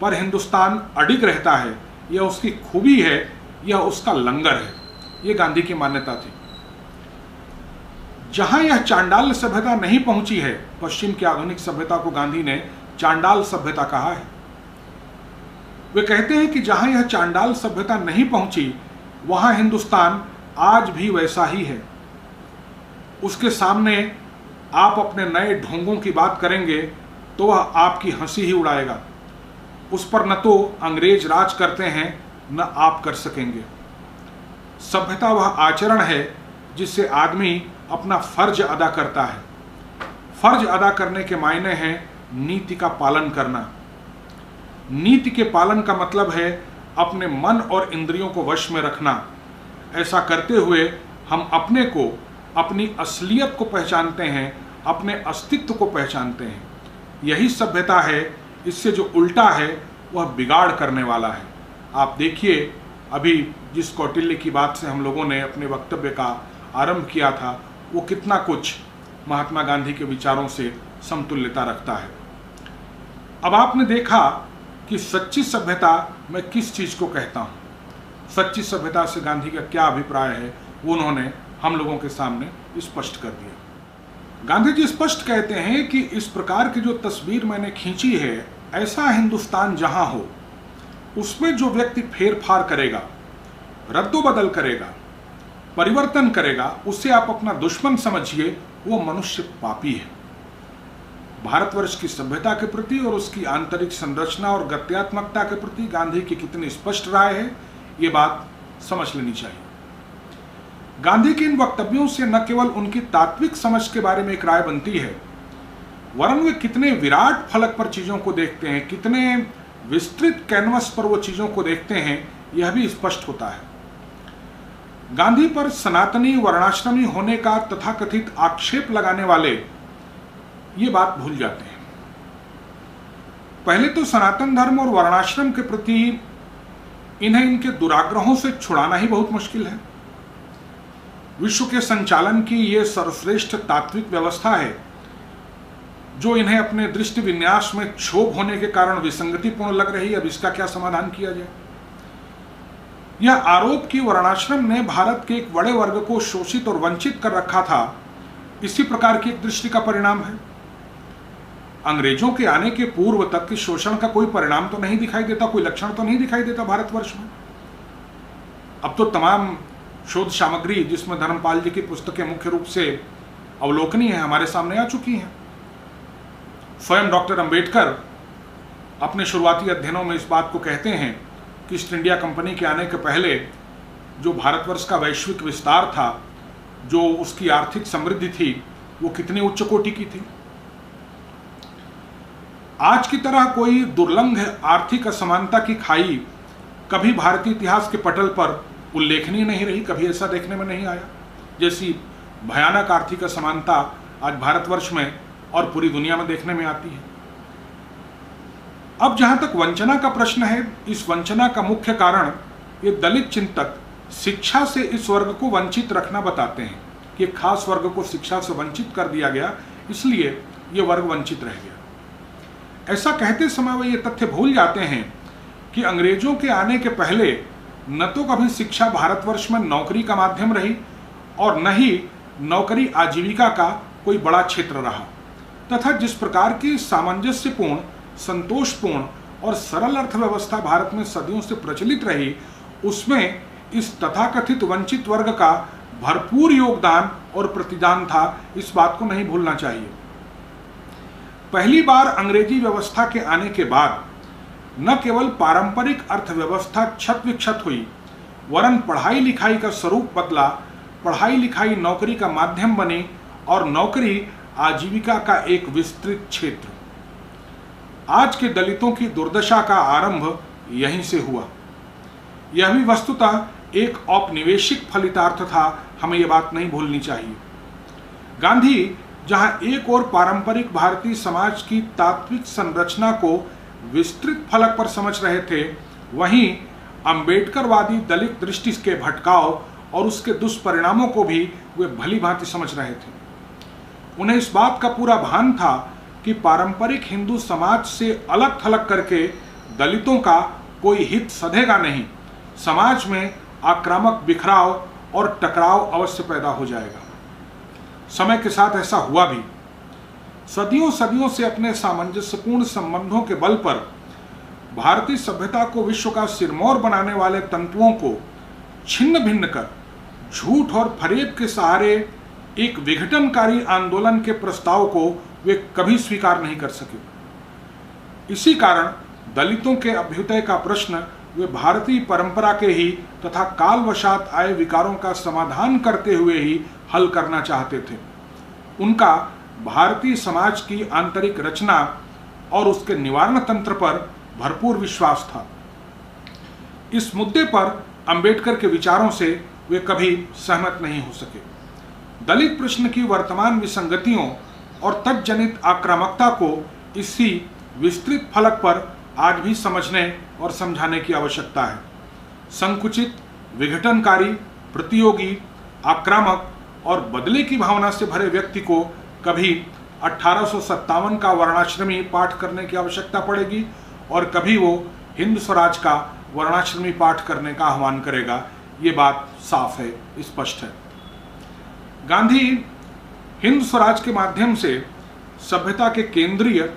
पर हिंदुस्तान अडिग रहता है। यह उसकी खूबी है, यह उसका लंगर है। यह गांधी की मान्यता थी। जहां यह चांडाल सभ्यता नहीं पहुंची है, पश्चिम की आधुनिक सभ्यता को गांधी ने चांडाल सभ्यता कहा है। वे कहते हैं कि जहां यह चांडाल सभ्यता नहीं पहुंची वहां हिंदुस्तान आज भी वैसा ही है। उसके सामने आप अपने नए ढोंगों की बात करेंगे तो वह आपकी हंसी ही उड़ाएगा। उस पर न तो अंग्रेज राज करते हैं न आप कर सकेंगे। सभ्यता वह आचरण है जिससे आदमी अपना फर्ज अदा करता है। फर्ज अदा करने के मायने हैं नीति का पालन करना। नीति के पालन का मतलब है अपने मन और इंद्रियों को वश में रखना। ऐसा करते हुए हम अपने को, अपनी असलियत को पहचानते हैं, अपने अस्तित्व को पहचानते हैं। यही सभ्यता है। इससे जो उल्टा है वह बिगाड़ करने वाला है। आप देखिए, अभी जिस कौटिल्य की बात से हम लोगों ने अपने वक्तव्य का आरंभ किया था वो कितना कुछ महात्मा गांधी के विचारों से समतुल्यता रखता है। अब आपने देखा कि सच्ची सभ्यता मैं किस चीज को कहता हूं। सच्ची सभ्यता से गांधी का क्या अभिप्राय है वो उन्होंने हम लोगों के सामने स्पष्ट कर दिया। गांधी जी स्पष्ट कहते हैं कि इस प्रकार की जो तस्वीर मैंने खींची है, ऐसा हिंदुस्तान जहां हो उसमें जो व्यक्ति फेरफार करेगा, रद्दोबदल करेगा, परिवर्तन करेगा, उसे आप अपना दुश्मन समझिए, वो मनुष्य पापी है। भारतवर्ष की सभ्यता के प्रति और उसकी आंतरिक संरचना और गत्यात्मकता के प्रति गांधी की कितनी स्पष्ट राय है, ये बात समझ लेनी चाहिए। गांधी के इन वक्तव्यों से न केवल उनकी तात्विक समझ के बारे में एक राय बनती है, वरन वे कितने विराट फलक पर चीजों को देखते हैं, कितने विस्तृत कैनवस पर वो चीजों को देखते हैं, यह भी स्पष्ट होता है। गांधी पर सनातनी वर्णाश्रमी होने का तथाकथित आक्षेप लगाने वाले ये बात भूल जाते हैं। पहले तो सनातन धर्म और वर्णाश्रम के प्रति इन्हें इनके दुराग्रहों से छुड़ाना ही बहुत मुश्किल है। विश्व के संचालन की ये सर्वश्रेष्ठ तात्विक व्यवस्था है जो इन्हें अपने दृष्टि विन्यास में क्षोभ होने के कारण विसंगतिपूर्ण लग रही है। अब इसका क्या समाधान किया जाए? यह आरोप कि वर्णाश्रम ने भारत के एक बड़े वर्ग को शोषित और वंचित कर रखा था, इसी प्रकार की एक दृष्टि का परिणाम है। अंग्रेजों के आने के पूर्व तक के शोषण का कोई परिणाम तो नहीं दिखाई देता, कोई लक्षण तो नहीं दिखाई देता भारतवर्ष में। अब तो तमाम शोध सामग्री जिसमें धर्मपाल जी की पुस्तकें मुख्य रूप से अवलोकनीय है, हमारे सामने आ चुकी हैं। स्वयं डॉक्टर अंबेडकर अपने शुरुआती अध्ययनों में इस बात को कहते हैं कि ईस्ट इंडिया कंपनी के आने के पहले जो भारतवर्ष का वैश्विक विस्तार था, जो उसकी आर्थिक समृद्धि थी, वो कितनी उच्च कोटि की थी। आज की तरह कोई दुर्लंघ आर्थिक असमानता की खाई कभी भारतीय इतिहास के पटल पर उल्लेखनीय नहीं रही, कभी ऐसा देखने में नहीं आया जैसी भयानक आर्थिक असमानता आज भारतवर्ष में और पूरी दुनिया में देखने में आती है। अब जहां तक वंचना का प्रश्न है, इस वंचना का मुख्य कारण ये दलित चिंतक शिक्षा से इस वर्ग को वंचित रखना बताते हैं कि एक खास वर्ग को शिक्षा से वंचित कर दिया गया, इसलिए ये वर्ग वंचित रह गया। ऐसा कहते समय वे ये तथ्य भूल जाते हैं कि अंग्रेजों के आने के पहले न तो कभी शिक्षा भारतवर्ष में नौकरी का माध्यम रही और न ही नौकरी आजीविका का कोई बड़ा क्षेत्र रहा, तथा जिस प्रकार की सामंजस्यपूर्ण, संतोषपूर्ण और सरल अर्थव्यवस्था भारत में सदियों से प्रचलित रही, उसमें इस तथाकथित वंचित वर्ग का भरपूर योगदान और प्रतिदान था। इस बात को नहीं भूलना चाहिए। पहली बार अंग्रेजी व्यवस्था के आने के बाद न केवल पारंपरिक अर्थव्यवस्था क्षत विक्षत हुई, वरन पढ़ाई लिखाई का स्वरूप बदला, पढ़ाई लिखाई नौकरी का माध्यम बनी और नौकरी आजीविका का एक विस्तृत क्षेत्र। आज के दलितों की दुर्दशा का आरंभ यहीं से हुआ। यह भी वस्तुतः एक औपनिवेशिक फलितार्थ था, हमें यह बात नहीं भूलनी चाहिए। गांधी जहां एक और पारंपरिक भारतीय समाज की तात्विक संरचना को विस्तृत फलक पर समझ रहे थे, वहीं अंबेडकरवादी दलित दृष्टि के भटकाव और उसके दुष्परिणामों को भी वे भली भांति समझ रहे थे। उन्हें इस बात का पूरा भान था कि पारंपरिक हिंदू समाज से अलग थलग करके दलितों का कोई हित सधेगा नहीं, समाज में आक्रामक बिखराव और टकराव अवश्य पैदा हो जाएगा। समय के साथ ऐसा हुआ भी। सदियों सदियों से अपने सामंजस्यपूर्ण संबंधों के बल पर भारतीय सभ्यता को विश्व का सिरमौर बनाने वाले तंतुओं को छिन्न भिन्न कर झूठ और फरेब के सहारे एक विघटनकारी आंदोलन के प्रस्ताव को वे कभी स्वीकार नहीं कर सके। इसी कारण दलितों के अभ्युदय का प्रश्न वे भारतीय परंपरा के ही तथा कालवशात आए विकारों का समाधान करते हुए ही हल करना चाहते थे। उनका भारतीय समाज की आंतरिक रचना और उसके निवारण तंत्र पर भरपूर विश्वास था। इस मुद्दे पर अंबेडकर के विचारों से वे कभी सहमत नहीं हो सके। दलित प्रश्न की वर्तमान विसंगतियों और तज्जनित आक्रामकता को इसी विस्तृत फलक पर आज भी समझने और समझाने की आवश्यकता है। संकुचित, विघटनकारी, प्रतियोगी, आक्रामक और बदले की भावना से भरे व्यक्ति को कभी 1857 का वर्णाश्रमी पाठ करने की आवश्यकता पड़ेगी और कभी वो हिंद स्वराज का वर्णाश्रमी पाठ करने का आह्वान करेगा। ये बात साफ है, स्पष्ट है। गांधी हिंद स्वराज के माध्यम से सभ्यता के केंद्रीय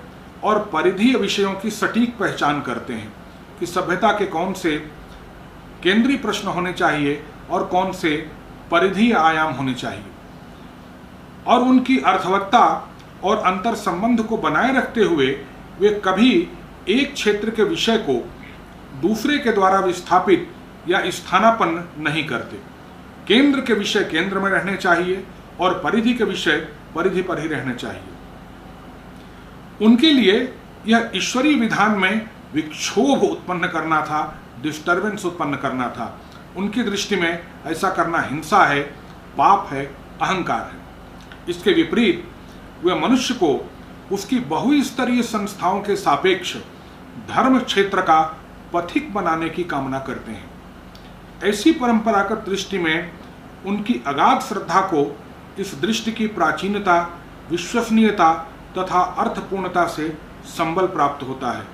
और परिधीय विषयों की सटीक पहचान करते हैं कि सभ्यता के कौन से केंद्रीय प्रश्न होने चाहिए और कौन से परिधीय आयाम होने चाहिए, और उनकी अर्थवत्ता और अंतर संबंध को बनाए रखते हुए वे कभी एक क्षेत्र के विषय को दूसरे के द्वारा विस्थापित या स्थानापन्न नहीं करते। केंद्र के विषय केंद्र में रहने चाहिए और परिधि के विषय परिधि पर ही रहने चाहिए। उनके लिए यह ईश्वरीय विधान में विक्षोभ उत्पन्न करना था, डिस्टर्बेंस उत्पन्न करना था। उनकी दृष्टि में ऐसा करना हिंसा है, पाप है, अहंकार है। इसके विपरीत वे मनुष्य को उसकी बहुस्तरीय संस्थाओं के सापेक्ष धर्म क्षेत्र का पथिक बनाने की कामना करते हैं। ऐसी परंपरागत दृष्टि में उनकी अगाध श्रद्धा को इस दृष्टि की प्राचीनता, विश्वसनीयता तथा अर्थपूर्णता से संबल प्राप्त होता है।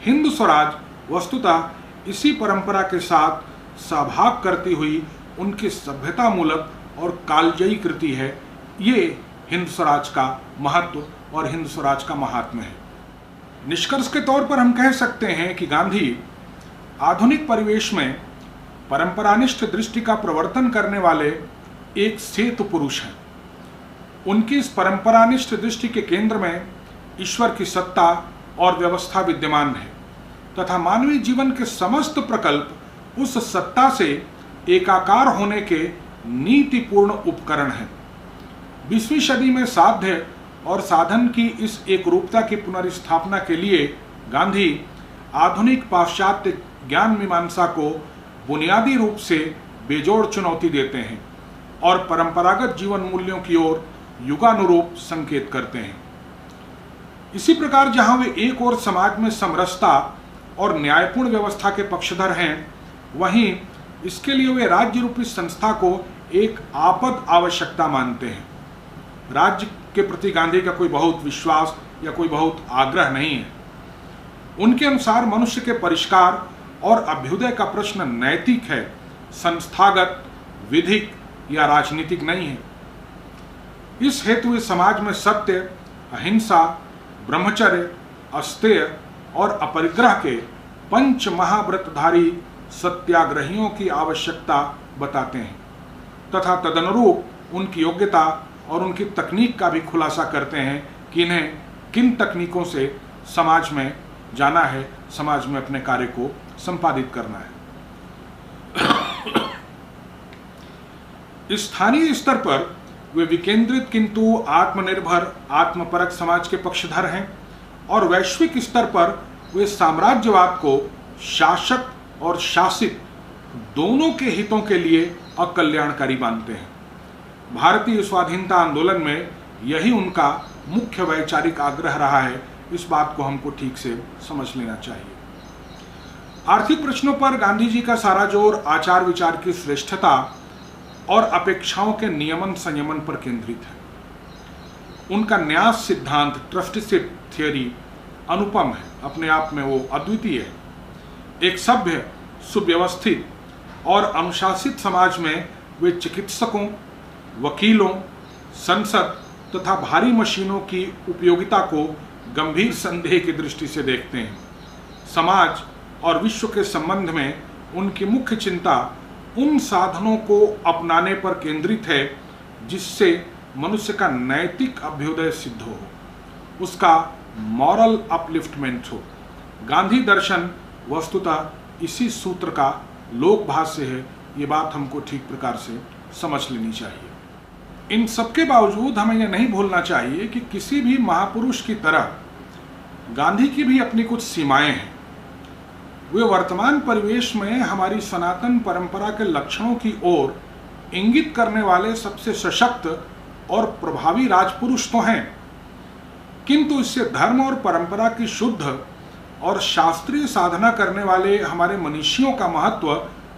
हिंद स्वराज वस्तुतः इसी परंपरा के साथ सहभाग करती हुई उनकी सभ्यता मूलक और कालजयी कृति है। ये हिंद स्वराज का महत्व और हिंद स्वराज का महात्म्य है। निष्कर्ष के तौर पर हम कह सकते हैं कि गांधी आधुनिक परिवेश में परंपरानिष्ठ दृष्टि का प्रवर्तन करने वाले एक सेतु पुरुष हैं। उनकी इस परंपरानिष्ठ दृष्टि के केंद्र में ईश्वर की सत्ता और व्यवस्था विद्यमान है तथा मानवीय जीवन के समस्त प्रकल्प उस सत्ता से एकाकार होने के नीतिपूर्ण उपकरण हैं। 20वीं सदी में साध्य और साधन की इस एकरूपता की पुनर्स्थापना के लिए गांधी आधुनिक पाश्चात्य ज्ञान मीमांसा को बुनियादी रूप से बेजोड़ चुनौती देते हैं और परंपरागत जीवन मूल्यों की ओर युगानुरूप संकेत करते हैं। इसी प्रकार जहां वे एक और समाज में समरसता और न्यायपूर्ण व्यवस्था के पक्षधर हैं, वहीं इसके लिए वे राज्य रूपी संस्था को एक आपात आवश्यकता मानते हैं। राज्य के प्रति गांधी का कोई बहुत विश्वास या कोई बहुत आग्रह नहीं है। उनके अनुसार मनुष्य के परिष्कार और अभ्युदय का प्रश्न नैतिक है, संस्थागत, विधिक या राजनीतिक नहीं है। इस हेतु वे समाज में सत्य, अहिंसा, ब्रह्मचर्य, अस्तेय और अपरिग्रह के पंच महाव्रतधारी सत्याग्रहियों की आवश्यकता बताते हैं तथा तदनुरूप उनकी योग्यता और उनकी तकनीक का भी खुलासा करते हैं कि इन्हें किन तकनीकों से समाज में जाना है, समाज में अपने कार्य को संपादित करना है। स्थानीय स्तर पर वे विकेंद्रित किंतु आत्मनिर्भर आत्मपरक समाज के पक्षधर हैं और वैश्विक स्तर पर वे साम्राज्यवाद को शासक और शासित दोनों के हितों के लिए अकल्याणकारी मानते हैं। भारतीय स्वाधीनता आंदोलन में यही उनका मुख्य वैचारिक आग्रह रहा है। इस बात को हमको ठीक से समझ लेना चाहिए। आर्थिक प्रश्नों पर गांधी जी का सारा जोर आचार विचार की श्रेष्ठता और अपेक्षाओं के नियमन संयमन पर केंद्रित है। उनका न्यास सिद्धांत, ट्रस्टीशिप थियरी अनुपम है, अपने आप में वो अद्वितीय है। एक सभ्य, सुव्यवस्थित और अनुशासित समाज में वे चिकित्सकों, वकीलों, संसद तथा भारी मशीनों की उपयोगिता को गंभीर संदेह की दृष्टि से देखते हैं। समाज और विश्व के संबंध में उनकी मुख्य चिंता उन साधनों को अपनाने पर केंद्रित है जिससे मनुष्य का नैतिक अभ्युदय सिद्ध हो, उसका मॉरल अपलिफ्टमेंट हो। गांधी दर्शन वस्तुतः इसी सूत्र का लोक भाष्य है। ये बात हमको ठीक प्रकार से समझ लेनी चाहिए। इन सबके बावजूद हमें यह नहीं भूलना चाहिए कि किसी भी महापुरुष की तरह गांधी की भी अपनी कुछ सीमाएं हैं। वे वर्तमान परिवेश में हमारी सनातन परंपरा के लक्षणों की ओर इंगित करने वाले सबसे सशक्त और प्रभावी राजपुरुष तो हैं, किंतु इससे धर्म और परंपरा की शुद्ध और शास्त्रीय साधना करने वाले हमारे मनीषियों का महत्व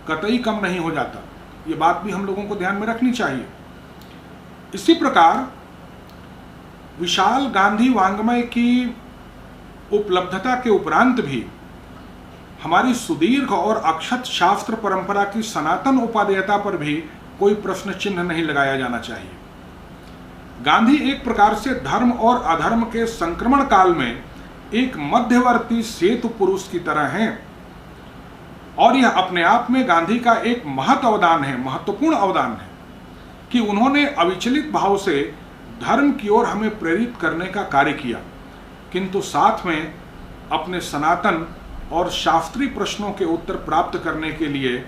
कतई कम नहीं हो जाता। ये बात भी हम लोगों को ध्यान में रखनी चाहिए। इसी प्रकार विशाल गांधी वांग्मय की उपलब्धता के उपरांत भी हमारी सुदीर्घ और अक्षत शास्त्र परंपरा की सनातन उपादेयता पर भी कोई प्रश्न चिन्ह नहीं लगाया जाना चाहिए। गांधी एक प्रकार से धर्म और अधर्म के संक्रमण काल में एक मध्यवर्ती सेतु पुरुष की तरह हैं और यह अपने आप में गांधी का एक महत्वपूर्ण अवदान है कि उन्होंने अविचलित भाव से धर्म की ओर हमें प्रेरित करने का कार्य किया, किंतु साथ में अपने सनातन और शास्त्रीय प्रश्नों के उत्तर प्राप्त करने के लिए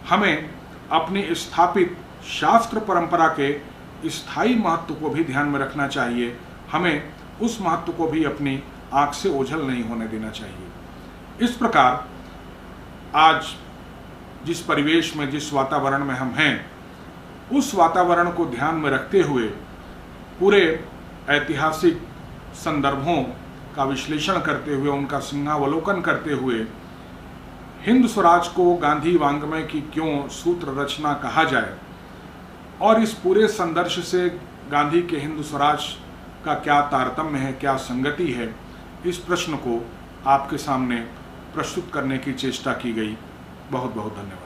हमें अपनी स्थापित शास्त्र परंपरा के स्थायी महत्व को भी ध्यान में रखना चाहिए। हमें उस महत्व को भी अपनी आंख से ओझल नहीं होने देना चाहिए। इस प्रकार आज जिस परिवेश में, जिस वातावरण में हम हैं, उस वातावरण को ध्यान में रखते हुए पूरे ऐतिहासिक संदर्भों का विश्लेषण करते हुए, उनका सिंहावलोकन करते हुए हिंद स्वराज को गांधी वांग्मय की क्यों सूत्र रचना कहा जाए और इस पूरे संदर्श से गांधी के हिंद स्वराज का क्या तारतम्य है, क्या संगति है, इस प्रश्न को आपके सामने प्रस्तुत करने की चेष्टा की गई। बहुत बहुत धन्यवाद।